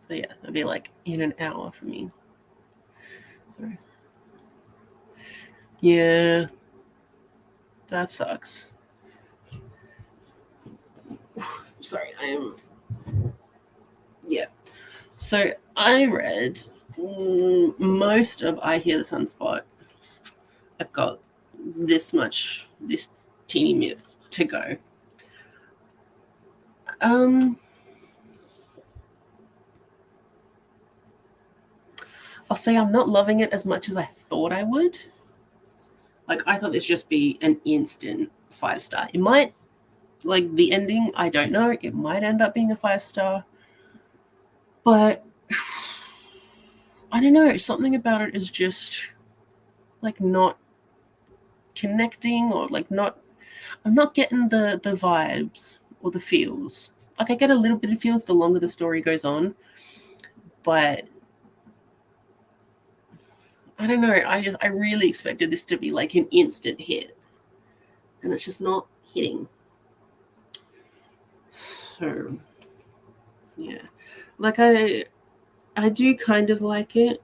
So yeah, that'd be like in an hour for me. Sorry. Yeah. That sucks. Sorry, I am. Yeah. So I read most of I Hear the Sunspot. I've got this teeny bit to go. I'll say I'm not loving it as much as I thought I would. Like I thought this just be an instant 5-star. It might, like the ending, I don't know. It might end up being a 5-star, but I don't know. Something about it is just like not connecting, or like not. I'm not getting the vibes or the feels. Like I get a little bit of feels the longer the story goes on, but I don't know. I really expected this to be like an instant hit, and it's just not hitting. So yeah, like I do kind of like it,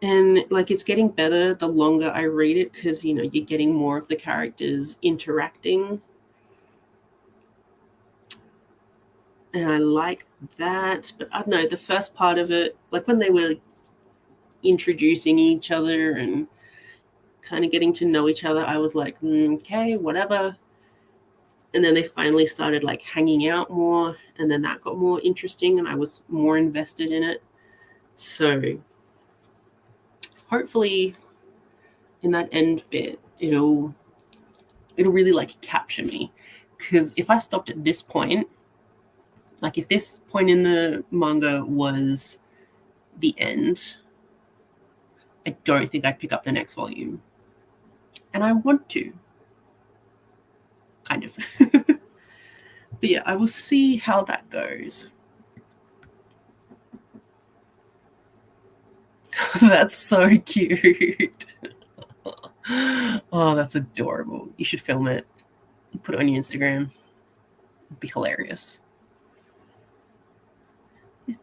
and like it's getting better the longer I read it because you know you're getting more of the characters interacting, and I like that. But I don't know, the first part of it, like when they were introducing each other and kind of getting to know each other, I was like, okay, whatever. And then they finally started like hanging out more, and then that got more interesting, and I was more invested in it. So hopefully in that end bit, it'll really like capture me. Because if I stopped at this point, like if this point in the manga was the end, I don't think I'd pick up the next volume. And I want to. Kind of. But yeah, I will see how that goes. That's so cute. Oh, that's adorable. You should film it. Put it on your Instagram. It'd be hilarious.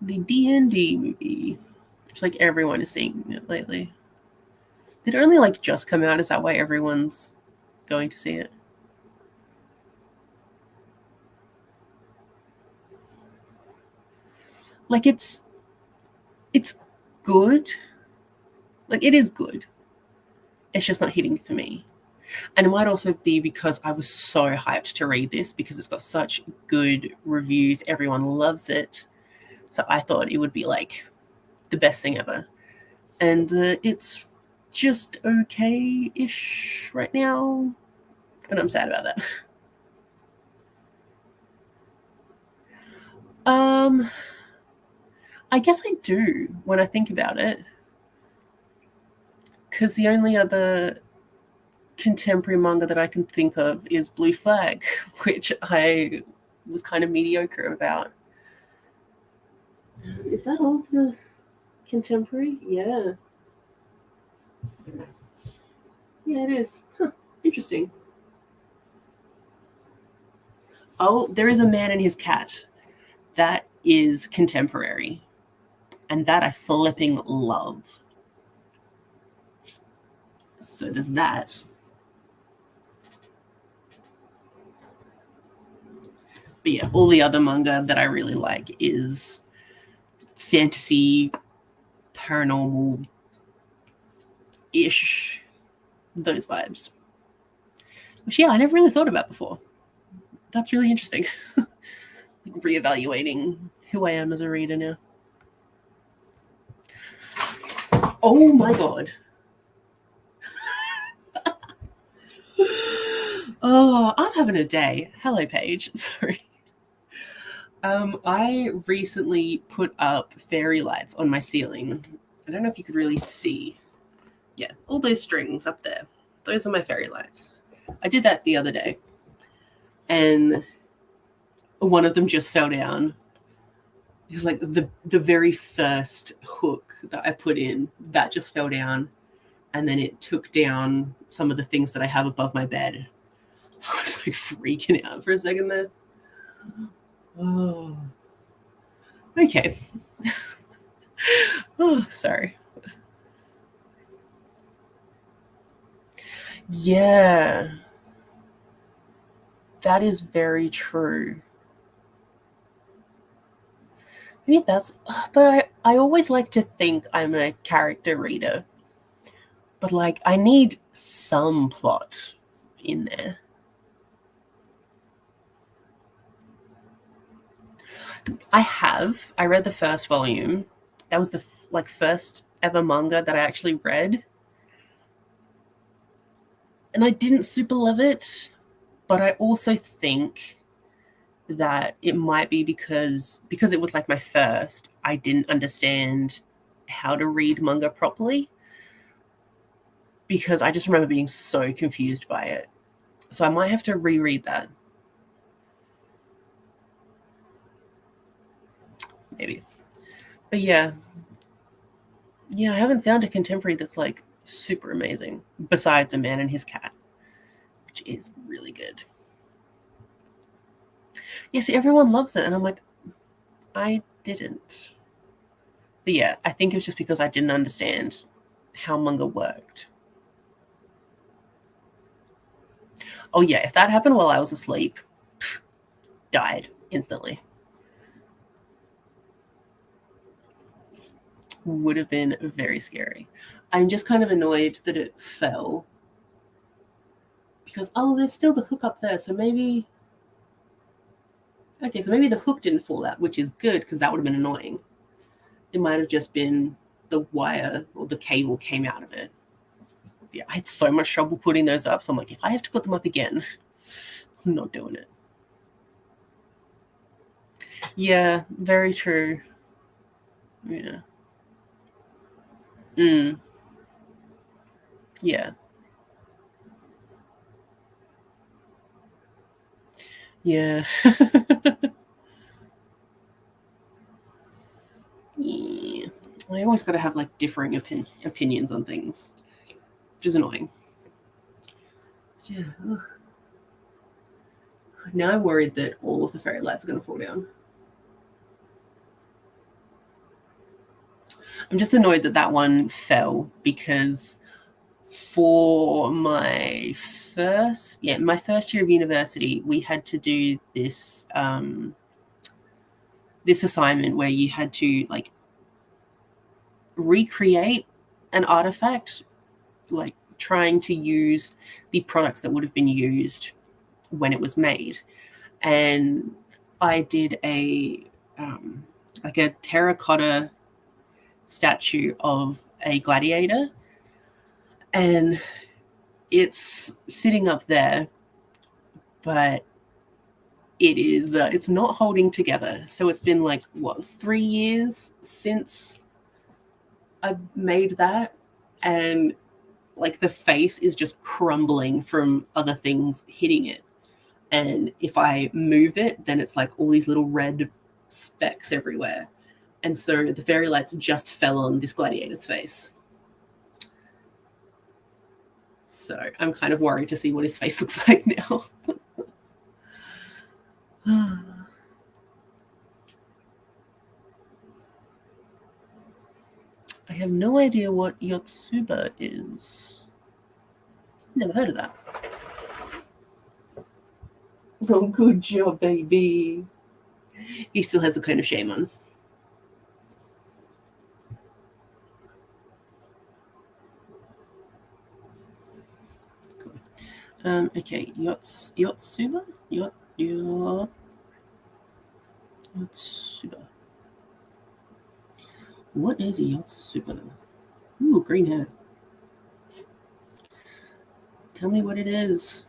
The D&D movie. It's like everyone is seeing it lately. Did it only like just come out? Is that why everyone's going to see it? Like it's good. Like it is good. It's just not hitting for me. And it might also be because I was so hyped to read this because it's got such good reviews. Everyone loves it. So I thought it would be like the best thing ever. And it's just okay-ish right now. And I'm sad about that. I guess I do when I think about it. Because the only other contemporary manga that I can think of is Blue Flag, which I was kind of mediocre about. Is that all the contemporary? Yeah. Yeah, it is. Huh. Interesting. Oh, there is a man and his cat. That is contemporary. And that I flipping love. So there's that. But yeah, all the other manga that I really like is fantasy, paranormal-ish, those vibes. Which, yeah, I never really thought about before. That's really interesting. Like reevaluating who I am as a reader now. Oh my god. Oh, I'm having a day. Hello, Paige. Sorry. I recently put up fairy lights on my ceiling. I don't know if you could really see. Yeah, all those strings up there. Those are my fairy lights. I did that the other day. And one of them just fell down. It was like the very first hook that I put in, that just fell down. And then it took down some of the things that I have above my bed. I was like freaking out for a second there. Oh. Okay. Oh, sorry. Yeah. That is very true. Maybe that's, but I always like to think I'm a character reader. But like, I need some plot in there. I read the first volume. That was the like first ever manga that I actually read. And I didn't super love it, but I also think that it might be because it was like my first, I didn't understand how to read manga properly, because I just remember being so confused by it. So I might have to reread that. Maybe. But yeah. Yeah, I haven't found a contemporary that's like super amazing besides A Man and His Cat, which is really good. Yeah, see, everyone loves it, and I'm like, I didn't. But yeah, I think it was just because I didn't understand how manga worked. Oh yeah, if that happened while I was asleep, died instantly. Would have been very scary. I'm just kind of annoyed that it fell. Because, oh, there's still the hook up there, so maybe... Okay, so maybe the hook didn't fall out, which is good, because that would have been annoying. It might have just been the wire or the cable came out of it. Yeah, I had so much trouble putting those up. So I'm like, if I have to put them up again, I'm not doing it. Yeah, very true. Yeah. Yeah. Yeah. Yeah. I always got to have like differing opinions on things, which is annoying. Yeah. Ugh. Now I'm worried that all of the fairy lights are going to fall down. I'm just annoyed that that one fell because for my first year of university, we had to do this this assignment where you had to like recreate an artifact, like trying to use the products that would have been used when it was made. And I did a like a terracotta statue of a gladiator, and it's sitting up there, but it's not holding together. So it's been like what 3 years since I made that, and like the face is just crumbling from other things hitting it. And if I move it, then it's like all these little red specks everywhere. And so the fairy lights just fell on this gladiator's face. So I'm kind of worried to see what his face looks like now. I have no idea what Yotsuba is. Never heard of that. Oh, good job, baby. He still has a kind of shame on. Cool. Okay, Yotsuba? Yotsuba. What is a Yotsuba? Ooh, green hair. Tell me what it is.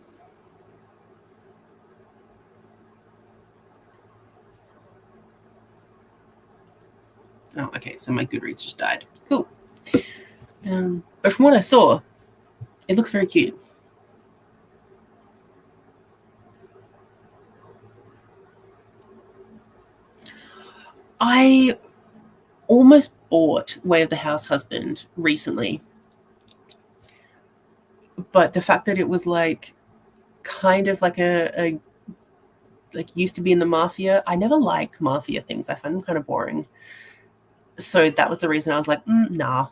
Oh, okay, so my Goodreads just died. Cool. But from what I saw, it looks very cute. I almost bought Way of the House Husband recently, but the fact that it was like kind of like a like used to be in the mafia, I never like mafia things. I find them kind of boring. So that was the reason I was like, nah.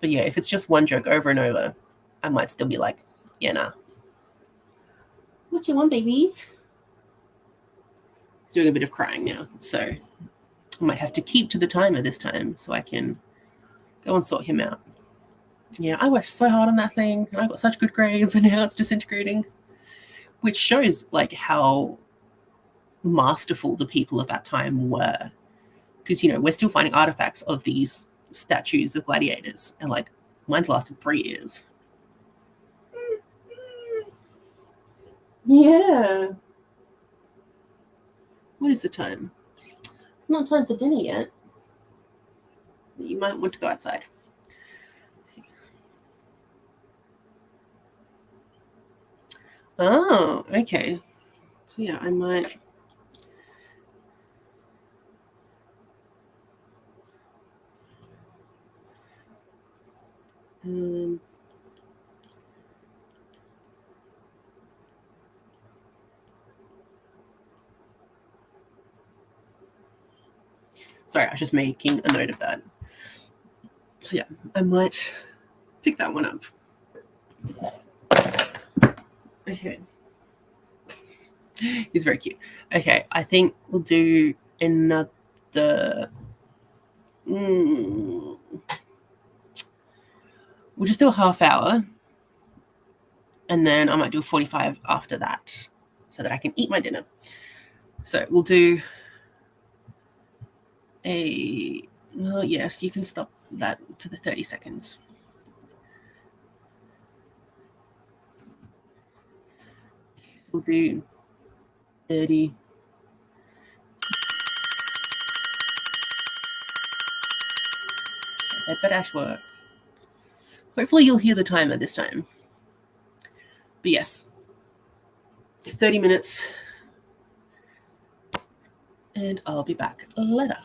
But yeah, if it's just one joke over and over, I might still be like, yeah, nah. What you want, babies? He's doing a bit of crying now, so I might have to keep to the timer this time so I can go and sort him out. Yeah, I worked so hard on that thing, and I got such good grades, and now it's disintegrating, which shows like how masterful the people of that time were. Because we're still finding artifacts of these statues of gladiators, and like mine's lasted 3 years. Yeah. What is the time? It's not time for dinner yet. You might want to go outside. Oh, okay. So yeah, I might. Sorry, I was just making a note of that. So yeah, I might pick that one up. Okay. He's very cute. Okay, I think we'll do another. We'll just do a half hour, and then I might do a 45 after that, so that I can eat my dinner. So we'll do a. No, yes, you can stop that for the 30 seconds. We'll do 30. Okay, that better actually work. Hopefully you'll hear the timer this time. But yes, 30 minutes. And I'll be back later.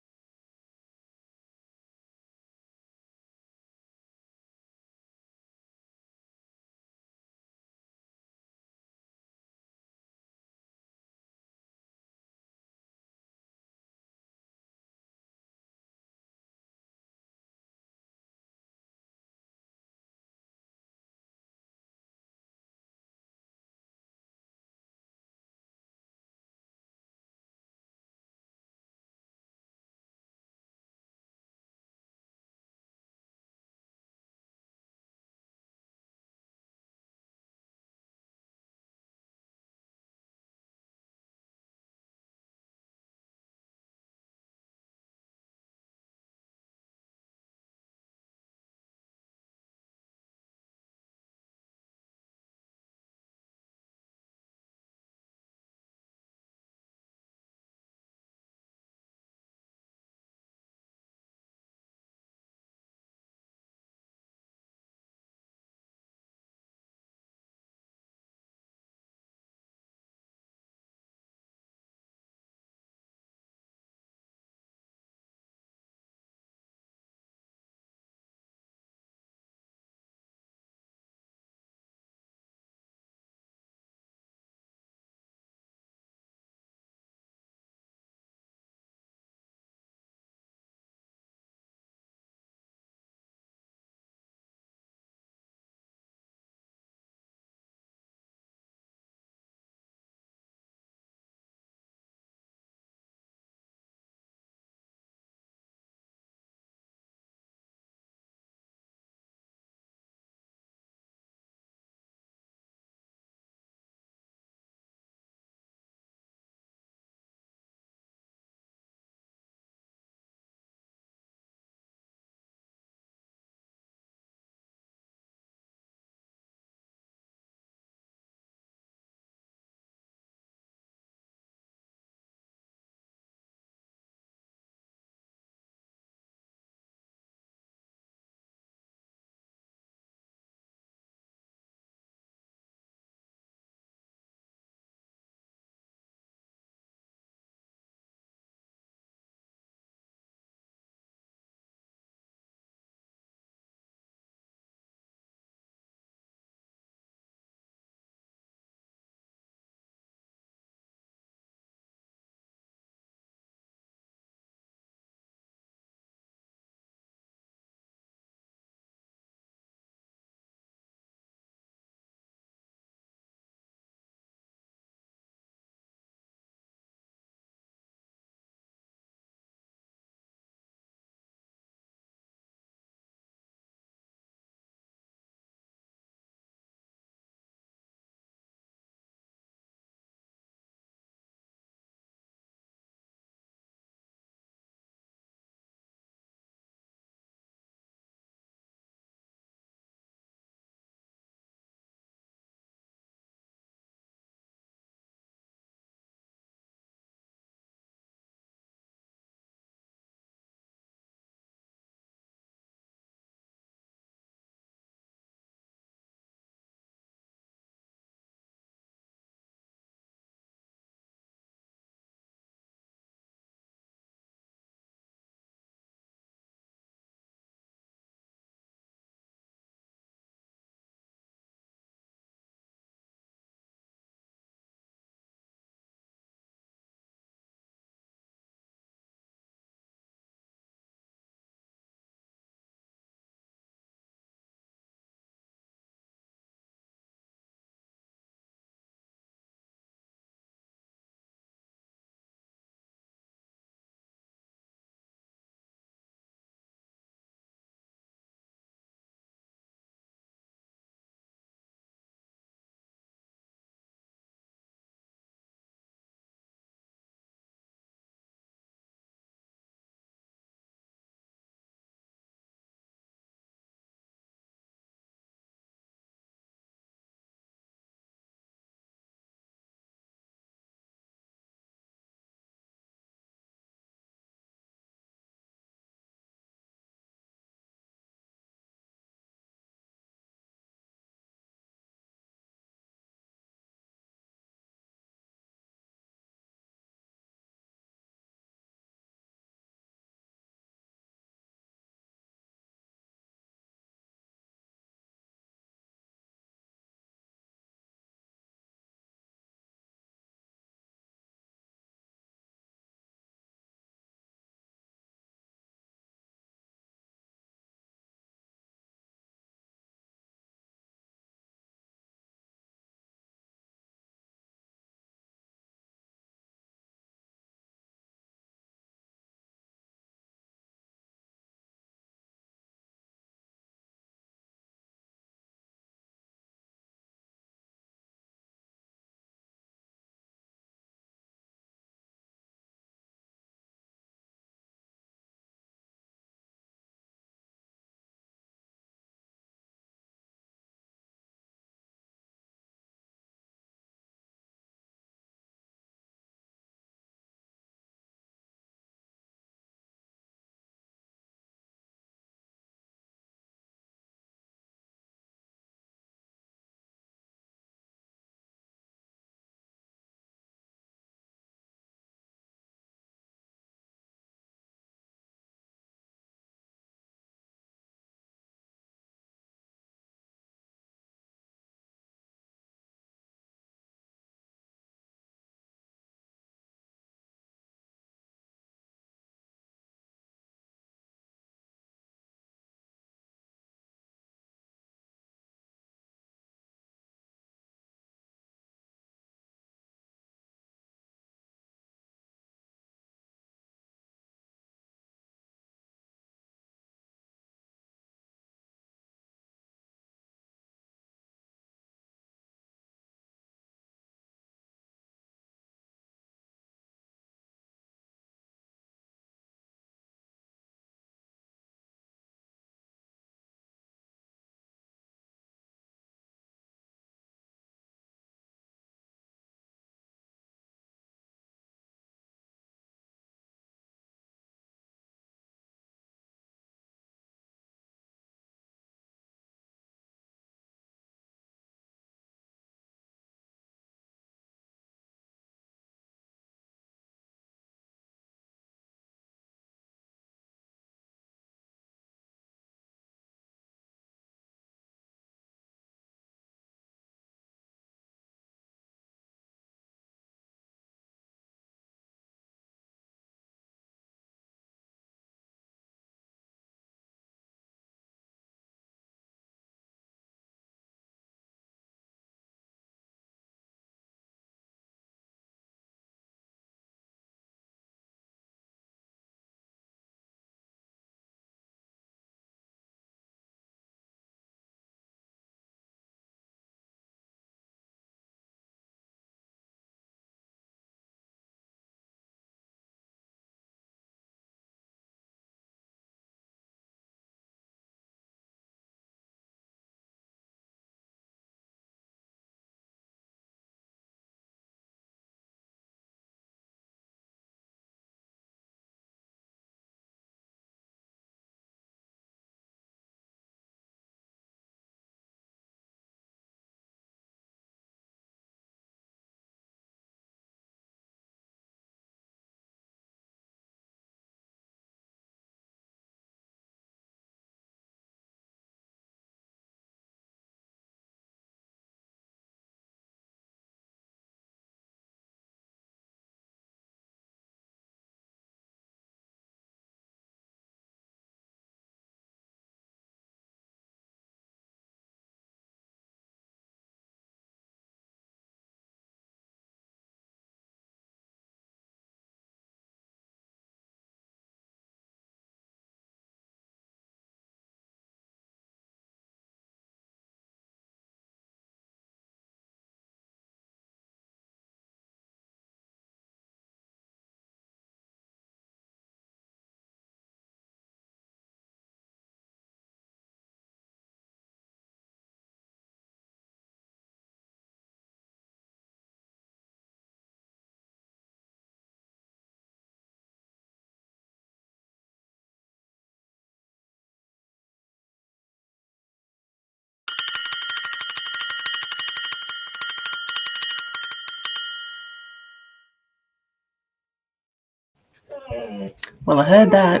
Well, I heard that.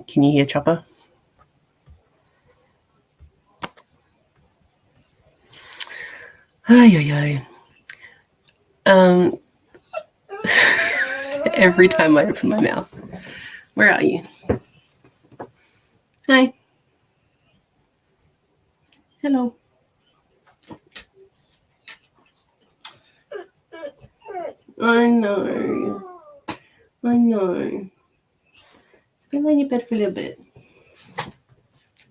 Can you hear Chopper? Ay. Every time I open my mouth. Where are you? Hi. Hello. I know. It's been on your bed for a little bit.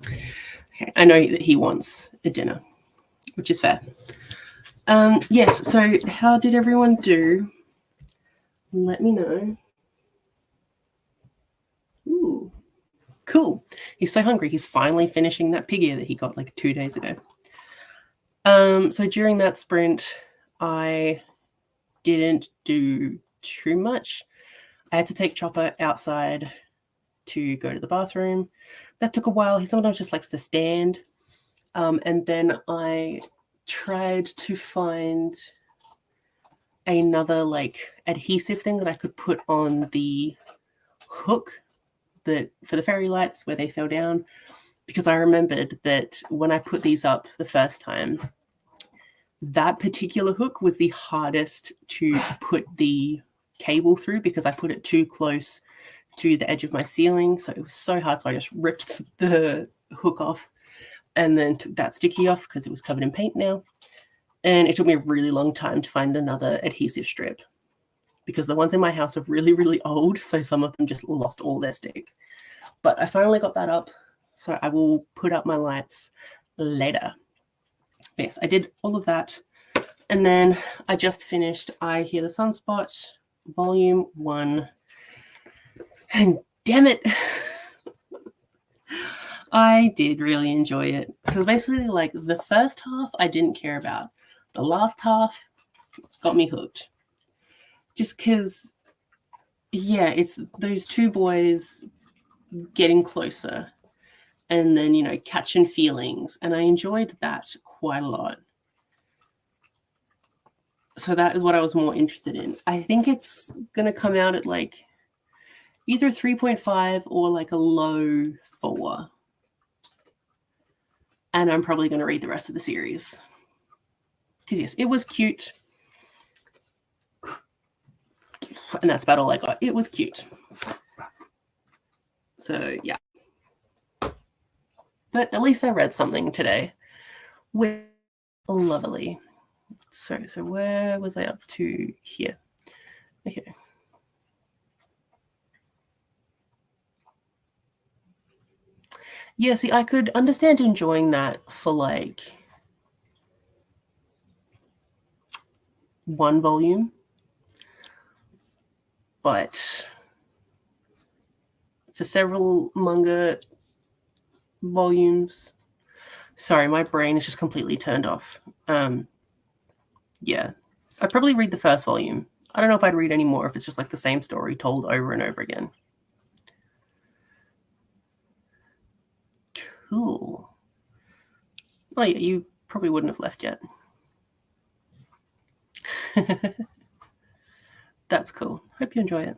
Okay, I know that he wants a dinner, which is fair. Yes, so how did everyone do? Let me know. Ooh, cool. He's so hungry. He's finally finishing that pig ear that he got like 2 days ago. So during that sprint, I didn't do too much. I had to take Chopper outside to go to the bathroom. That took a while. He sometimes just likes to stand. And then I tried to find another like adhesive thing that I could put on the hook that for the fairy lights where they fell down, because I remembered that when I put these up the first time, that particular hook was the hardest to put the cable through because I put it too close to the edge of my ceiling, so it was so hard. So I just ripped the hook off and then took that sticky off because it was covered in paint now. And it took me a really long time to find another adhesive strip because the ones in my house are really, really old, so some of them just lost all their stick. But I finally got that up, so I will put up my lights later. Yes, I did all of that. And then I just finished I Hear the Sunspot, Volume 1. And damn it, I did really enjoy it. So basically, like, the first half I didn't care about. The last half got me hooked. Just because, yeah, it's those two boys getting closer and then, you know, catching feelings. And I enjoyed that quite a lot. So that is what I was more interested in. I think it's going to come out at like either 3.5 or like a low 4. And I'm probably going to read the rest of the series. Because yes, it was cute. And that's about all I got. It was cute. So yeah. But at least I read something today. With lovely. So where was I up to here? Okay. Yeah, see, I could understand enjoying that for like 1 volume. But for several manga volumes, sorry, my brain is just completely turned off. Yeah, I'd probably read the first volume. I don't know if I'd read any more if it's just like the same story told over and over again. Cool. Oh yeah, you probably wouldn't have left yet. That's cool. Hope you enjoy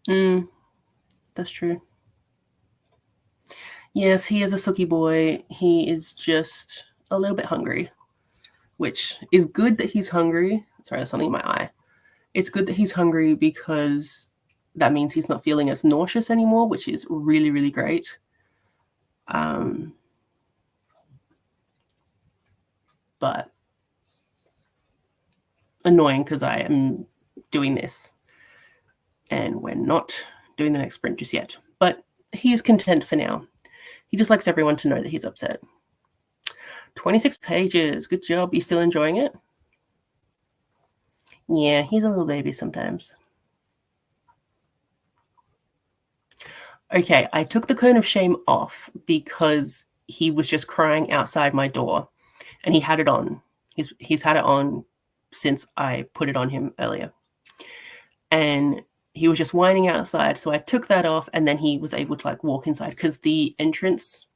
it. That's true. Yes, he is a sucky boy. He is just a little bit hungry, which is good that he's hungry. Sorry, there's something in my eye. It's good that he's hungry because that means he's not feeling as nauseous anymore, which is really, really great. But annoying because I am doing this and we're not doing the next sprint just yet. But he's content for now. He just likes everyone to know that he's upset. 26 pages. Good job. You still enjoying it? Yeah, he's a little baby sometimes. Okay, I took the cone of shame off because he was just crying outside my door and he had it on. He's had it on since I put it on him earlier. And he was just whining outside, so I took that off and then he was able to like walk inside because the entrance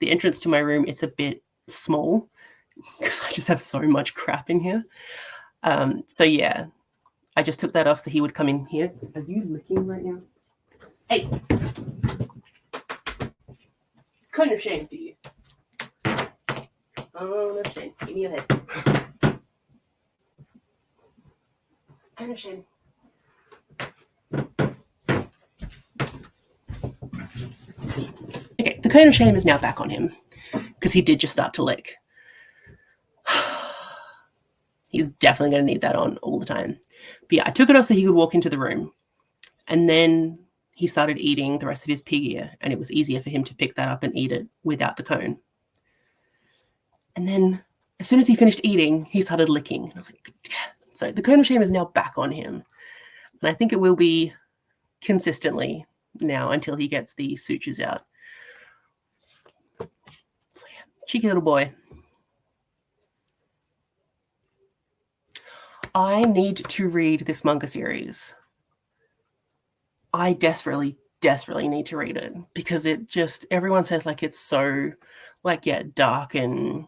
to my room is a bit small because I just have so much crap in here. So yeah, I just took that off so he would come in here. Are you licking right now? Hey! Kind of shame for you. Oh, no shame. Give me your head. Kind of shame. Okay, the cone of shame is now back on him because he did just start to lick. He's definitely going to need that on all the time. But yeah, I took it off so he could walk into the room. And then he started eating the rest of his pig ear, and it was easier for him to pick that up and eat it without the cone. And then as soon as he finished eating, he started licking. And I was like, yeah. So the cone of shame is now back on him. And I think it will be consistently now until he gets the sutures out. So yeah, cheeky little boy. I need to read this manga series. I desperately need to read it because it just, everyone says like it's so like, yeah, dark and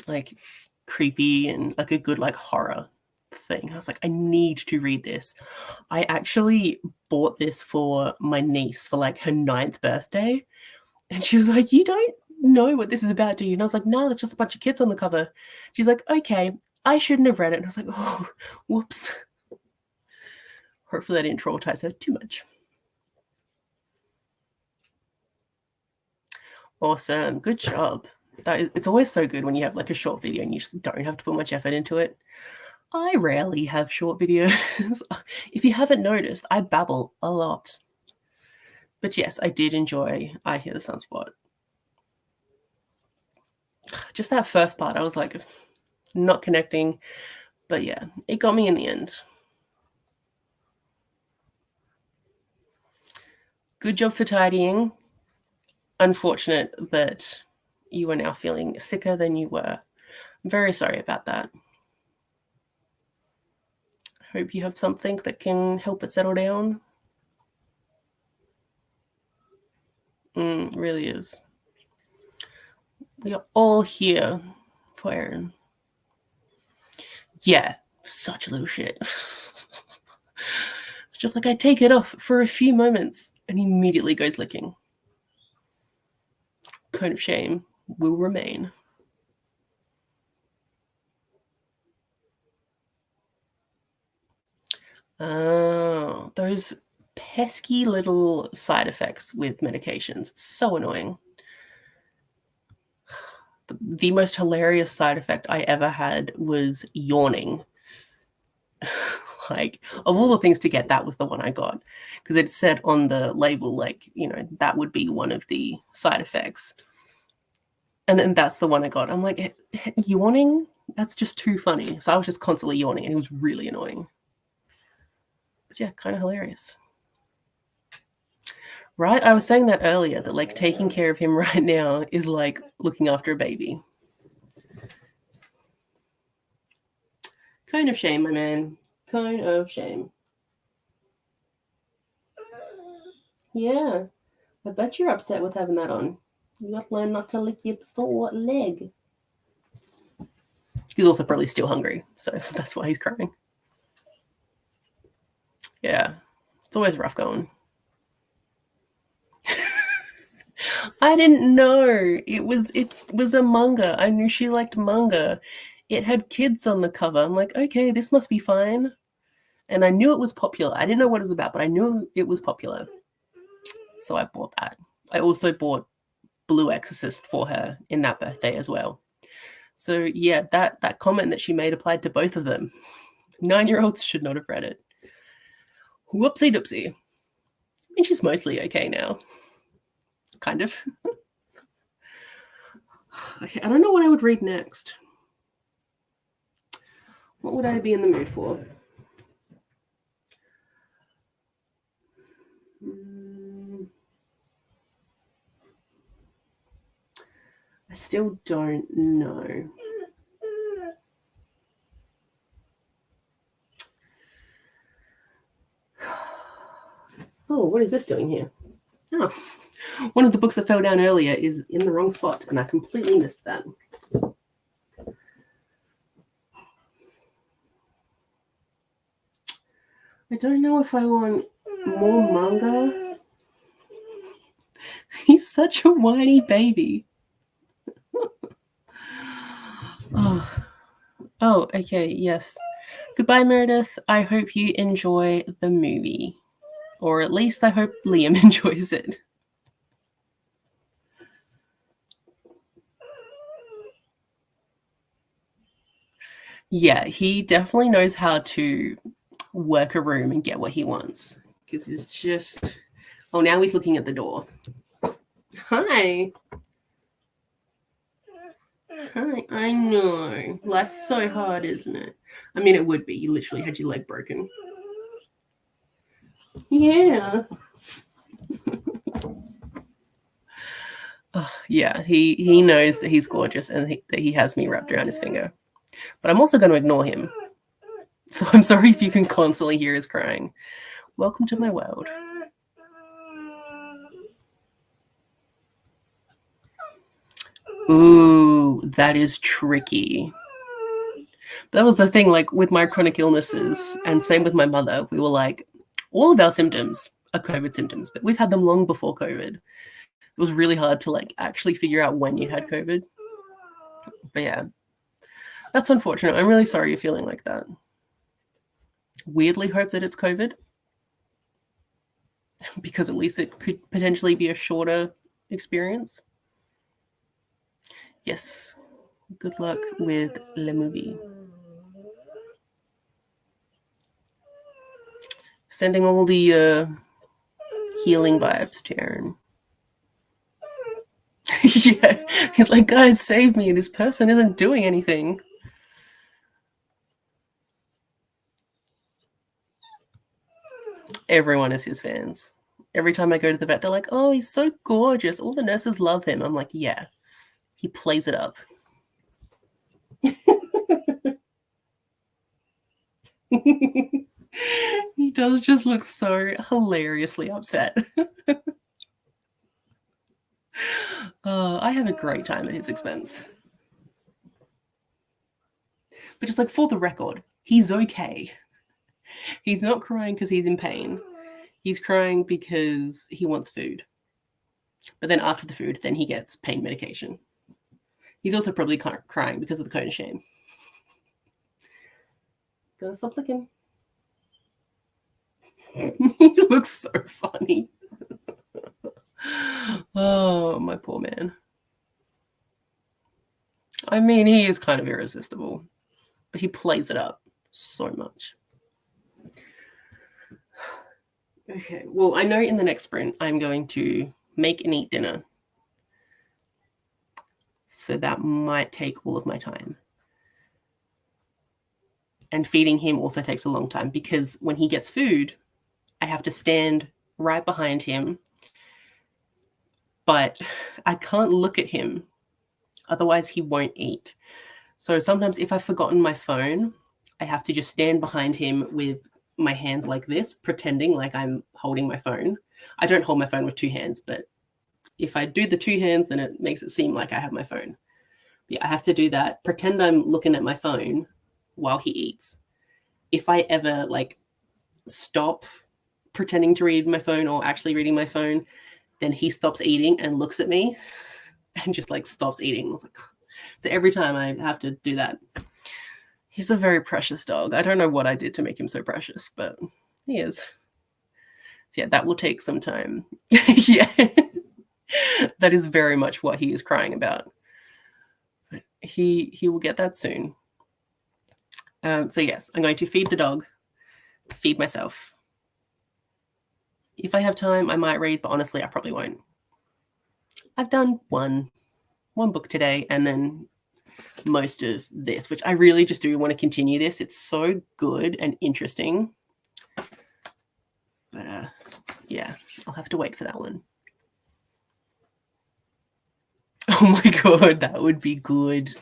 like creepy and like a good like horror thing. I was like, I need to read this. I actually bought this for my niece for like her 9th birthday, and she was like, you don't know what this is about, do you? And I was like, no, that's just a bunch of kids on the cover. She's like, okay, I shouldn't have read it. And I was like, oh, whoops. Hopefully I didn't traumatize her too much. Awesome. Good job. It's always so good when you have like a short video and you just don't have to put much effort into it. I rarely have short videos. If you haven't noticed, I babble a lot. But yes, I did enjoy I Hear the Sunspot. Just that first part, I was like not connecting. But yeah, it got me in the end. Good job for tidying. Unfortunate that you are now feeling sicker than you were. I'm very sorry about that. Hope you have something that can help it settle down. Really is. We are all here for Aaron. Yeah, such a little shit. It's just like I take it off for a few moments and he immediately goes licking. Cone of shame will remain. Oh, those pesky little side effects with medications. So annoying. The most hilarious side effect I ever had was yawning. Like, of all the things to get, that was the one I got. Because it said on the label, like, you know, that would be one of the side effects. And then that's the one I got. I'm like, yawning? That's just too funny. So I was just constantly yawning, and it was really annoying. But yeah, kind of hilarious. Right? I was saying that earlier, that like taking care of him right now is like looking after a baby. Cone of shame, my man. Cone of shame. Yeah. I bet you're upset with having that on. You got to learn not to lick your sore leg. He's also probably still hungry, so that's why he's crying. Yeah. It's always rough going. I didn't know. It was a manga. I knew she liked manga. It had kids on the cover. I'm like, okay, this must be fine. And I knew it was popular. I didn't know what it was about, but I knew it was popular. So I bought that. I also bought Blue Exorcist for her in that birthday as well. So yeah, that comment that she made applied to both of them. 9-year-olds should not have read it. Whoopsie doopsie. I mean, she's mostly okay now. Kind of. Okay, I don't know what I would read next. What would I be in the mood for? I still don't know. Oh, what is this doing here? Oh, one of the books that fell down earlier is in the wrong spot, and I completely missed that. I don't know if I want more manga. He's such a whiny baby. Oh, okay, yes. Goodbye, Meredith. I hope you enjoy the movie. Or at least I hope Liam enjoys it. Yeah, he definitely knows how to work a room and get what he wants. Because he's just... Oh, now he's looking at the door. Hi. Hi, I know. Life's so hard, isn't it? I mean, it would be. You literally had your leg broken. Yeah. Yeah, he knows that he's gorgeous and that he has me wrapped around his finger. But I'm also going to ignore him. So I'm sorry if you can constantly hear his crying. Welcome to my world. Ooh, that is tricky. That was the thing, like with my chronic illnesses, and same with my mother, we were like, all of our symptoms are COVID symptoms, but we've had them long before COVID. It was really hard to like actually figure out when you had COVID. But yeah, that's unfortunate. I'm really sorry you're feeling like that. Weirdly hope that it's COVID, because at least it could potentially be a shorter experience. Yes. Good luck with the movie. Sending all the healing vibes to Aaron. Yeah, he's like, guys, save me. This person isn't doing anything. Everyone is his fans. Every time I go to the vet, they're like, oh, he's so gorgeous. All the nurses love him. I'm like, yeah, he plays it up. He does just look so hilariously upset. I have a great time at his expense. But just like for the record, he's okay. He's not crying because he's in pain. He's crying because he wants food. But then after the food, then he gets pain medication. He's also probably crying because of the cone of shame. Gotta stop licking. He looks so funny. Oh, my poor man. I mean, he is kind of irresistible, but he plays it up so much. Okay, well, I know in the next sprint I'm going to make and eat dinner. So that might take all of my time. And feeding him also takes a long time because when he gets food, I have to stand right behind him. But I can't look at him, otherwise he won't eat. So sometimes if I've forgotten my phone, I have to just stand behind him with my hands like this, pretending like I'm holding my phone. I don't hold my phone with two hands, but if I do the two hands, then it makes it seem like I have my phone. But yeah, I have to do that, pretend I'm looking at my phone while he eats. If I ever like stop pretending to read my phone or actually reading my phone, then he stops eating and looks at me and just like stops eating. Like, so every time I have to do that. He's a very precious dog. I don't know what I did to make him so precious, but he is. So yeah, that will take some time. Yeah, that is very much what he is crying about. He will get that soon. So yes, I'm going to feed the dog, feed myself. If I have time, I might read, but honestly, I probably won't. I've done one book today, and then most of this, which I really just do want to continue this. It's so good and interesting. But yeah, I'll have to wait for that one. Oh my god, that would be good.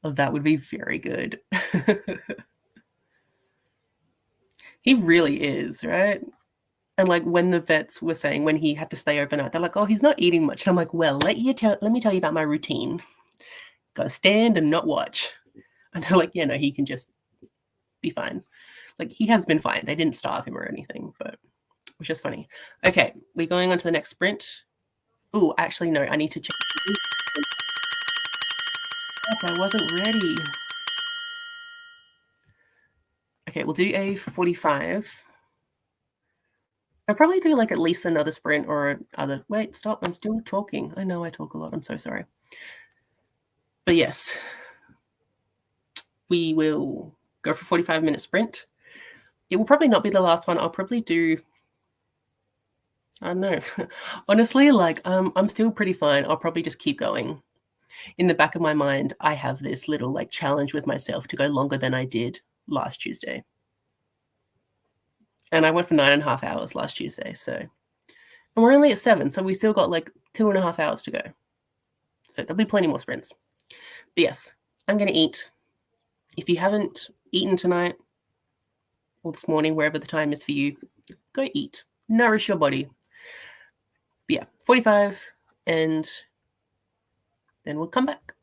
Oh, that would be very good. He really is, right? And like when the vets were saying when he had to stay overnight, they're like, oh, he's not eating much. And I'm like, well, let me tell you about my routine. Gotta stand and not watch. And they're like, yeah, no, he can just be fine. Like, he has been fine. They didn't starve him or anything, but which is funny. Okay, we're going on to the next sprint. Oh, actually, no, I need to check. I wasn't ready. Okay, we'll do a 45. I'll probably do like at least another sprint or other. Wait, stop. I'm still talking. I know I talk a lot. I'm so sorry. But yes, we will go for 45-minute sprint. It will probably not be the last one. I'll probably do, I don't know. Honestly, like, I'm still pretty fine. I'll probably just keep going. In the back of my mind, I have this little like challenge with myself to go longer than I did last Tuesday. And I went for 9.5 hours last Tuesday. So, and we're only at 7. So we still got like 2.5 hours to go. So there'll be plenty more sprints. But yes, I'm going to eat. If you haven't eaten tonight or this morning, wherever the time is for you, go eat. Nourish your body. But yeah, 45, and then we'll come back.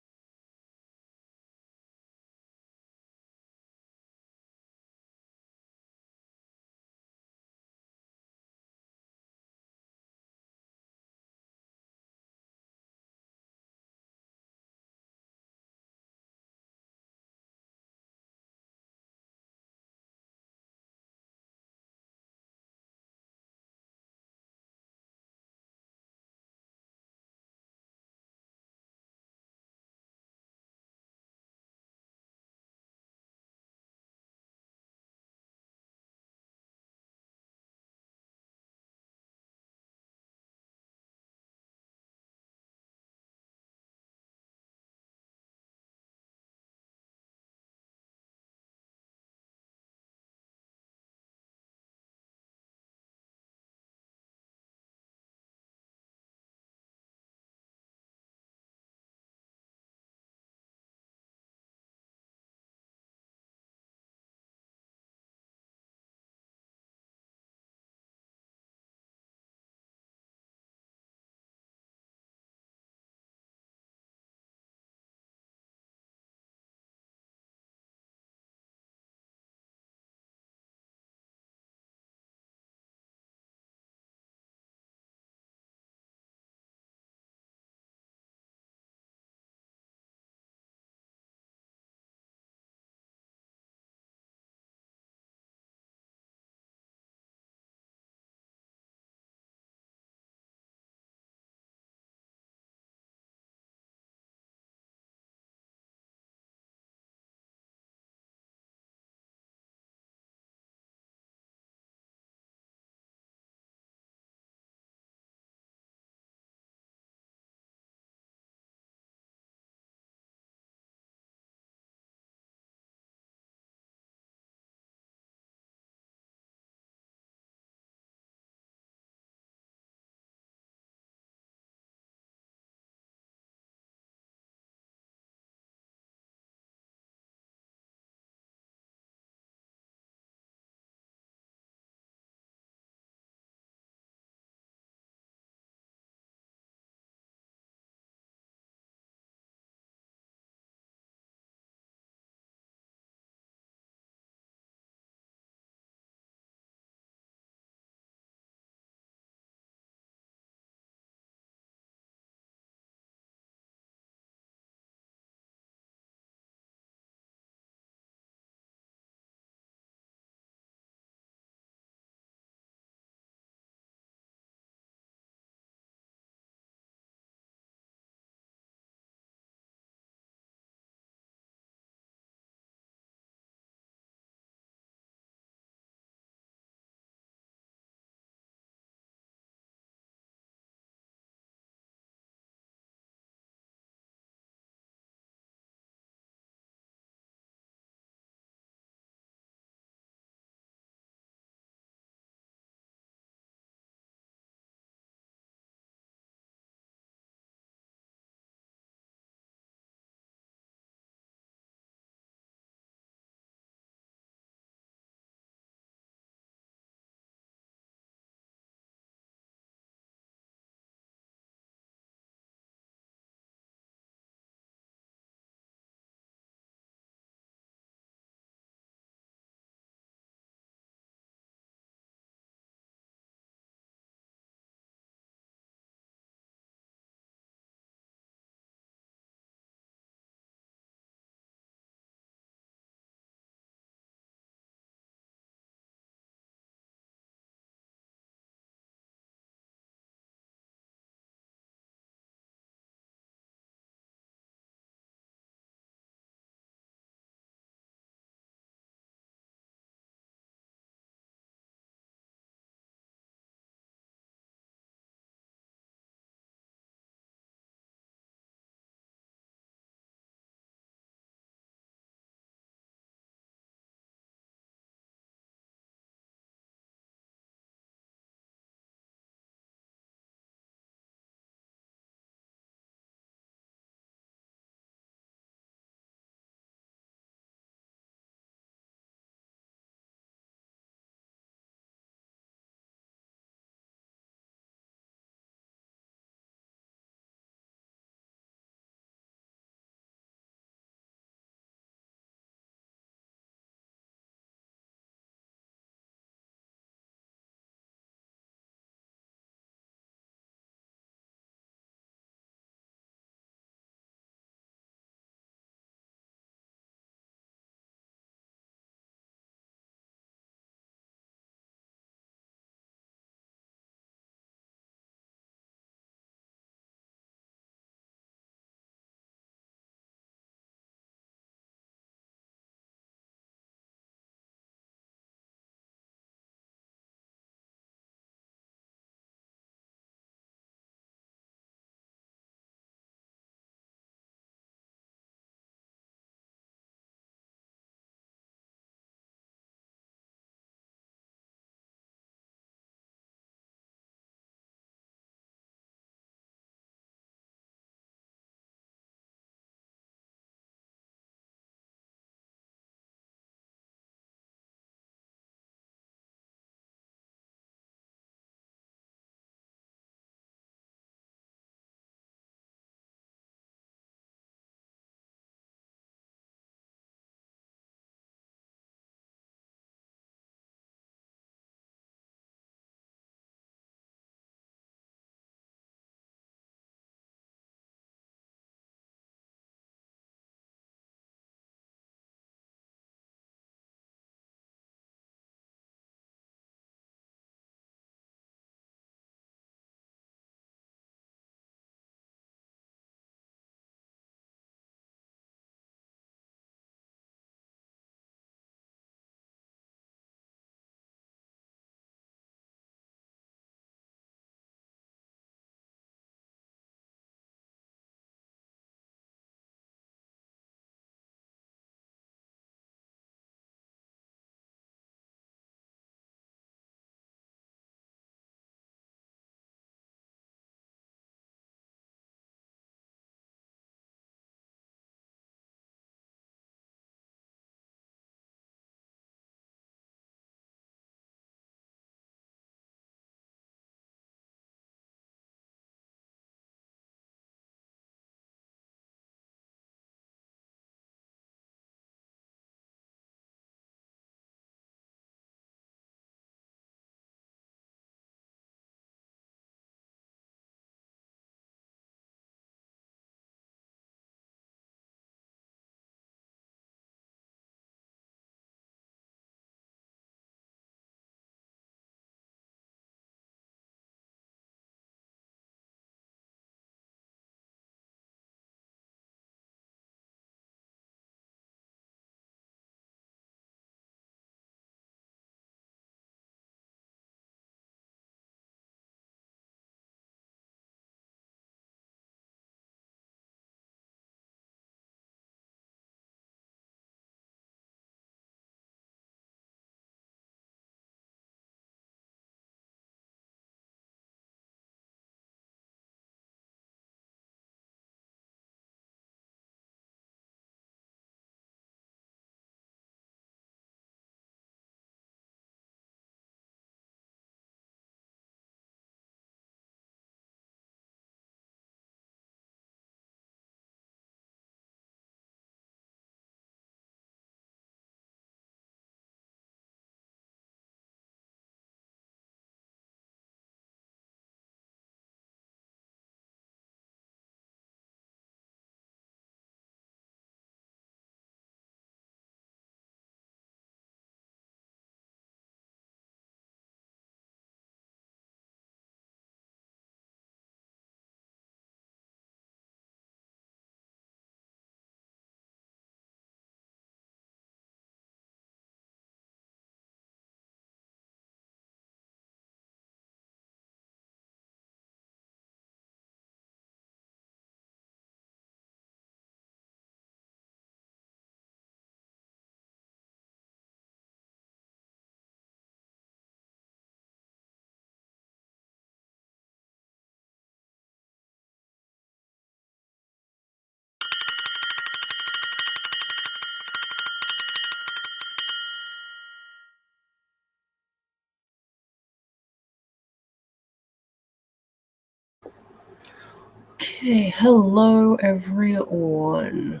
Okay, hello everyone.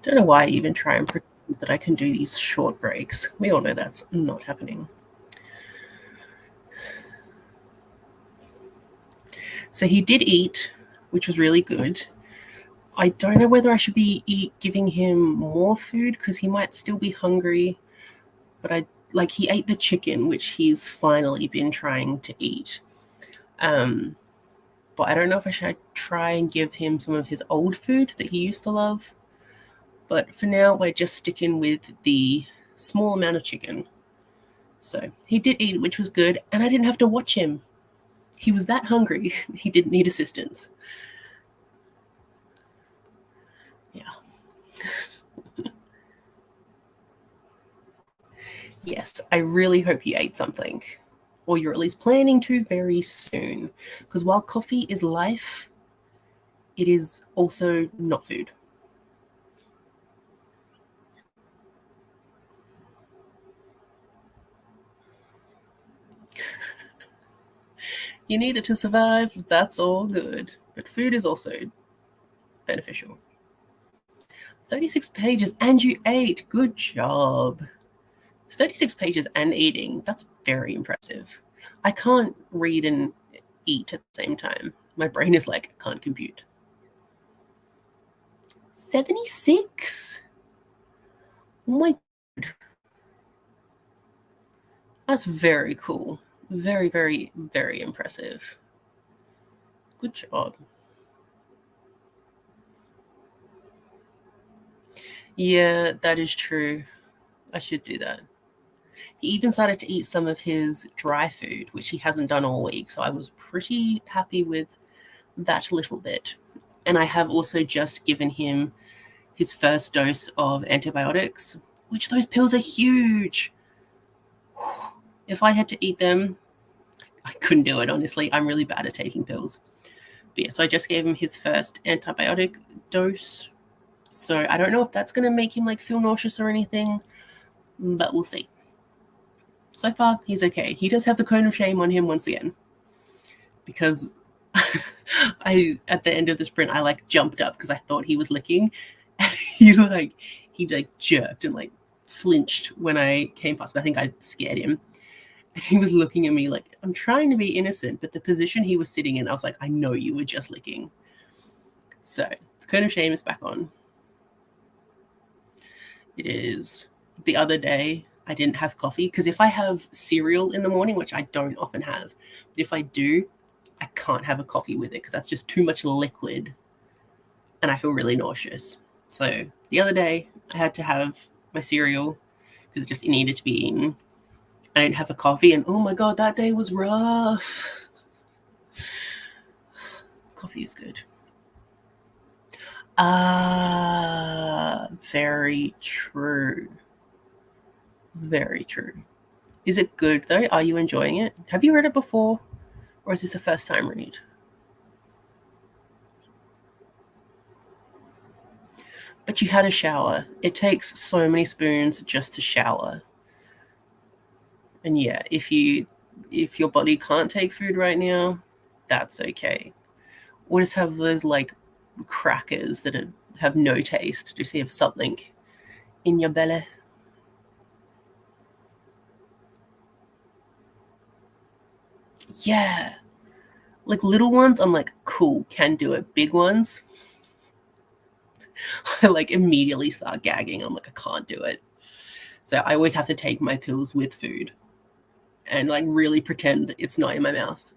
Don't know why I even try and pretend that I can do these short breaks. We all know that's not happening. So he did eat, which was really good. I don't know whether I should be giving him more food because he might still be hungry. But he ate the chicken, which he's finally been trying to eat. But I don't know if I should try and give him some of his old food that he used to love. But for now, we're just sticking with the small amount of chicken. So he did eat, which was good, and I didn't have to watch him. He was that hungry, he didn't need assistance. Yeah. Yes, I really hope he ate something. Or you're at least planning to very soon. Because while coffee is life, it is also not food. You need it to survive, that's all good. But food is also beneficial. 36 pages and you ate. Good job. 36 pages and eating. That's very impressive. I can't read and eat at the same time. My brain is like, I can't compute. 76? Oh my God. That's very cool. Very, very, very impressive. Good job. Yeah, that is true. I should do that. He even started to eat some of his dry food, which he hasn't done all week. So I was pretty happy with that little bit. And I have also just given him his first dose of antibiotics, which those pills are huge. If I had to eat them, I couldn't do it, honestly. I'm really bad at taking pills. But yeah, so I just gave him his first antibiotic dose. So I don't know if that's going to make him like feel nauseous or anything, but we'll see. So far, he's okay. He does have the cone of shame on him once again. Because at the end of the sprint, I like jumped up because I thought he was licking. And he jerked and like flinched when I came past. I think I scared him. And he was looking at me like, I'm trying to be innocent, but the position he was sitting in, I was like, I know you were just licking. So the cone of shame is back on. It is. The other day, I didn't have coffee because if I have cereal in the morning, which I don't often have, but if I do, I can't have a coffee with it because that's just too much liquid and I feel really nauseous. So the other day, I had to have my cereal because it needed to be eaten. I didn't have a coffee, and oh my God, that day was rough. Coffee is good. Very true. Very true. Is it good though? Are you enjoying it? Have you read it before? Or is this a first time read? But you had a shower. It takes so many spoons just to shower. And yeah, if your body can't take food right now, that's okay. Or just have those like crackers that have no taste, just have something in your belly. Yeah. Like little ones, I'm like, cool, can do it. Big ones, I like immediately start gagging. I'm like, I can't do it. So I always have to take my pills with food and like really pretend it's not in my mouth.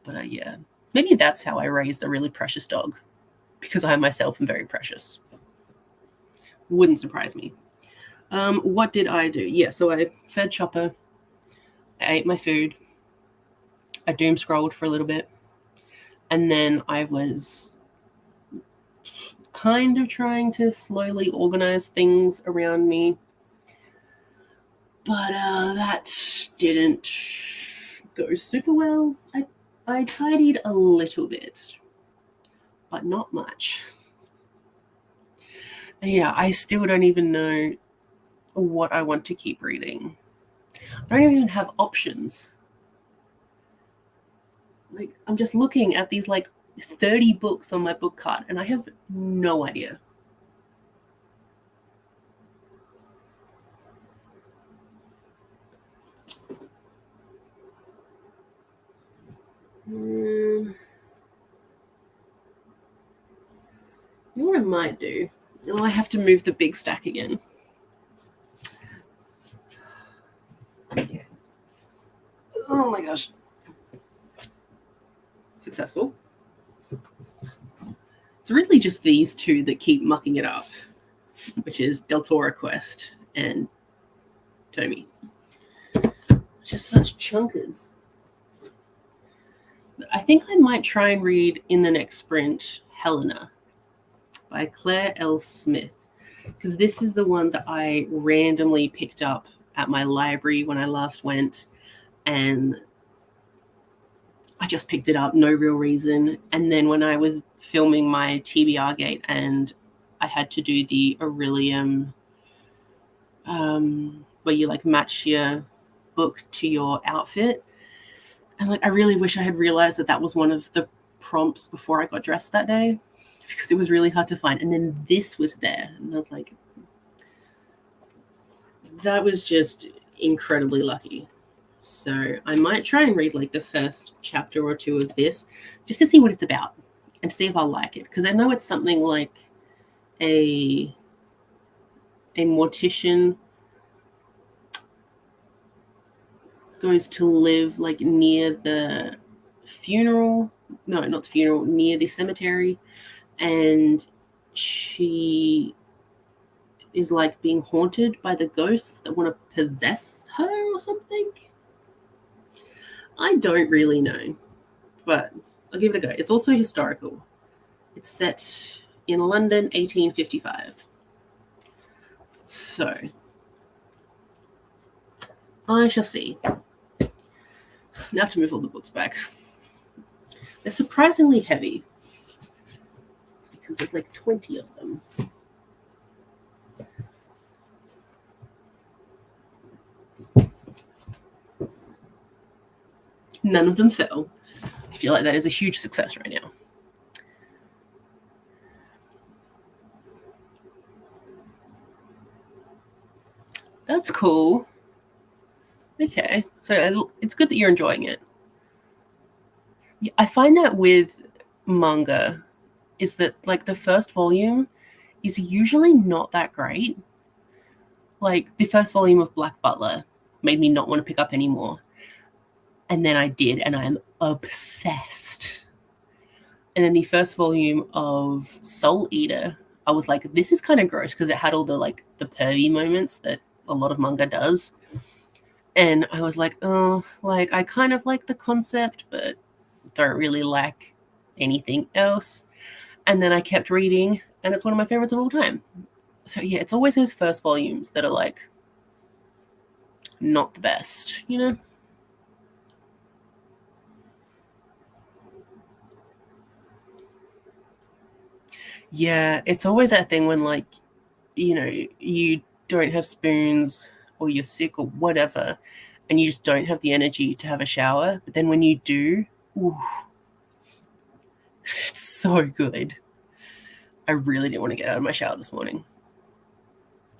But yeah, maybe that's how I raised a really precious dog because I myself am very precious. Wouldn't surprise me. What did I do? Yeah, so I fed Chopper. I ate my food. I doom scrolled for a little bit. And then I was kind of trying to slowly organize things around me. But that didn't go super well. I tidied a little bit, but not much. And yeah, I still don't even know what I want to keep reading. I don't even have options. Like, I'm just looking at these like 30 books on my book cart and I have no idea. You know what I might do? Oh, I have to move the big stack again. Yeah. Oh my gosh. Successful. It's really just these two that keep mucking it up, which is Deltora Quest and Tomy. Just such chunkers. I think I might try and read in the next sprint Helena by Claire L. Smith, because this is the one that I randomly picked up at my library when I last went, and I just picked it up, no real reason. And then when I was filming my TBR gate and I had to do the Aurelium, where you like match your book to your outfit, and like I really wish I had realized that that was one of the prompts before I got dressed that day, because it was really hard to find. And then this was there, and I was like, that was just incredibly lucky. So I might try and read like the first chapter or two of this just to see what it's about and see if I'll like it, because I know it's something like a mortician goes to live like near the funeral, no, not the funeral, near the cemetery, and she is like being haunted by the ghosts that want to possess her or something. I don't really know, but I'll give it a go. It's also historical. It's set in London, 1855. So I shall see. Now I have to move all the books back. They're surprisingly heavy. It's because there's like 20 of them. None of them fell. I feel like that is a huge success right now. That's cool. Okay. So it's good that you're enjoying it. I find that with manga is that like the first volume is usually not that great. Like the first volume of Black Butler made me not want to pick up anymore. And then I did, and I'm obsessed. And then the first volume of Soul Eater, I was like, this is kind of gross, because it had all the like the pervy moments that a lot of manga does. And I was like, oh, like I kind of like the concept, but don't really like anything else. And then I kept reading, and it's one of my favorites of all time. So yeah, it's always those first volumes that are like not the best, you know? Yeah, it's always that thing when like, you know, you don't have spoons or you're sick or whatever, and you just don't have the energy to have a shower. But then when you do, ooh, it's so good. I really didn't want to get out of my shower this morning.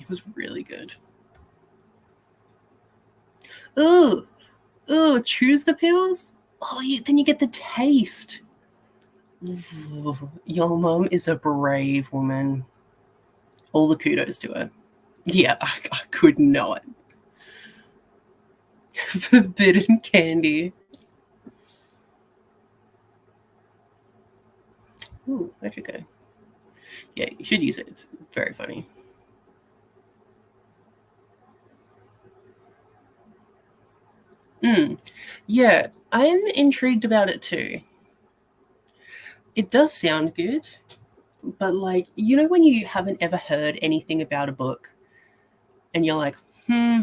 It was really good. Ooh, ooh, choose the pills? Oh, then you get the taste. Ooh, your mum is a brave woman. All the kudos to her. Yeah, I could not. Forbidden candy. Ooh, where'd you go? Yeah, you should use it. It's very funny. Yeah, I'm intrigued about it too. It does sound good, but like, you know, when you haven't ever heard anything about a book and you're like,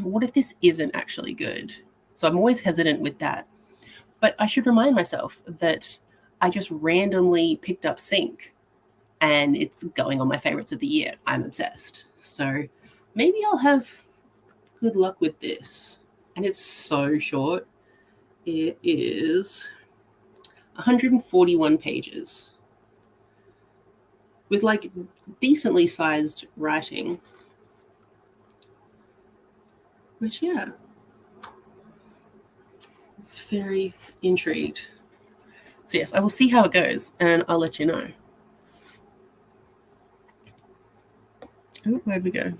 what if this isn't actually good? So I'm always hesitant with that. But I should remind myself that I just randomly picked up Sync and it's going on my favorites of the year. I'm obsessed. So maybe I'll have good luck with this. And it's so short. It is 141 pages with like decently sized writing. Which, yeah, very intrigued. So yes, I will see how it goes and I'll let you know. Oh, where'd we go?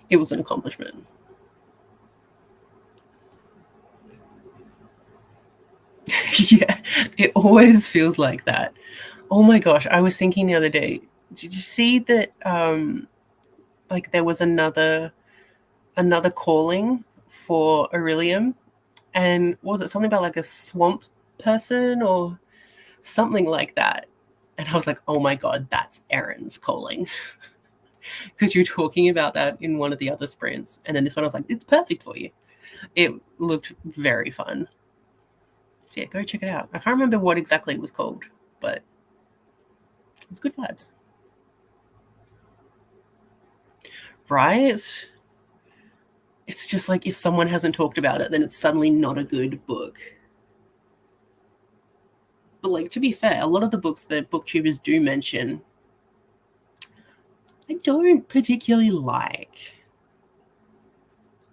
It was an accomplishment. Yeah, it always feels like that. Oh my gosh, I was thinking the other day, did you see that like there was another calling for Aurelium, and was it something about like a swamp person or something like that? And I was like, oh my god, that's Erin's calling. Because you're talking about that in one of the other sprints, and then this one I was like, it's perfect for you. It looked very fun. So yeah, go check it out. I can't remember what exactly it was called, but it's good vibes. Right? It's just like if someone hasn't talked about it, then it's suddenly not a good book. But like, to be fair, a lot of the books that booktubers do mention, I don't particularly like.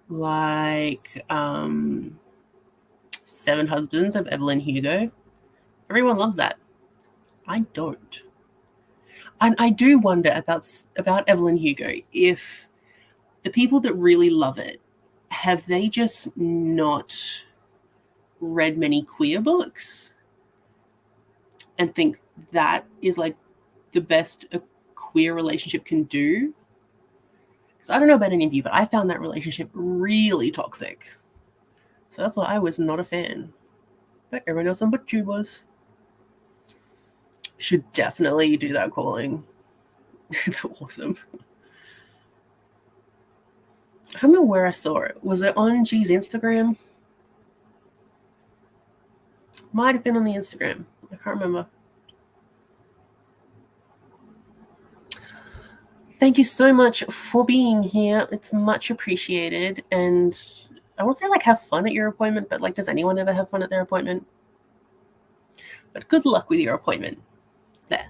Like Seven Husbands of Evelyn Hugo. Everyone loves that. I don't. And I do wonder about Evelyn Hugo, if the people that really love it, have they just not read many queer books and think that is like the best a queer relationship can do? Because I don't know about any of you, but I found that relationship really toxic. So that's why I was not a fan. But everyone else on BookTube was. Should definitely do that calling. It's awesome. I don't know where I saw it. Was it on G's Instagram? Might have been on the Instagram. I can't remember. Thank you so much for being here. It's much appreciated. And I won't say like have fun at your appointment, but like, does anyone ever have fun at their appointment? But good luck with your appointment. There.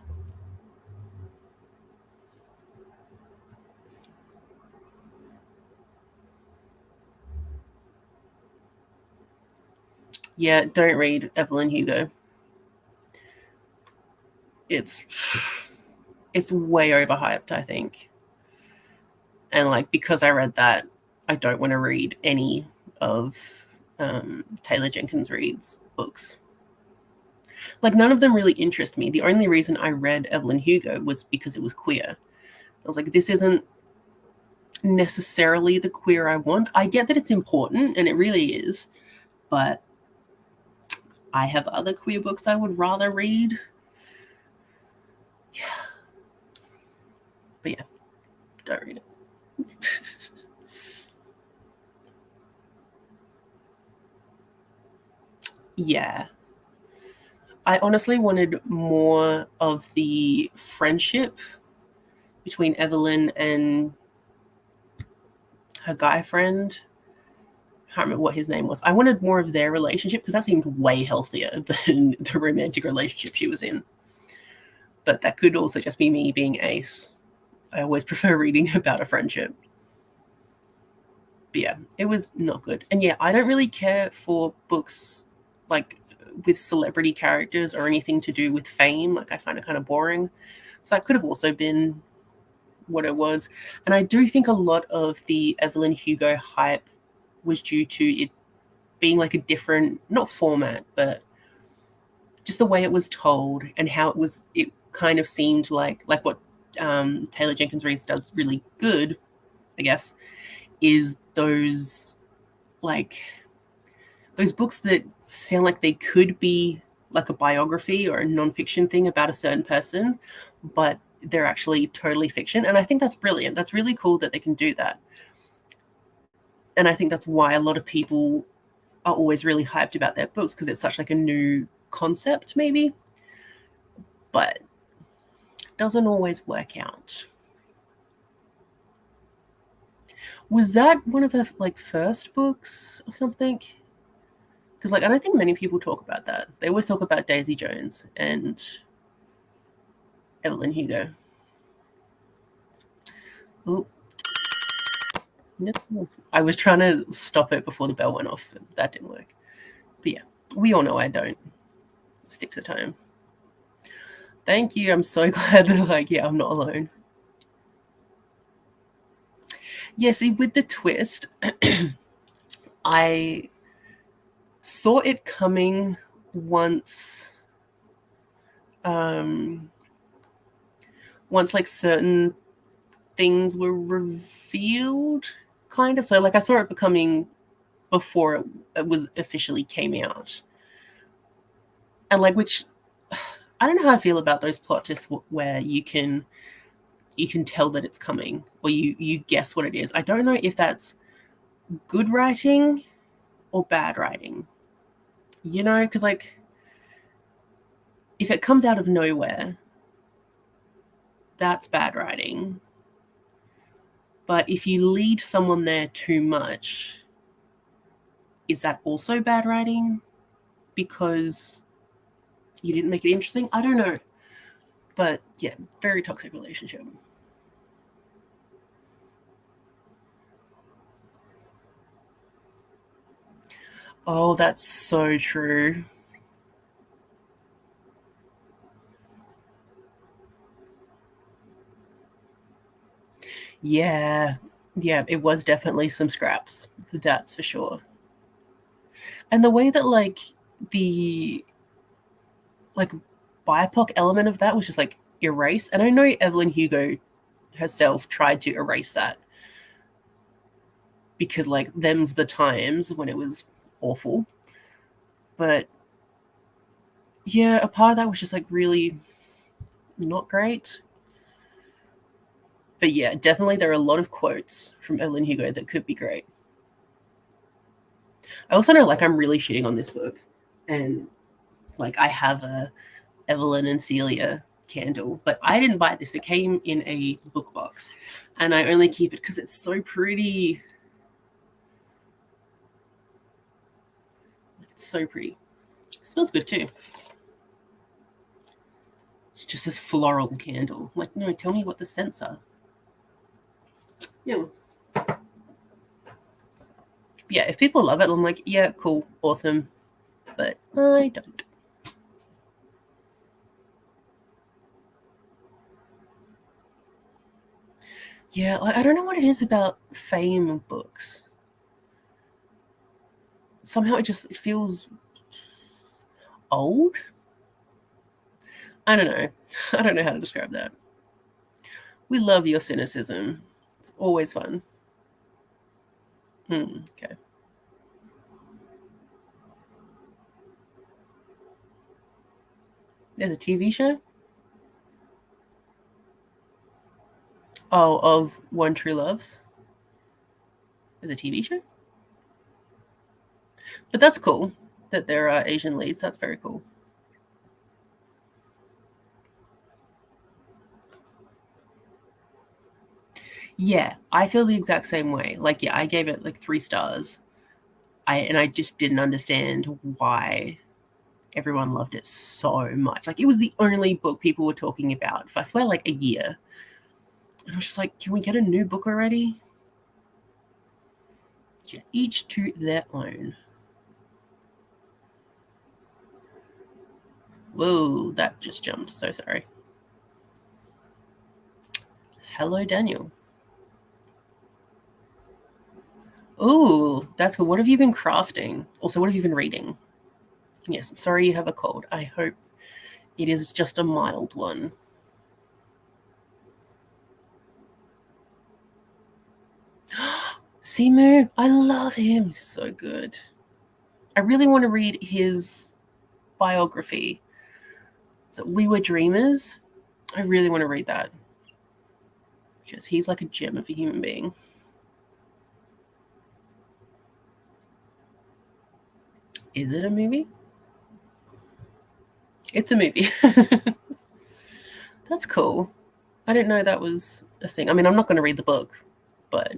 Yeah, don't read Evelyn Hugo. It's way overhyped, I think. And like, because I read that, I don't want to read any of Taylor Jenkins Reid's books. Like, none of them really interest me. The only reason I read Evelyn Hugo was because it was queer. I was like, this isn't necessarily the queer I want. I get that it's important, and it really is, but I have other queer books I would rather read. Yeah. But yeah, don't read it. Yeah. I honestly wanted more of the friendship between Evelyn and her guy friend. I can't remember what his name was. I wanted more of their relationship because that seemed way healthier than the romantic relationship she was in. But that could also just be me being ace. I always prefer reading about a friendship. But yeah, it was not good. And yeah, I don't really care for books like with celebrity characters or anything to do with fame. Like, I find it kind of boring. So that could have also been what it was. And I do think a lot of the Evelyn Hugo hype was due to it being like a different, not format, but just the way it was told and how it kind of seemed like what Taylor Jenkins Reid does really good, I guess, is those books that sound like they could be like a biography or a nonfiction thing about a certain person, but they're actually totally fiction. And I think that's brilliant. That's really cool that they can do that. And I think that's why a lot of people are always really hyped about their books, because it's such like a new concept maybe, but doesn't always work out. Was that one of her like first books or something? Because, like, I don't think many people talk about that. They always talk about Daisy Jones and Evelyn Hugo. Ooh. No. I was trying to stop it before the bell went off. That didn't work. But yeah, we all know I don't stick to the time. Thank you. I'm so glad that, like, yeah, I'm not alone. Yeah, see, with the twist, I saw it coming once, once like certain things were revealed, kind of. So, like, I saw it becoming before it was officially came out, and like, which I don't know how I feel about those plot twists where you can tell that it's coming, or you guess what it is. I don't know if that's good writing or bad writing, you know, because, like, if it comes out of nowhere, that's bad writing. But if you lead someone there too much, is that also bad writing? Because you didn't make it interesting? I don't know. But yeah, very toxic relationship. Oh, that's so true. Yeah. Yeah, it was definitely some scraps. That's for sure. And the way that, like, the, like, BIPOC element of that was just, like, erased. And I know Evelyn Hugo herself tried to erase that because, like, them's the times when it was awful. But yeah, a part of that was just, like, really not great. But yeah, definitely there are a lot of quotes from Evelyn Hugo that could be great. I also know, like, I'm really shitting on this book, and, like, I have a Evelyn and Celia candle, but I didn't buy this. It came in a book box, and I only keep it because it's so pretty. It's so pretty. It smells good too. It's just this floral candle. Like, no, tell me what the scents are. Yeah. Yeah, if people love it, I'm like, yeah, cool, awesome. But I don't. Yeah, I don't know what it is about fame books. Somehow it just feels old. I don't know. I don't know how to describe that. We love your cynicism. It's always fun. Okay. There's a TV show? Oh, of One True Loves? There's a TV show? But that's cool that there are Asian leads. That's very cool. Yeah, I feel the exact same way. Like, yeah, I gave it like 3 stars. I just didn't understand why everyone loved it so much. Like, it was the only book people were talking about for, I swear, like, a year. And I was just like, can we get a new book already? Each to their own. Whoa, that just jumped. So sorry. Hello, Daniel. Ooh, that's good. What have you been crafting? Also, what have you been reading? Yes, I'm sorry you have a cold. I hope it is just a mild one. Simu, I love him. He's so good. I really want to read his biography. So, We Were Dreamers. I really want to read that. Just, he's like a gem of a human being. Is it a movie? It's a movie. That's cool. I didn't know that was a thing. I mean, I'm not going to read the book, but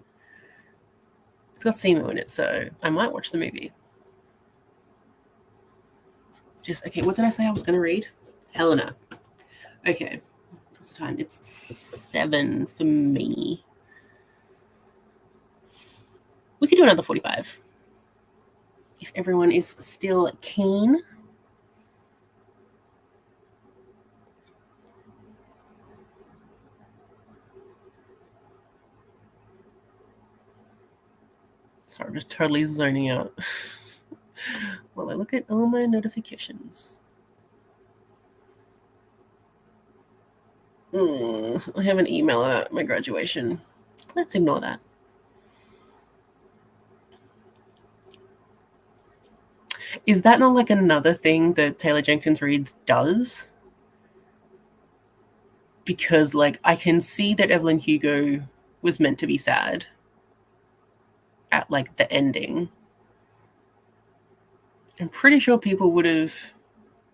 it's got Simu in it, so I might watch the movie. Okay, what did I say I was going to read? Helena. Okay. What's the time? It's 7 for me. We could do another 45. If everyone is still keen. Sorry, I'm just totally zoning out. While I look at all my notifications. I have an email about my graduation. Let's ignore that. Is that not like another thing that Taylor Jenkins Reid does? Because like I can see that Evelyn Hugo was meant to be sad at like the ending. I'm pretty sure people would have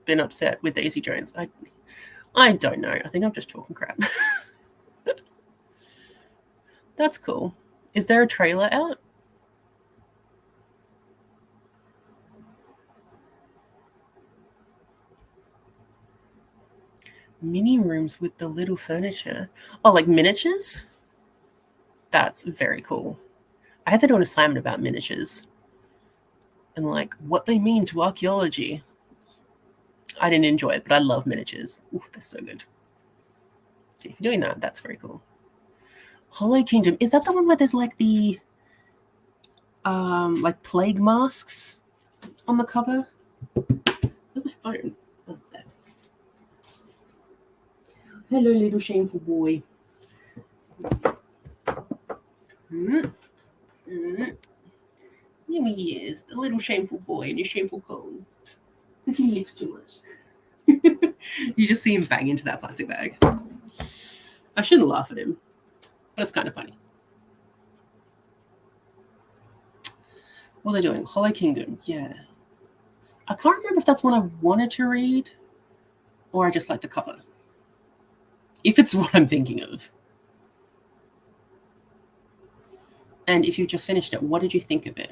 been upset with Daisy Jones. I don't know. I think I'm just talking crap. That's cool. Is there a trailer out? Mini rooms with the little furniture. Oh, like miniatures? That's very cool. I had to do an assignment about miniatures and like what they mean to archaeology. I didn't enjoy it, but I love miniatures. Ooh, they're so good. So if you're doing that, that's very cool. Hollow Kingdom. Is that the one where there's like the like plague masks on the cover? Where's my phone? Oh, there. Hello, little shameful boy. Here he is, the little shameful boy in his shameful cone. Because he licks too much. You just see him bang into that plastic bag. I shouldn't laugh at him, but it's kind of funny. What was I doing? Hollow Kingdom, yeah. I can't remember if that's one I wanted to read or I just like the cover. If it's what I'm thinking of. And if you just finished it, what did you think of it?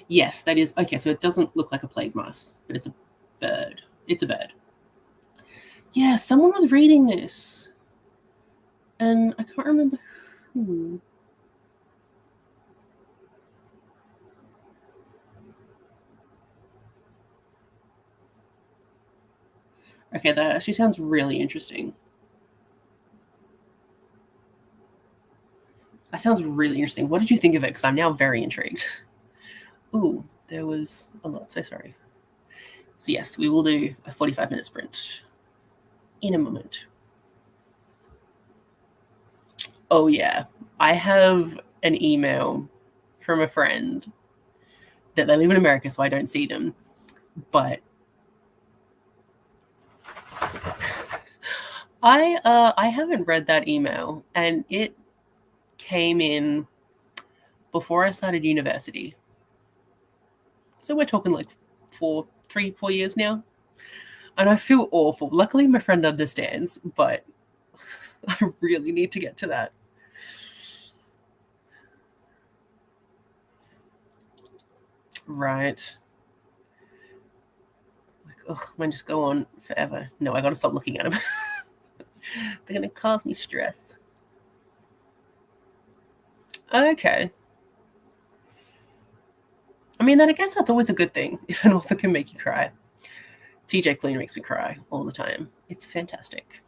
Yes, that is. Okay, so it doesn't look like a plague mask, but it's a bird. It's a bird. Yeah, someone was reading this. And I can't remember who. Okay, that actually sounds really interesting. That sounds really interesting. What did you think of it? Because I'm now very intrigued. Ooh, there was a lot. So sorry. So yes, we will do a 45-minute sprint in a moment. Oh yeah, I have an email from a friend that they live in America, so I don't see them. But I haven't read that email, and it came in before I started university. So we're talking like 4 years now. And I feel awful. Luckily, my friend understands, but I really need to get to that. Right. Like, ugh, mine just go on forever. No, I gotta stop looking at them. They're gonna cause me stress. Okay. I mean, then I guess that's always a good thing if an author can make you cry. TJ Klune makes me cry all the time. It's fantastic.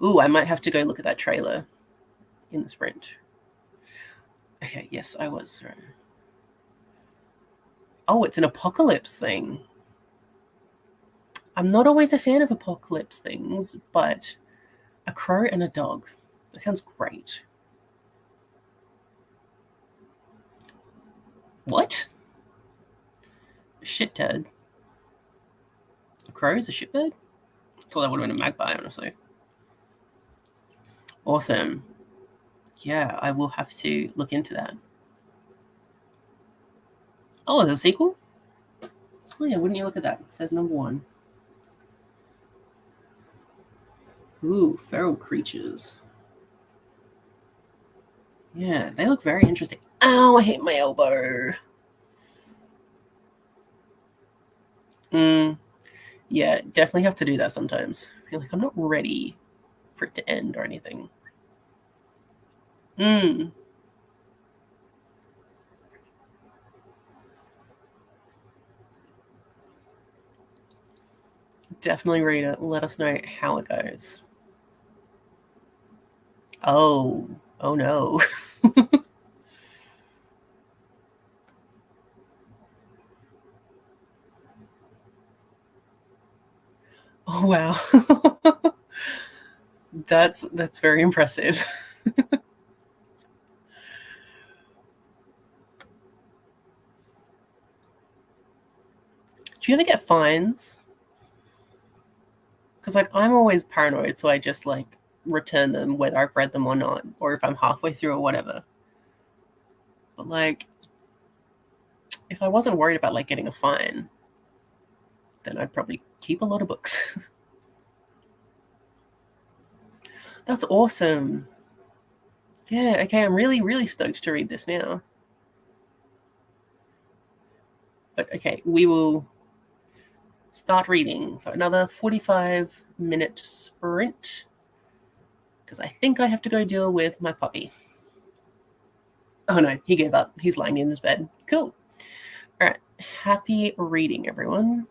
Ooh, I might have to go look at that trailer in the sprint. Okay, yes, I was right. Oh, it's an apocalypse thing. I'm not always a fan of apocalypse things, but a crow and a dog. That sounds great. What? A shitbird? A crow is a shitbird? I thought that would have been a magpie, honestly. Awesome. Yeah, I will have to look into that. Oh, there's a sequel? Oh yeah, wouldn't you look at that? It says number 1. Ooh, feral creatures. Yeah, they look very interesting. Ow, I hit my elbow. Yeah, definitely have to do that sometimes. You're like, I'm not ready for it to end or anything. Mm, definitely read it. Let us know how it goes. Oh, oh no. Oh wow. That's very impressive. Do you ever get fines? Because like I'm always paranoid, so I just like return them whether I've read them or not, or if I'm halfway through or whatever. But like, if I wasn't worried about like getting a fine, then I'd probably keep a lot of books. That's awesome. Yeah, okay, I'm really, really stoked to read this now. But okay, we will start reading. So another 45-minute sprint, because I think I have to go deal with my puppy. Oh no, he gave up. He's lying in his bed. Cool. All right. Happy reading, everyone.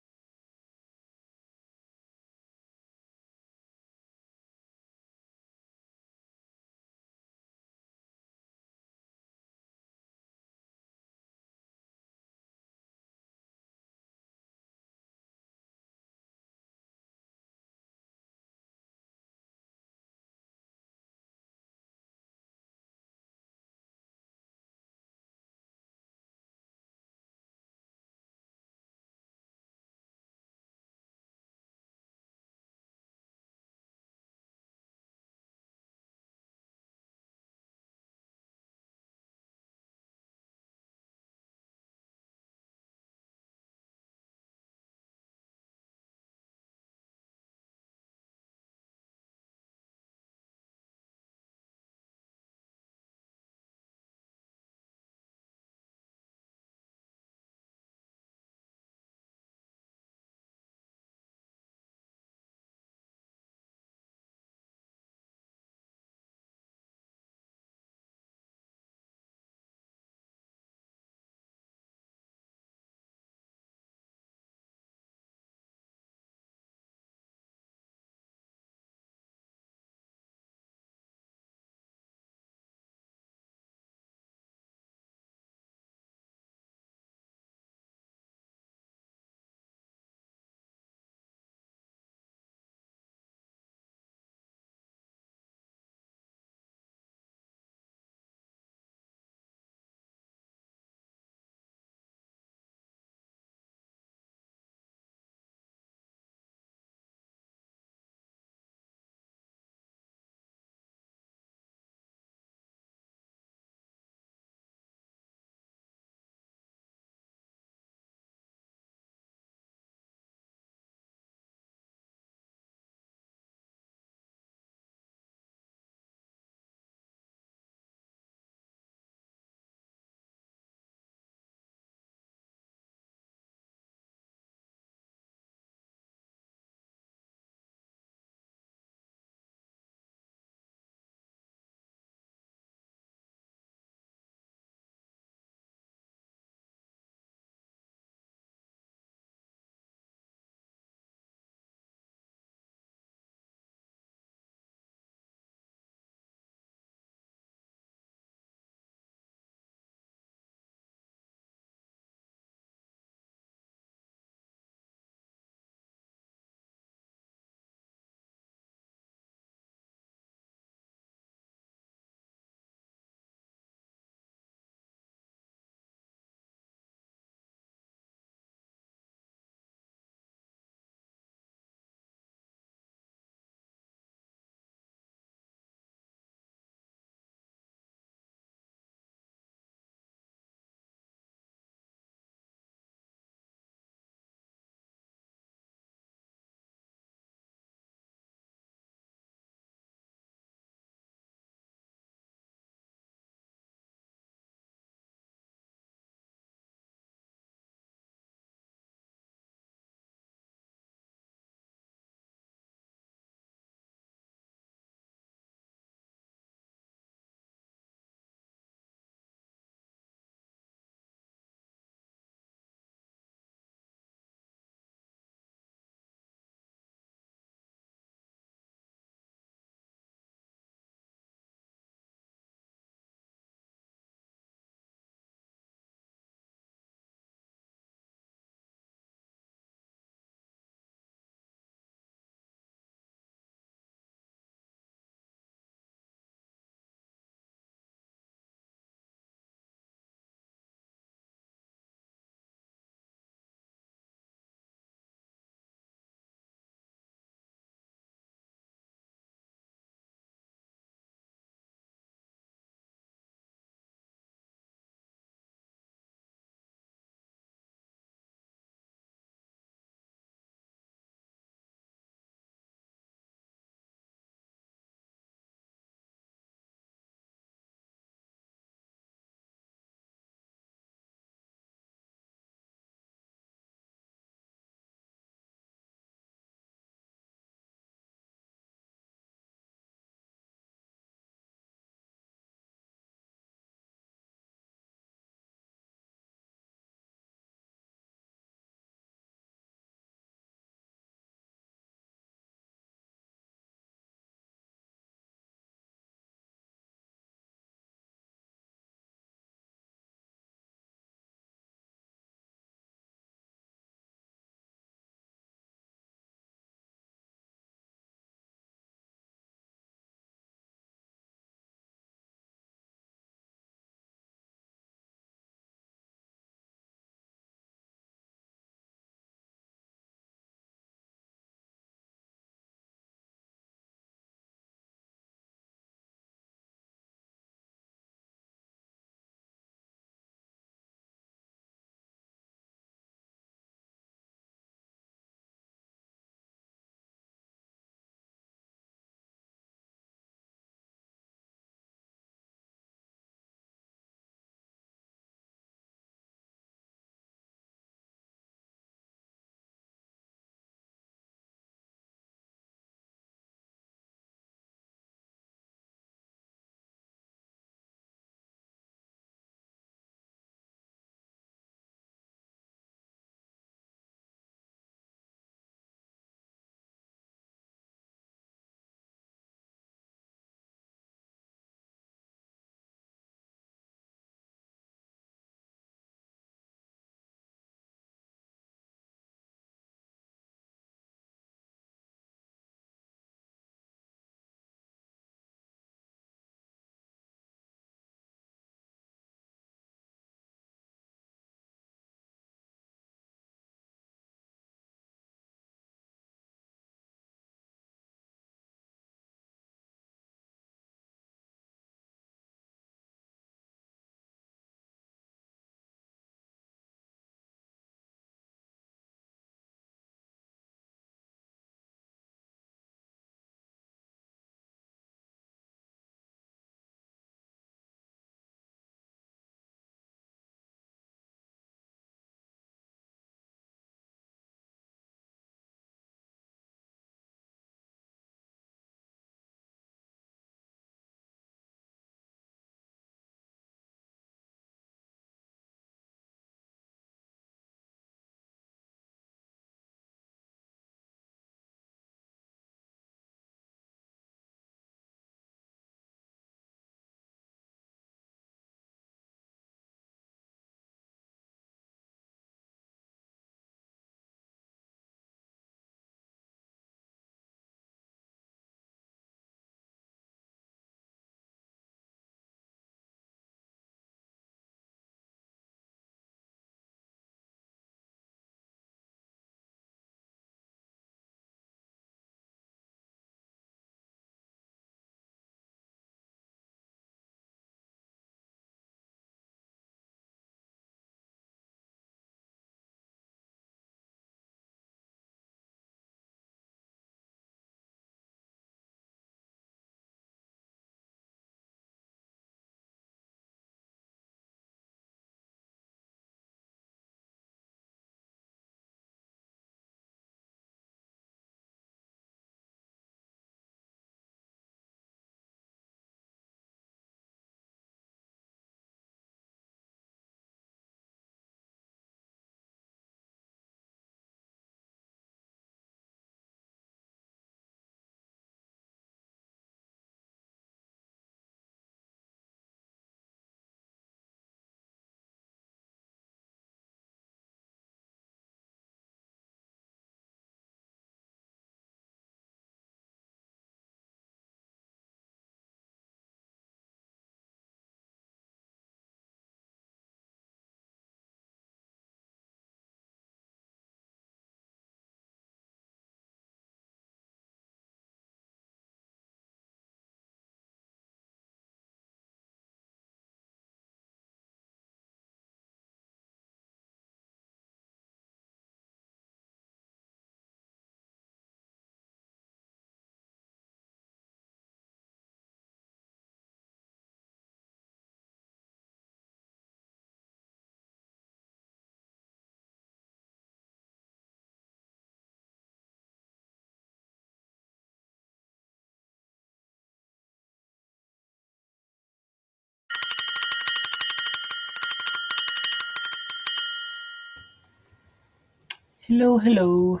Hello, hello.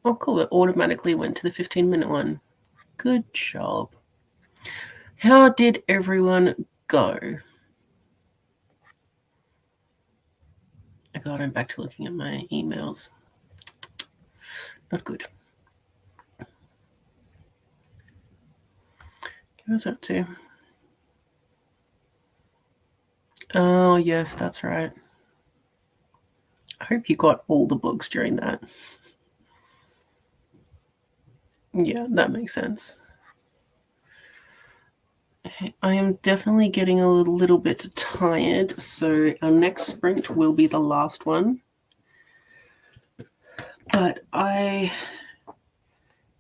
Oh, cool. It automatically went to the 15-minute one. Good job. How did everyone go? Oh God, I'm back to looking at my emails. Not good. What was up to? Oh, yes, that's right. I hope you got all the books during that. Yeah, that makes sense. Okay, I am definitely getting a little bit tired, so our next sprint will be the last one. But I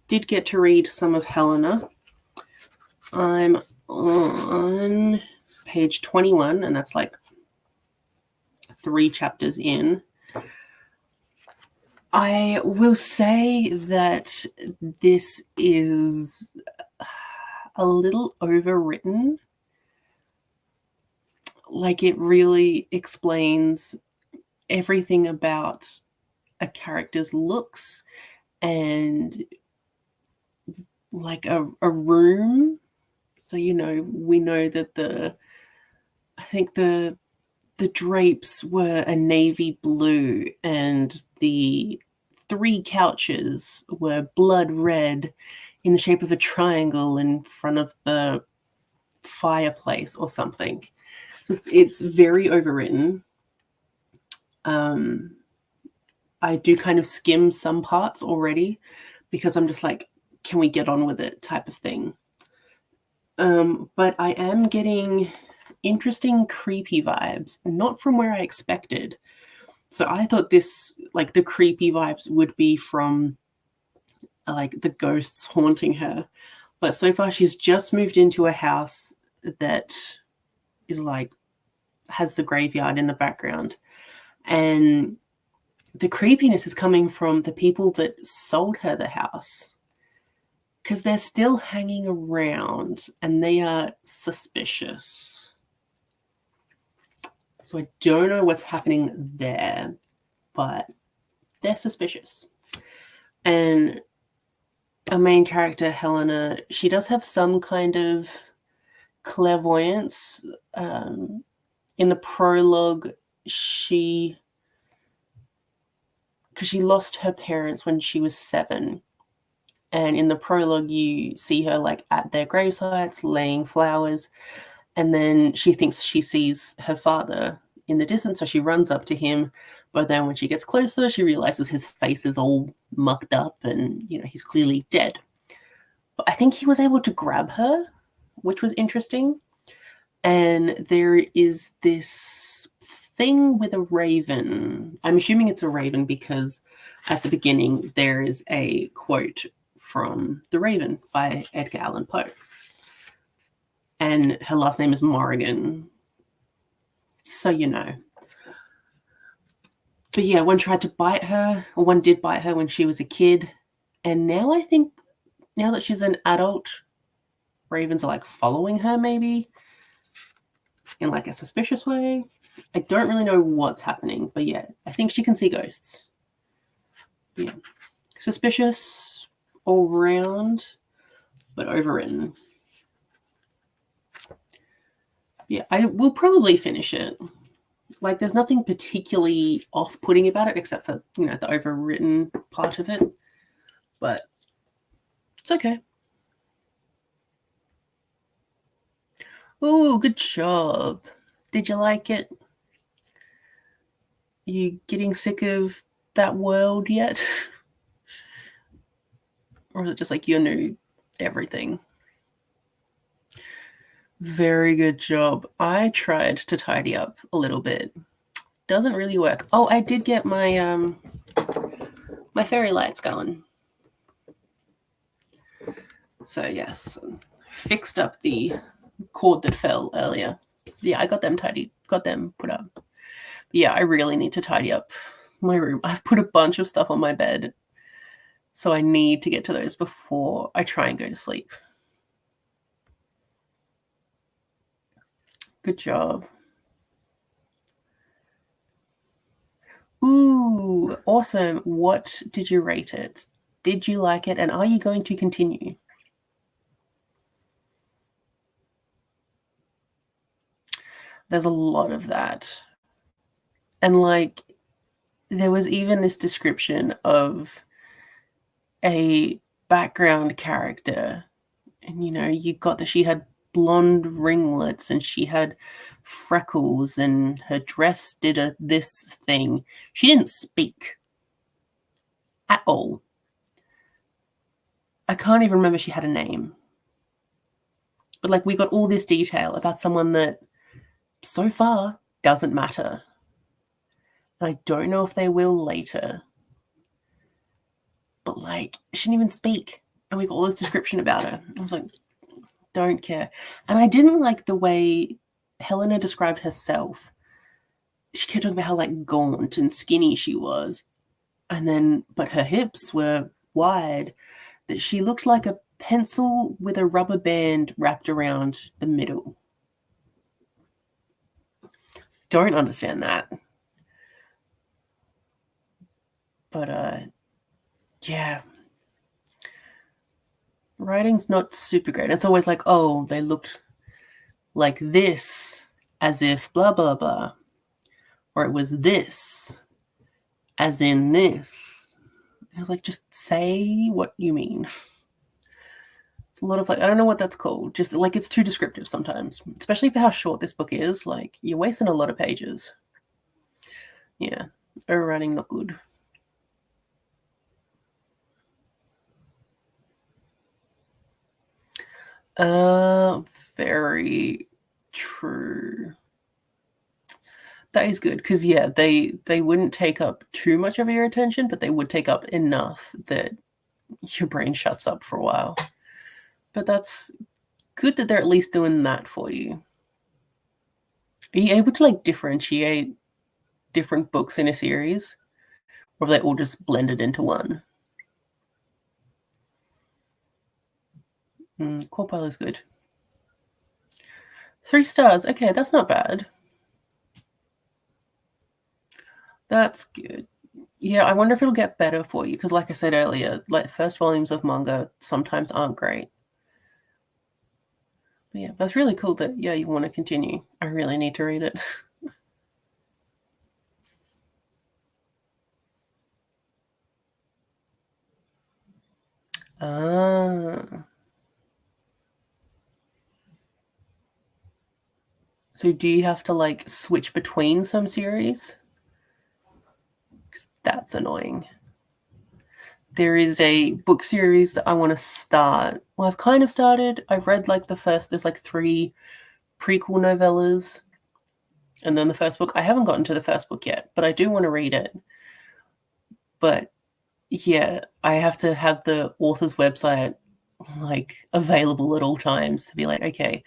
did get to read some of Helena. I'm on page 21, and that's like 3 chapters in. I will say that this is a little overwritten. Like, it really explains everything about a character's looks and like a room. So, we know that I think the drapes were a navy blue and the 3 couches were blood red in the shape of a triangle in front of the fireplace or something. So it's very overwritten. I do kind of skim some parts already because I'm just like, can we get on with it type of thing. But I am getting interesting creepy vibes, not from where I expected. So I thought this, like, the creepy vibes would be from like the ghosts haunting her. But so far she's just moved into a house that is like has the graveyard in the background. And the creepiness is coming from the people that sold her the house, because they're still hanging around and they are suspicious. So I don't know what's happening there, but they're suspicious. And our main character, Helena, she does have some kind of clairvoyance. In the prologue, because she lost her parents when she was 7. And in the prologue, you see her like at their gravesites laying flowers. And then she thinks she sees her father in the distance, so she runs up to him. But then when she gets closer, she realizes his face is all mucked up and, he's clearly dead. But I think he was able to grab her, which was interesting. And there is this thing with a raven. I'm assuming it's a raven because at the beginning there is a quote from The Raven by Edgar Allan Poe. And her last name is Morrigan. So But yeah, one tried to bite her, or one did bite her when she was a kid. And now I think, now that she's an adult, ravens are like following her maybe in like a suspicious way. I don't really know what's happening, but yeah, I think she can see ghosts. Yeah. Suspicious all round, but overwritten. Yeah, I will probably finish it. Like, there's nothing particularly off-putting about it except for, the overwritten part of it. But it's okay. Ooh, good job. Did you like it? Are you getting sick of that world yet? Or is it just like you knew everything? Very good job. I tried to tidy up a little bit. Doesn't really work. Oh, I did get my my fairy lights going. So yes, fixed up the cord that fell earlier. Yeah, I got them put up. But yeah, I really need to tidy up my room. I've put a bunch of stuff on my bed, so I need to get to those before I try and go to sleep. Good job. Ooh, awesome. What did you rate it? Did you like it? And are you going to continue? There's a lot of that. And like, there was even this description of a background character. And, you know, you got that she had blonde ringlets and she had freckles and her dress did this thing. She didn't speak at all. I can't even remember she had a name. But like, we got all this detail about someone that so far doesn't matter. And I don't know if they will later. But like, she didn't even speak. And we got all this description about her. I was like, don't care. And I didn't like the way Helena described herself. She kept talking about how like gaunt and skinny she was. And then, but her hips were wide, that she looked like a pencil with a rubber band wrapped around the middle. Don't understand that. But yeah. Writing's not super great. It's always like, oh, they looked like this as if blah blah blah. Or it was this as in this. I was like, just say what you mean. It's a lot of like, I don't know what that's called. Just like, it's too descriptive sometimes, especially for how short this book is. Like, you're wasting a lot of pages. Yeah, writing not good. Very true. That is good because yeah, they wouldn't take up too much of your attention, but they would take up enough that your brain shuts up for a while. But that's good that they're at least doing that for you. Are you able to like differentiate different books in a series, or are they all just blended into one? Core pile is good. 3 stars. Okay, that's not bad. That's good. Yeah, I wonder if it'll get better for you because, like I said earlier, like first volumes of manga sometimes aren't great. But yeah, that's really cool that yeah you want to continue. I really need to read it. So do you have to like switch between some series? 'Cause that's annoying. There is a book series that I want to start. Well, I've kind of started. I've read like there's like 3 prequel novellas. And then the first book. I haven't gotten to the first book yet, but I do want to read it. But yeah, I have to have the author's website like available at all times to be like, okay,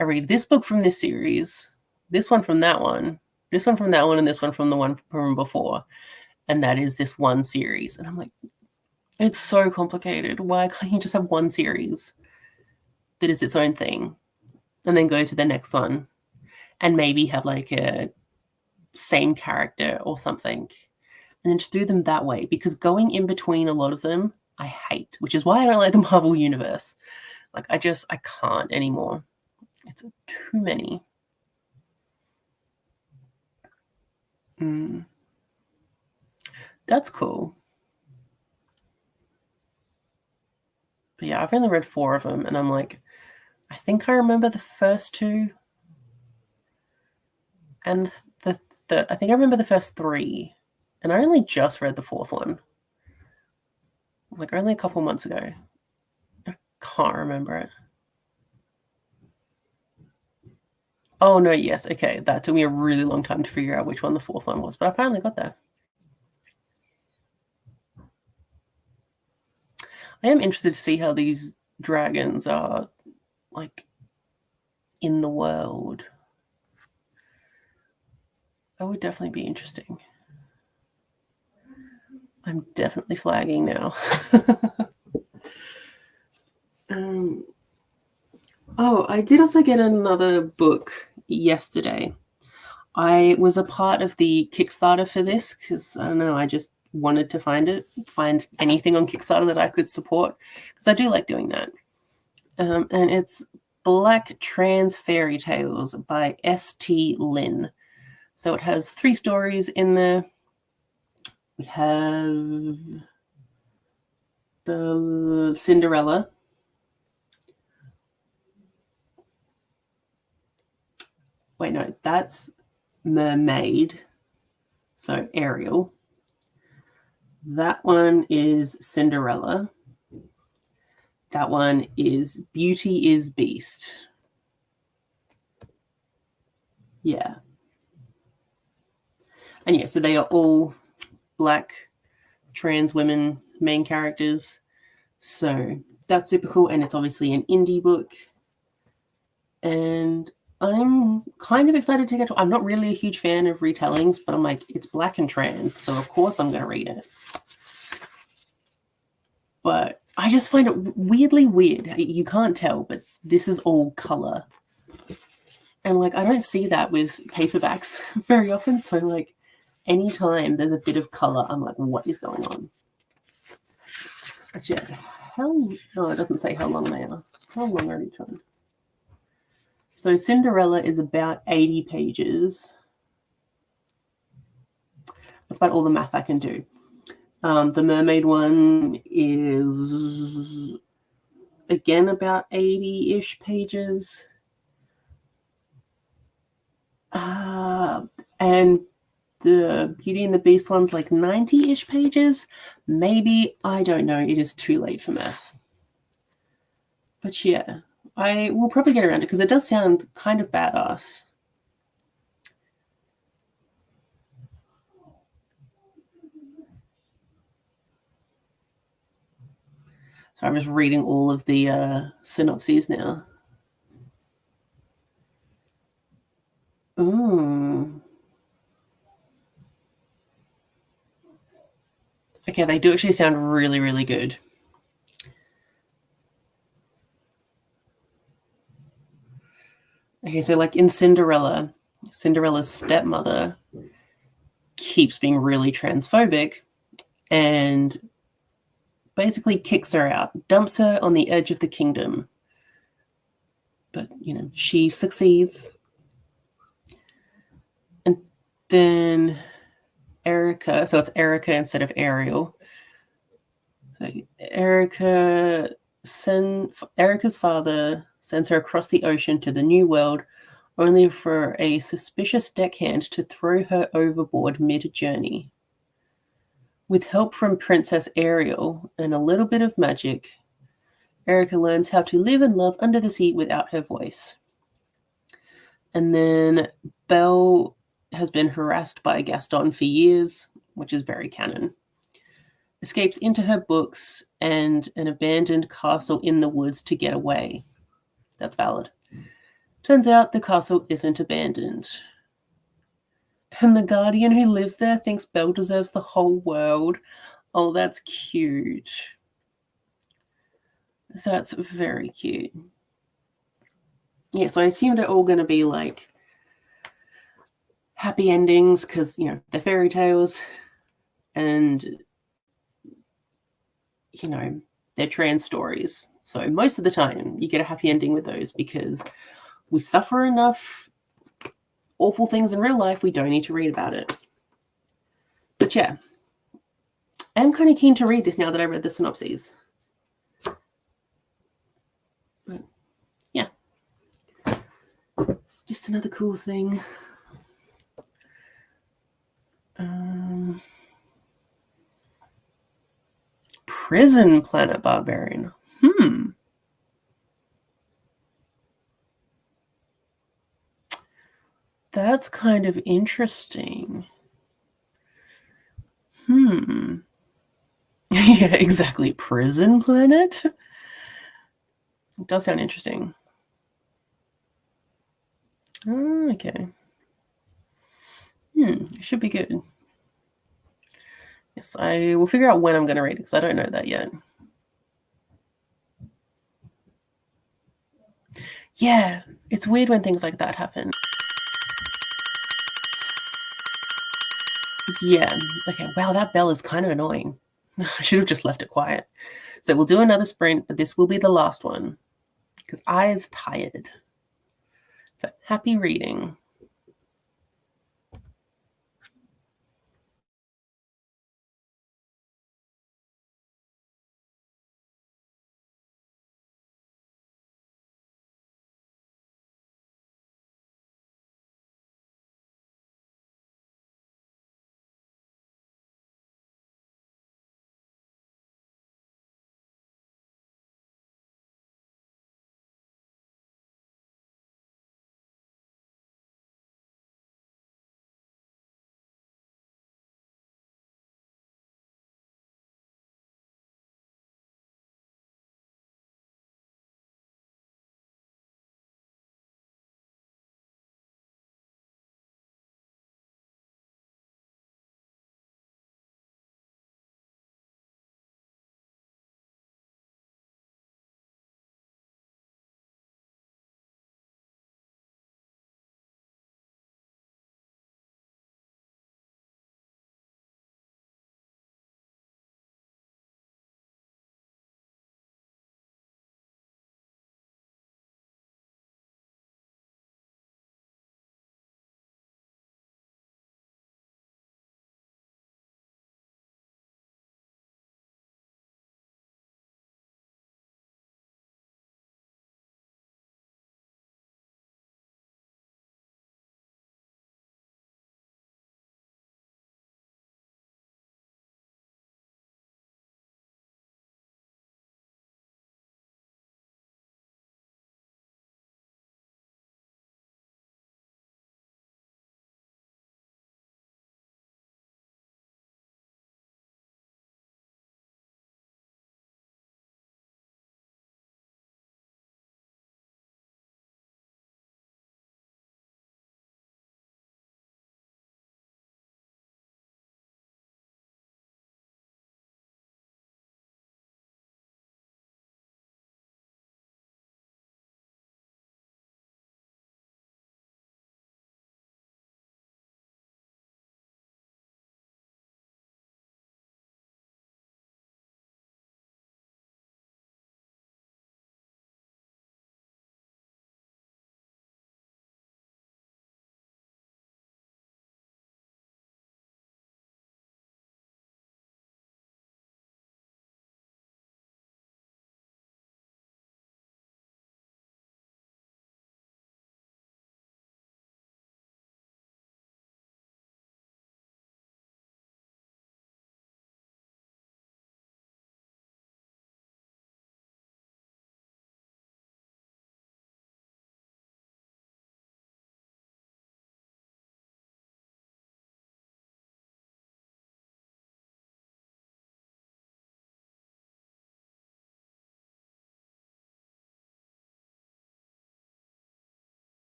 I read this book from this series, this one from that one, this one from that one, and this one from the one from before. And that is this one series. And I'm like, it's so complicated. Why can't you just have one series that is its own thing and then go to the next one and maybe have like a same character or something and then just do them that way? Because going in between a lot of them, I hate, which is why I don't like the Marvel Universe. Like, I can't anymore. It's too many. That's cool. But yeah, I've only read 4 of them, and I'm like, I think I remember the first 2, and I think I remember the first 3, and I only just read the 4th one, like only a couple months ago. I can't remember it. Oh no, yes, okay, that took me a really long time to figure out which one the 4th one was, but I finally got there. I am interested to see how these dragons are like in the world. That would definitely be interesting. I'm definitely flagging now. Oh, I did also get another book yesterday. I was a part of the Kickstarter for this because, I don't know, I just wanted to find anything on Kickstarter that I could support because I do like doing that. And it's Black Trans Fairy Tales by S.T. Lin. So it has 3 stories in there. We have the Cinderella. Wait, no, that's Mermaid. So Ariel. That one is Cinderella. That one is Beauty is Beast. Yeah. And yeah, so they are all Black trans women main characters. So that's super cool. And it's obviously an indie book. And I'm kind of excited to get to. I'm not really a huge fan of retellings, but I'm like, it's Black and trans, so of course I'm going to read it. But I just find it weirdly weird. You can't tell, but this is all color. And like, I don't see that with paperbacks very often. So like, anytime there's a bit of color, I'm like, what is going on? Actually, no, it doesn't say how long they are. How long are each one? So Cinderella is about 80 pages. That's about all the math I can do. The Mermaid one is, again, about 80-ish pages. And the Beauty and the Beast one's like 90-ish pages. Maybe, I don't know. It is too late for math. But yeah, I will probably get around to it because it does sound kind of badass. So I'm just reading all of the synopses now. Ooh. Okay, they do actually sound really, really good. Okay, so like in Cinderella's stepmother keeps being really transphobic and basically kicks her out, dumps her on the edge of the kingdom. But, you know, she succeeds. And then Erica, so it's Erica instead of Ariel. So Erica's father sends her across the ocean to the New World, only for a suspicious deckhand to throw her overboard mid-journey. With help from Princess Ariel and a little bit of magic, Erica learns how to live and love under the sea without her voice. And then Belle has been harassed by Gaston for years, which is very canon. Escapes into her books and an abandoned castle in the woods to get away. That's valid. Turns out the castle isn't abandoned. And the guardian who lives there thinks Belle deserves the whole world. Oh, that's cute. That's very cute. Yeah, so I assume they're all going to be like happy endings because, you know, they're fairy tales and, you know, they're trans stories. So most of the time you get a happy ending with those because we suffer enough awful things in real life, we don't need to read about it. But yeah, I'm kind of keen to read this now that I read the synopses. But yeah, just another cool thing. Prison Planet Barbarian. That's kind of interesting. Yeah, exactly. Prison Planet? It does sound interesting. Okay. It should be good. Yes, I will figure out when I'm going to read it because I don't know that yet. Yeah, it's weird when things like that happen. Yeah. Okay. Wow, that bell is kind of annoying. I should have just left it quiet. So we'll do another sprint, but this will be the last one because I is tired. So happy reading.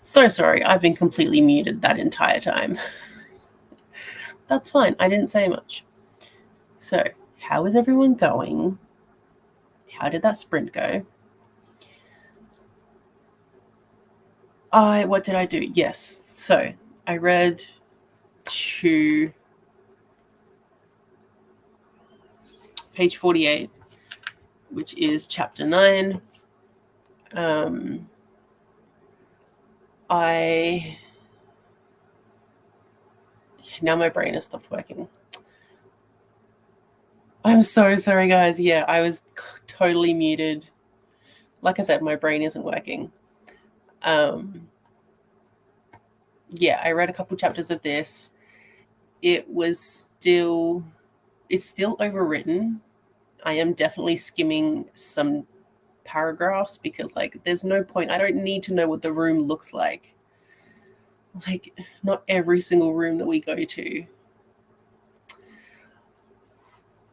So sorry, I've been completely muted that entire time. That's fine, I didn't say much. So, how is everyone going? How did that sprint go? What did I do? Yes. So, I read to page 48, which is chapter 9. Now my brain has stopped working. I'm so sorry, guys. Yeah, I was totally muted. Like I said, my brain isn't working. Yeah, I read a couple chapters of this. It's still overwritten. I am definitely skimming some paragraphs because, like, there's no point. I don't need to know what the room looks like. Like, not every single room that we go to.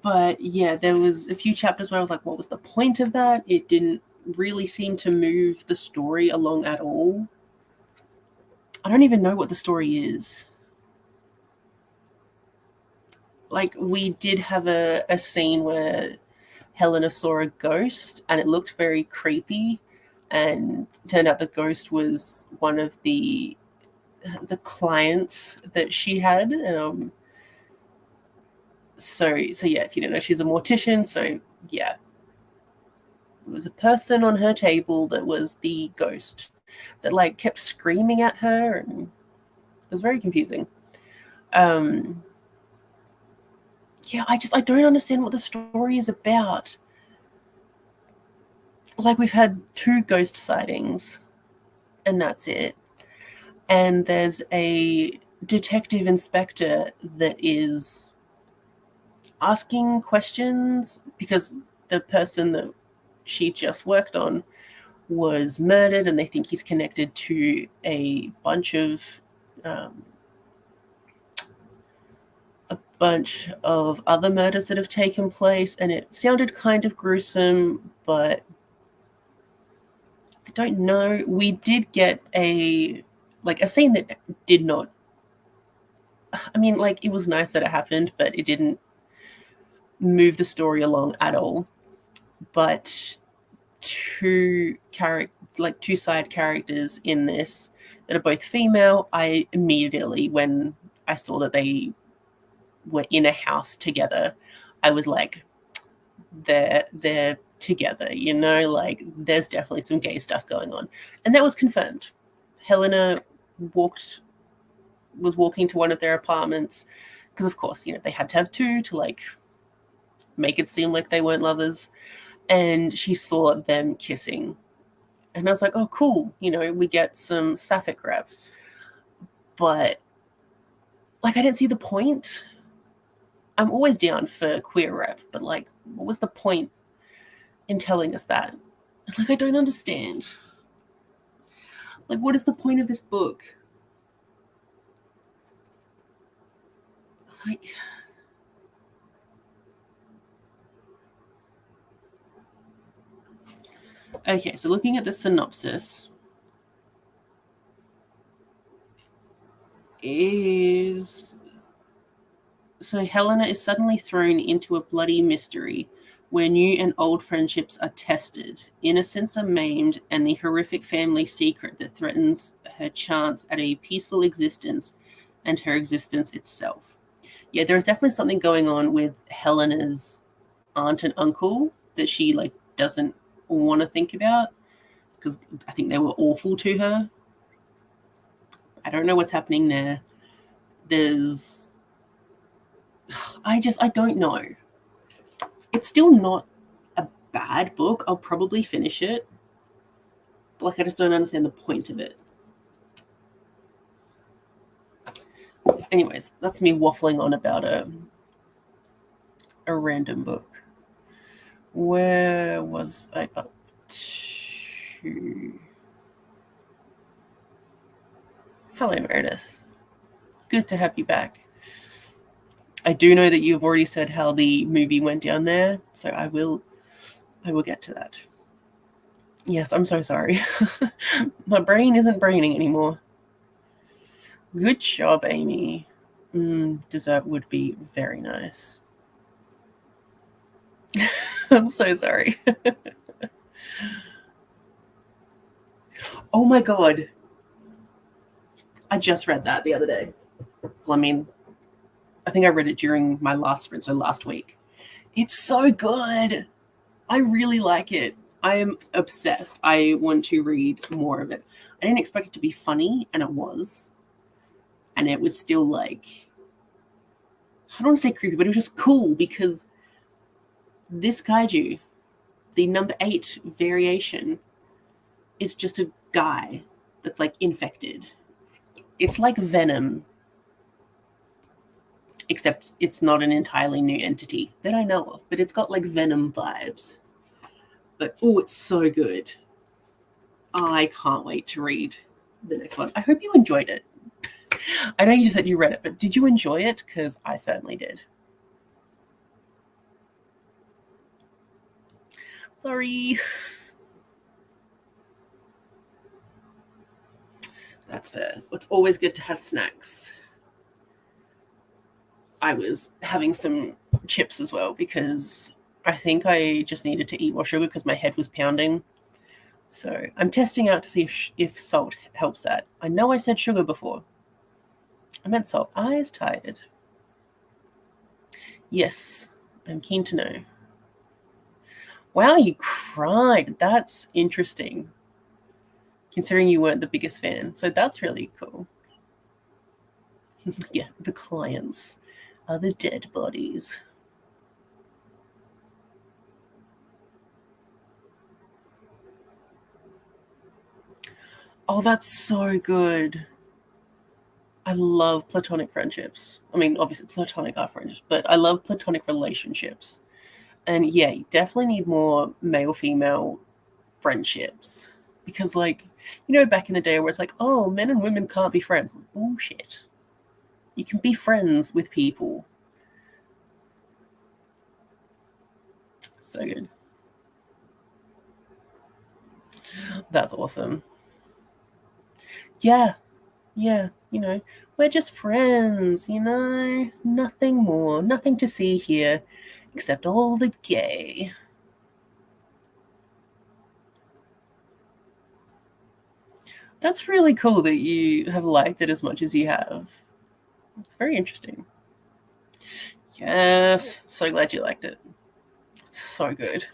But yeah, there was a few chapters where I was like, what was the point of that? It didn't really seem to move the story along at all. I don't even know what the story is. Like, we did have a scene where Helena saw a ghost and it looked very creepy, and turned out the ghost was one of the clients that she had. So yeah, if you don't know, she's a mortician. So yeah, it was a person on her table that was the ghost that, like, kept screaming at her, and it was very confusing. Yeah, I don't understand what the story is about. Like, we've had 2 ghost sightings, and that's it. And there's a detective inspector that is asking questions because the person that she just worked on was murdered, and they think he's connected to a bunch of other murders that have taken place, and it sounded kind of gruesome, but I don't know. We did get a scene that did not, I mean, like, it was nice that it happened, but it didn't move the story along at all. But two side characters in this that are both female, I immediately, when I saw that they were in a house together, I was like, they're together, you know, like, there's definitely some gay stuff going on. And that was confirmed. Helena was walking to one of their apartments because, of course, you know, they had to have 2 to, like, make it seem like they weren't lovers, and she saw them kissing, and I was like, oh cool, you know, we get some sapphic rep. But, like, I didn't see the point. I'm always down for queer rep, but, like, what was the point in telling us that? Like, I don't understand. Like, what is the point of this book? Like, okay, so looking at the synopsis, so Helena is suddenly thrown into a bloody mystery where new and old friendships are tested, innocents are maimed, and the horrific family secret that threatens her chance at a peaceful existence and her existence itself. Yeah, there's definitely something going on with Helena's aunt and uncle that she, like, doesn't want to think about because I think they were awful to her. I don't know what's happening there. I don't know. It's still not a bad book. I'll probably finish it. But, like, I just don't understand the point of it. Anyways, that's me waffling on about a random book. Where was I up to? Hello, Meredith. Good to have you back. I do know that you've already said how the movie went down there, so I will get to that. Yes, I'm so sorry. My brain isn't braining anymore. Good job, Amy. Dessert would be very nice. I'm so sorry. Oh my god. I just read that the other day. Well, I mean, I think I read it during my last sprint, so last week. It's so good. I really like it. I am obsessed. I want to read more of it. I didn't expect it to be funny, and it was. And it was still like, I don't want to say creepy, but it was just cool because this kaiju, the number 8 variation, is just a guy that's like infected. It's like Venom, except it's not an entirely new entity that I know of, but it's got like Venom vibes. But oh, it's so good. I can't wait to read the next one. I hope you enjoyed it. I know you said you read it, but did you enjoy it? Because I certainly did. Sorry. That's fair. It's always good to have snacks. I was having some chips as well because I think I just needed to eat more sugar because my head was pounding. So I'm testing out to see if salt helps that. I know I said sugar before. I meant salt. I is tired. Yes, I'm keen to know. Wow, you cried. That's interesting. Considering you weren't the biggest fan. So that's really cool. Yeah, the clients are the dead bodies. Oh, that's so good. I love platonic friendships. I mean, obviously, platonic are friendships, but I love platonic relationships. And yeah, you definitely need more male female friendships. Because, like, back in the day where it's like, oh, men and women can't be friends. Bullshit. You can be friends with people. So good. That's awesome. Yeah, yeah, we're just friends, nothing more, nothing to see here except all the gay. That's really cool that you have liked it as much as you have. It's very interesting. Yes, so glad you liked it. It's so good.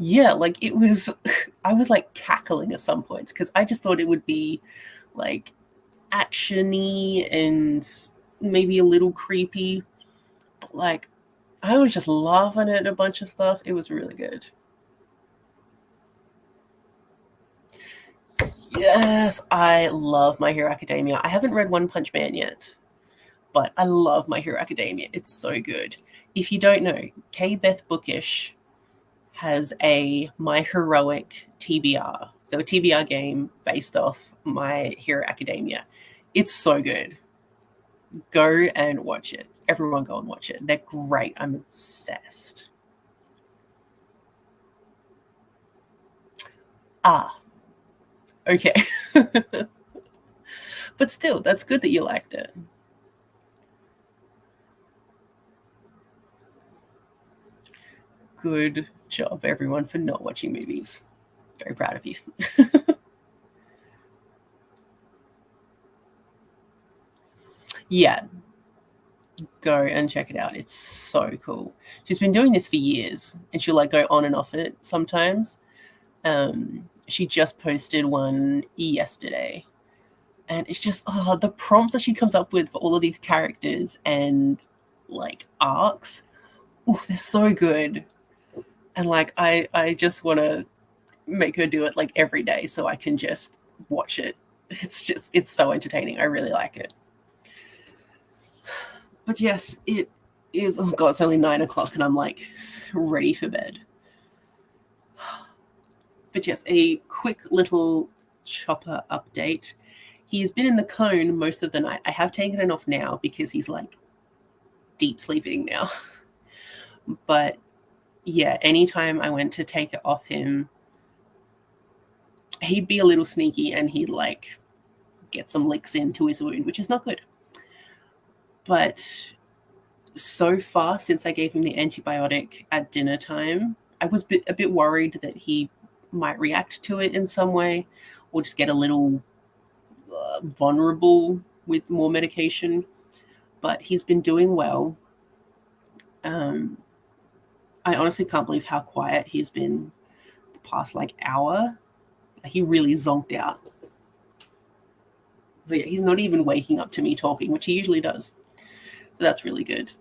Yeah, like it was, I was like cackling at some points because I just thought it would be like actiony and maybe a little creepy, but like I was just laughing at a bunch of stuff. It was really good. Yes, I love My Hero Academia. I haven't read One Punch Man yet, but I love My Hero Academia. It's so good. If you don't know, K. Beth Bookish has a My Heroic TBR. So a TBR game based off My Hero Academia. It's so good. Go and watch it. Everyone go and watch it. They're great. I'm obsessed. Ah, okay. But still, that's good that you liked it. Good job, everyone, for not watching movies. Very proud of you. Yeah, go and check it out. It's so cool. She's been doing this for years, and she'll like go on and off it sometimes. She just posted one yesterday, and it's just the prompts that she comes up with for all of these characters and like arcs. Oh, they're so good. And like I just want to make her do it like every day so I can just watch it. It's so entertaining. I really like it. But yes, it is. Oh god, it's only 9 o'clock, and I'm like ready for bed. But yes, a quick little Chopper update. He's been in the cone most of the night. I have taken it off now because he's like deep sleeping now. But yeah, anytime I went to take it off him, he'd be a little sneaky and he'd like get some licks into his wound, which is not good. But so far, since I gave him the antibiotic at dinner time, I was a bit worried that he might react to it in some way or just get a little vulnerable with more medication. But he's been doing well. I honestly can't believe how quiet he's been the past like hour. He really zonked out. But yeah, he's not even waking up to me talking, which he usually does. So that's really good.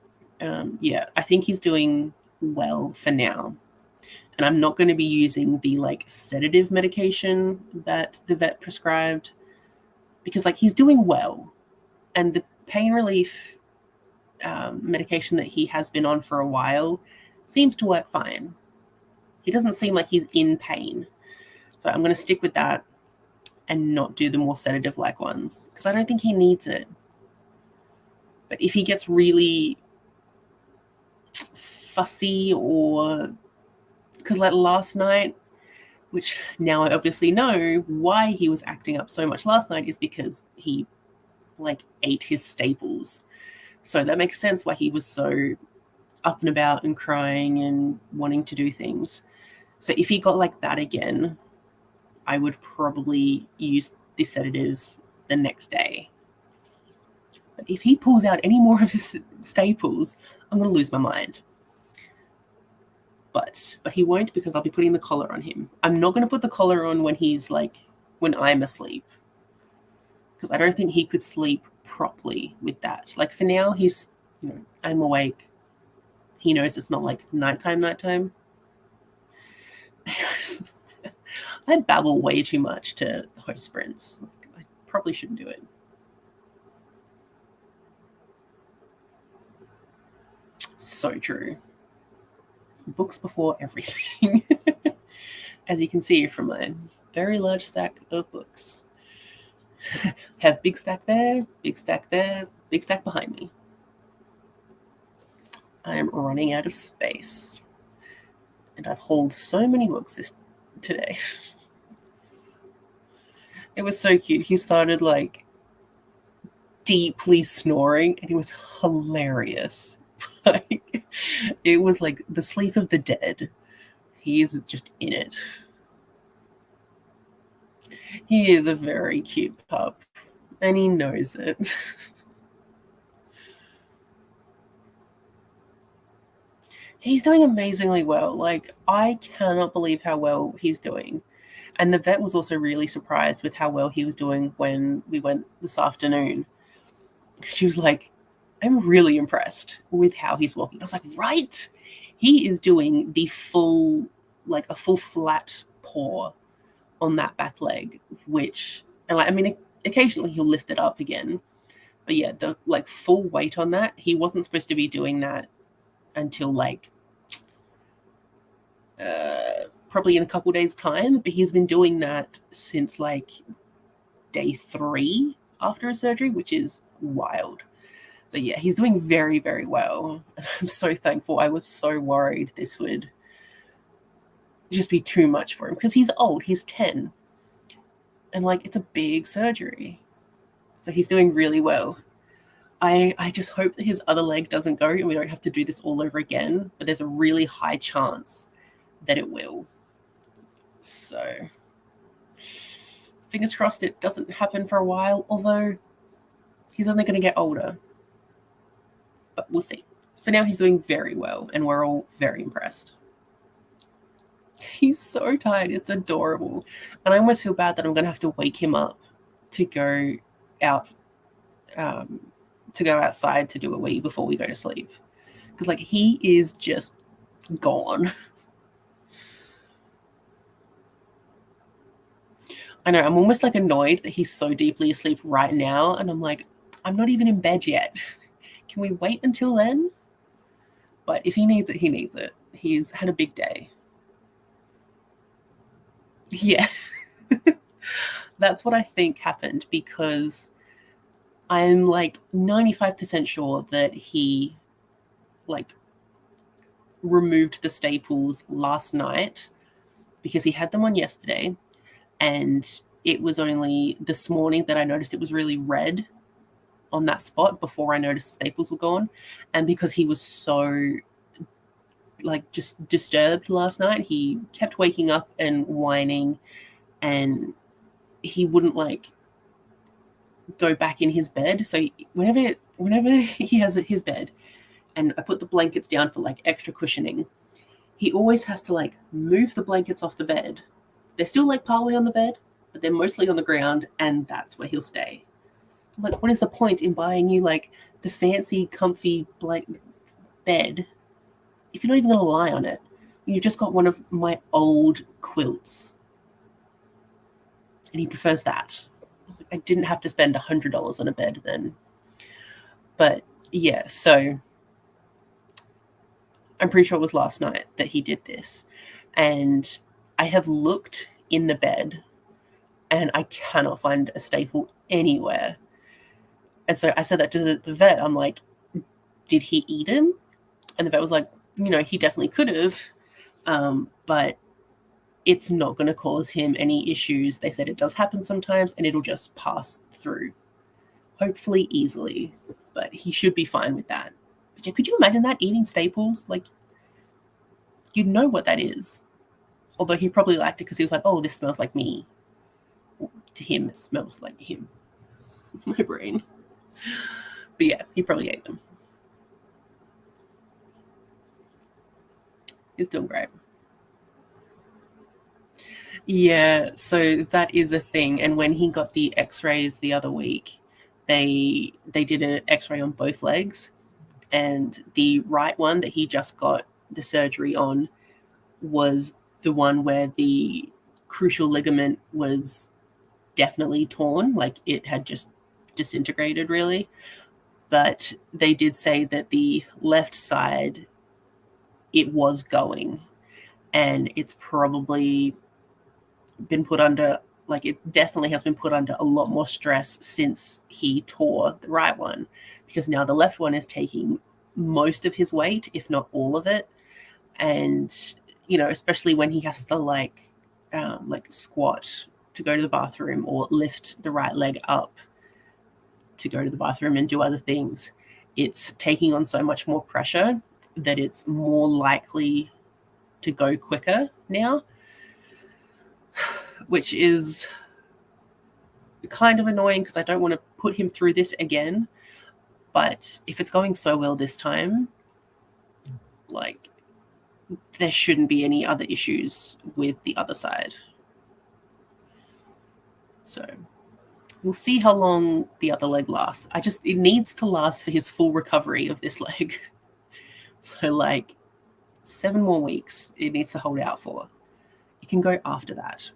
Yeah, I think he's doing well for now. And I'm not going to be using the like sedative medication that the vet prescribed because like he's doing well. And the pain relief medication that he has been on for a while seems to work fine. He doesn't seem like he's in pain. So I'm going to stick with that and not do the more sedative like ones because I don't think he needs it. But if he gets really fussy or because like last night, which now I obviously know why he was acting up so much last night is because he like ate his staples. So that makes sense why he was so up and about and crying and wanting to do things. So if he got like that again, I would probably use the sedatives the next day. But if he pulls out any more of his staples, I'm going to lose my mind. But he won't because I'll be putting the collar on him. I'm not going to put the collar on when when I'm asleep. Because I don't think he could sleep properly with that. Like for now, I'm awake. He knows it's not like nighttime. I babble way too much to host sprints. I probably shouldn't do it. So true. Books before everything. As you can see from my very large stack of books. Have big stack there, big stack there, big stack behind me. I am running out of space. And I've hauled so many books today. It was so cute. He started like deeply snoring and it was hilarious. Like, it was like the sleep of the dead. He is just in it. He is a very cute pup and he knows it. He's doing amazingly well. Like, I cannot believe how well he's doing. And the vet was also really surprised with how well he was doing when we went this afternoon. She was like, I'm really impressed with how he's walking. I was like, right? He is doing the full, like a full flat paw on that back leg, occasionally he'll lift it up again. But yeah, the like full weight on that, he wasn't supposed to be doing that until like probably in a couple days time, but he's been doing that since like day 3 after a surgery, which is wild. So yeah, he's doing very, very well. I'm so thankful. I was so worried this would just be too much for him because he's old. He's 10. And like, it's a big surgery. So he's doing really well. I just hope that his other leg doesn't go and we don't have to do this all over again. But there's a really high chance that it will. So fingers crossed it doesn't happen for a while, although he's only going to get older. But we'll see. For now, he's doing very well, and we're all very impressed. He's so tired. It's adorable. And I almost feel bad that I'm going to have to wake him up to go out, to go outside to do a wee before we go to sleep. Because, like, he is just gone. I know, I'm almost, like, annoyed that he's so deeply asleep right now. And I'm like, I'm not even in bed yet. Can we wait until then? But if he needs it, he needs it. He's had a big day. Yeah. That's what I think happened because I'm like 95% sure that he like removed the staples last night because he had them on yesterday, and it was only this morning that I noticed it was really red on that spot before I noticed the staples were gone. And because he was so like just disturbed last night, he kept waking up and whining, and he wouldn't like go back in his bed. So whenever he has his bed and I put the blankets down for like extra cushioning, he always has to like move the blankets off the bed. They're still like partway on the bed, but they're mostly on the ground, and that's where he'll stay. I'm like, what is the point in buying you like the fancy, comfy bed if you're not even going to lie on it? You just got one of my old quilts, and he prefers that. I didn't have to spend $100 on a bed then. But yeah, so I'm pretty sure it was last night that he did this. And I have looked in the bed and I cannot find a staple anywhere. And so I said that to the vet. I'm like, did he eat him? And the vet was like, he definitely could have, but it's not going to cause him any issues. They said it does happen sometimes and it'll just pass through, hopefully easily, but he should be fine with that. But yeah, could you imagine that, eating staples? Like, you'd know what that is. Although he probably liked it because he was like, oh, this smells like me. To him, it smells like him. My brain. But yeah, he probably ate them. He's doing great. Yeah, so that is a thing. And when he got the x-rays the other week, they did an x-ray on both legs, and the right one that he just got the surgery on was the one where the crucial ligament was definitely torn, like it had just disintegrated really. But they did say that the left side, it was going, and it's probably been put under, like it definitely has been put under a lot more stress since he tore the right one, because now the left one is taking most of his weight, if not all of it. And especially when he has to like squat to go to the bathroom or lift the right leg up to go to the bathroom and do other things, it's taking on so much more pressure that it's more likely to go quicker now, which is kind of annoying because I don't want to put him through this again. But if it's going so well this time, like, there shouldn't be any other issues with the other side. So we'll see how long the other leg lasts. It needs to last for his full recovery of this leg. So like 7 more weeks it needs to hold out for. It can go after that.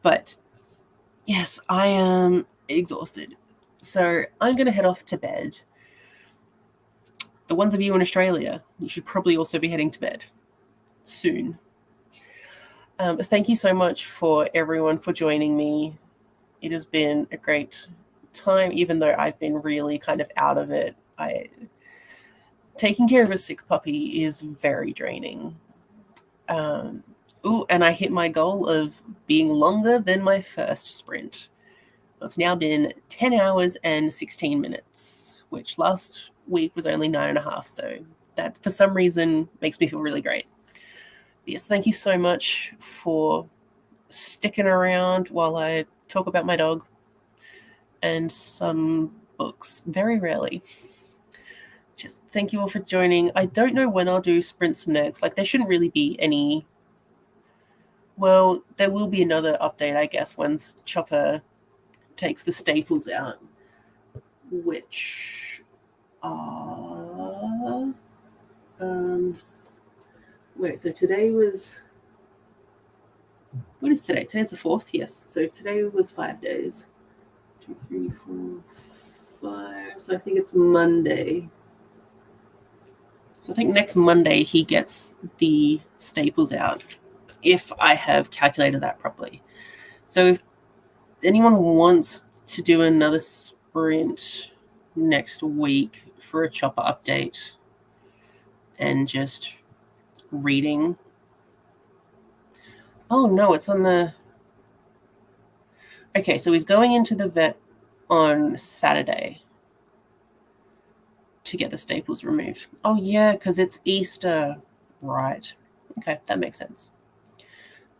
But yes, I am exhausted. So I'm going to head off to bed. The ones of you in Australia, you should probably also be heading to bed soon. Thank you so much for everyone for joining me. It has been a great time, even though I've been really kind of out of it. Taking care of a sick puppy is very draining. And I hit my goal of being longer than my first sprint. It's now been 10 hours and 16 minutes, which last week was only 9.5. So that, for some reason, makes me feel really great. But yes, thank you so much for sticking around while I talk about my dog and some books, very rarely. Just thank you all for joining. I don't know when I'll do sprints next. Like, there shouldn't really be any. Well, there will be another update, I guess, once Chopper takes the staples out, which are so today was, what is today? Today's the 4th, yes. So today was 5 days. 2, 3, 4, 5. So I think it's Monday. So I think next Monday he gets the staples out, if I have calculated that properly. So if anyone wants to do another sprint next week for a Chopper update, and just reading. Oh no, it's on the... Okay, so he's going into the vet on Saturday to get the staples removed. Oh yeah, because it's Easter. Right. Okay, that makes sense.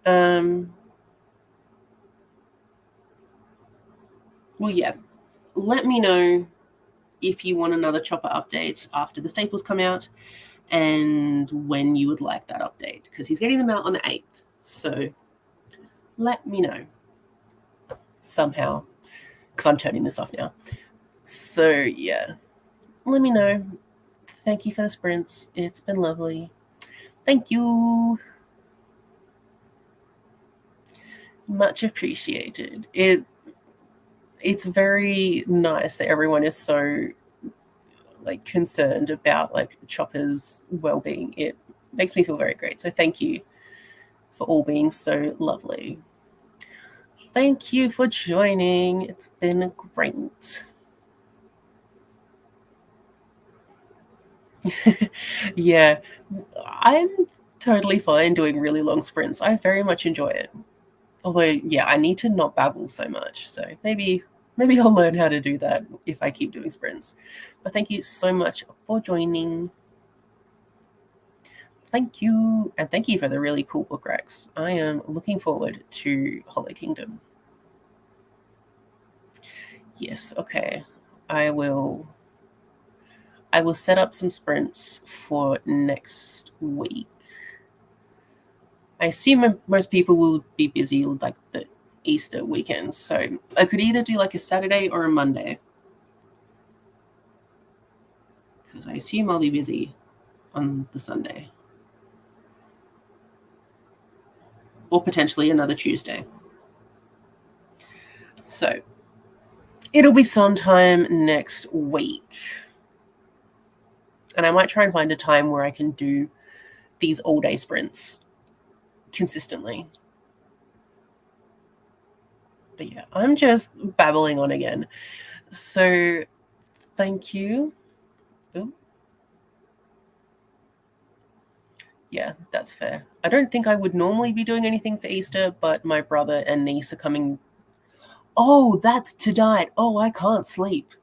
Well, yeah. Let me know if you want another Chopper update after the staples come out and when you would like that update, because he's getting them out on the 8th. So let me know somehow, because I'm turning this off now. So yeah, let me know. Thank you for the sprints. It's been lovely. Thank you. Much appreciated. It's very nice that everyone is so like concerned about like Chopper's well-being. It makes me feel very great. So thank you for all being so lovely. Thank you for joining. It's been great. Yeah, I'm totally fine doing really long sprints. I very much enjoy it. Although, yeah, I need to not babble so much. So maybe I'll learn how to do that if I keep doing sprints. But thank you so much for joining. Thank you. And thank you for the really cool book racks. I am looking forward to Hollow Kingdom. Yes, okay. I will set up some sprints for next week. I assume most people will be busy like the Easter weekends, so I could either do like a Saturday or a Monday, because I assume I'll be busy on the Sunday, or potentially another Tuesday. So it'll be sometime next week, and I might try and find a time where I can do these all-day sprints consistently. But yeah, I'm just babbling on again. So thank you. Ooh. Yeah, that's fair. I don't think I would normally be doing anything for Easter, but my brother and niece are coming. Oh, that's tonight. Oh, I can't sleep.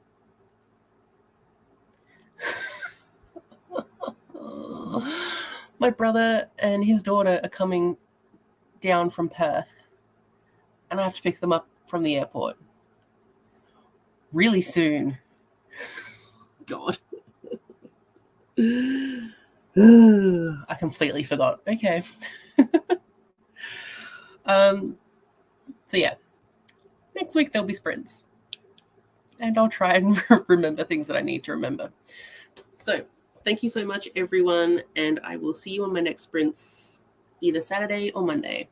My brother and his daughter are coming down from Perth, and I have to pick them up from the airport really soon. God. I completely forgot. Okay. So yeah, next week there'll be sprints, and I'll try and remember things that I need to remember. So thank you so much, everyone, and I will see you on my next sprints either Saturday or Monday.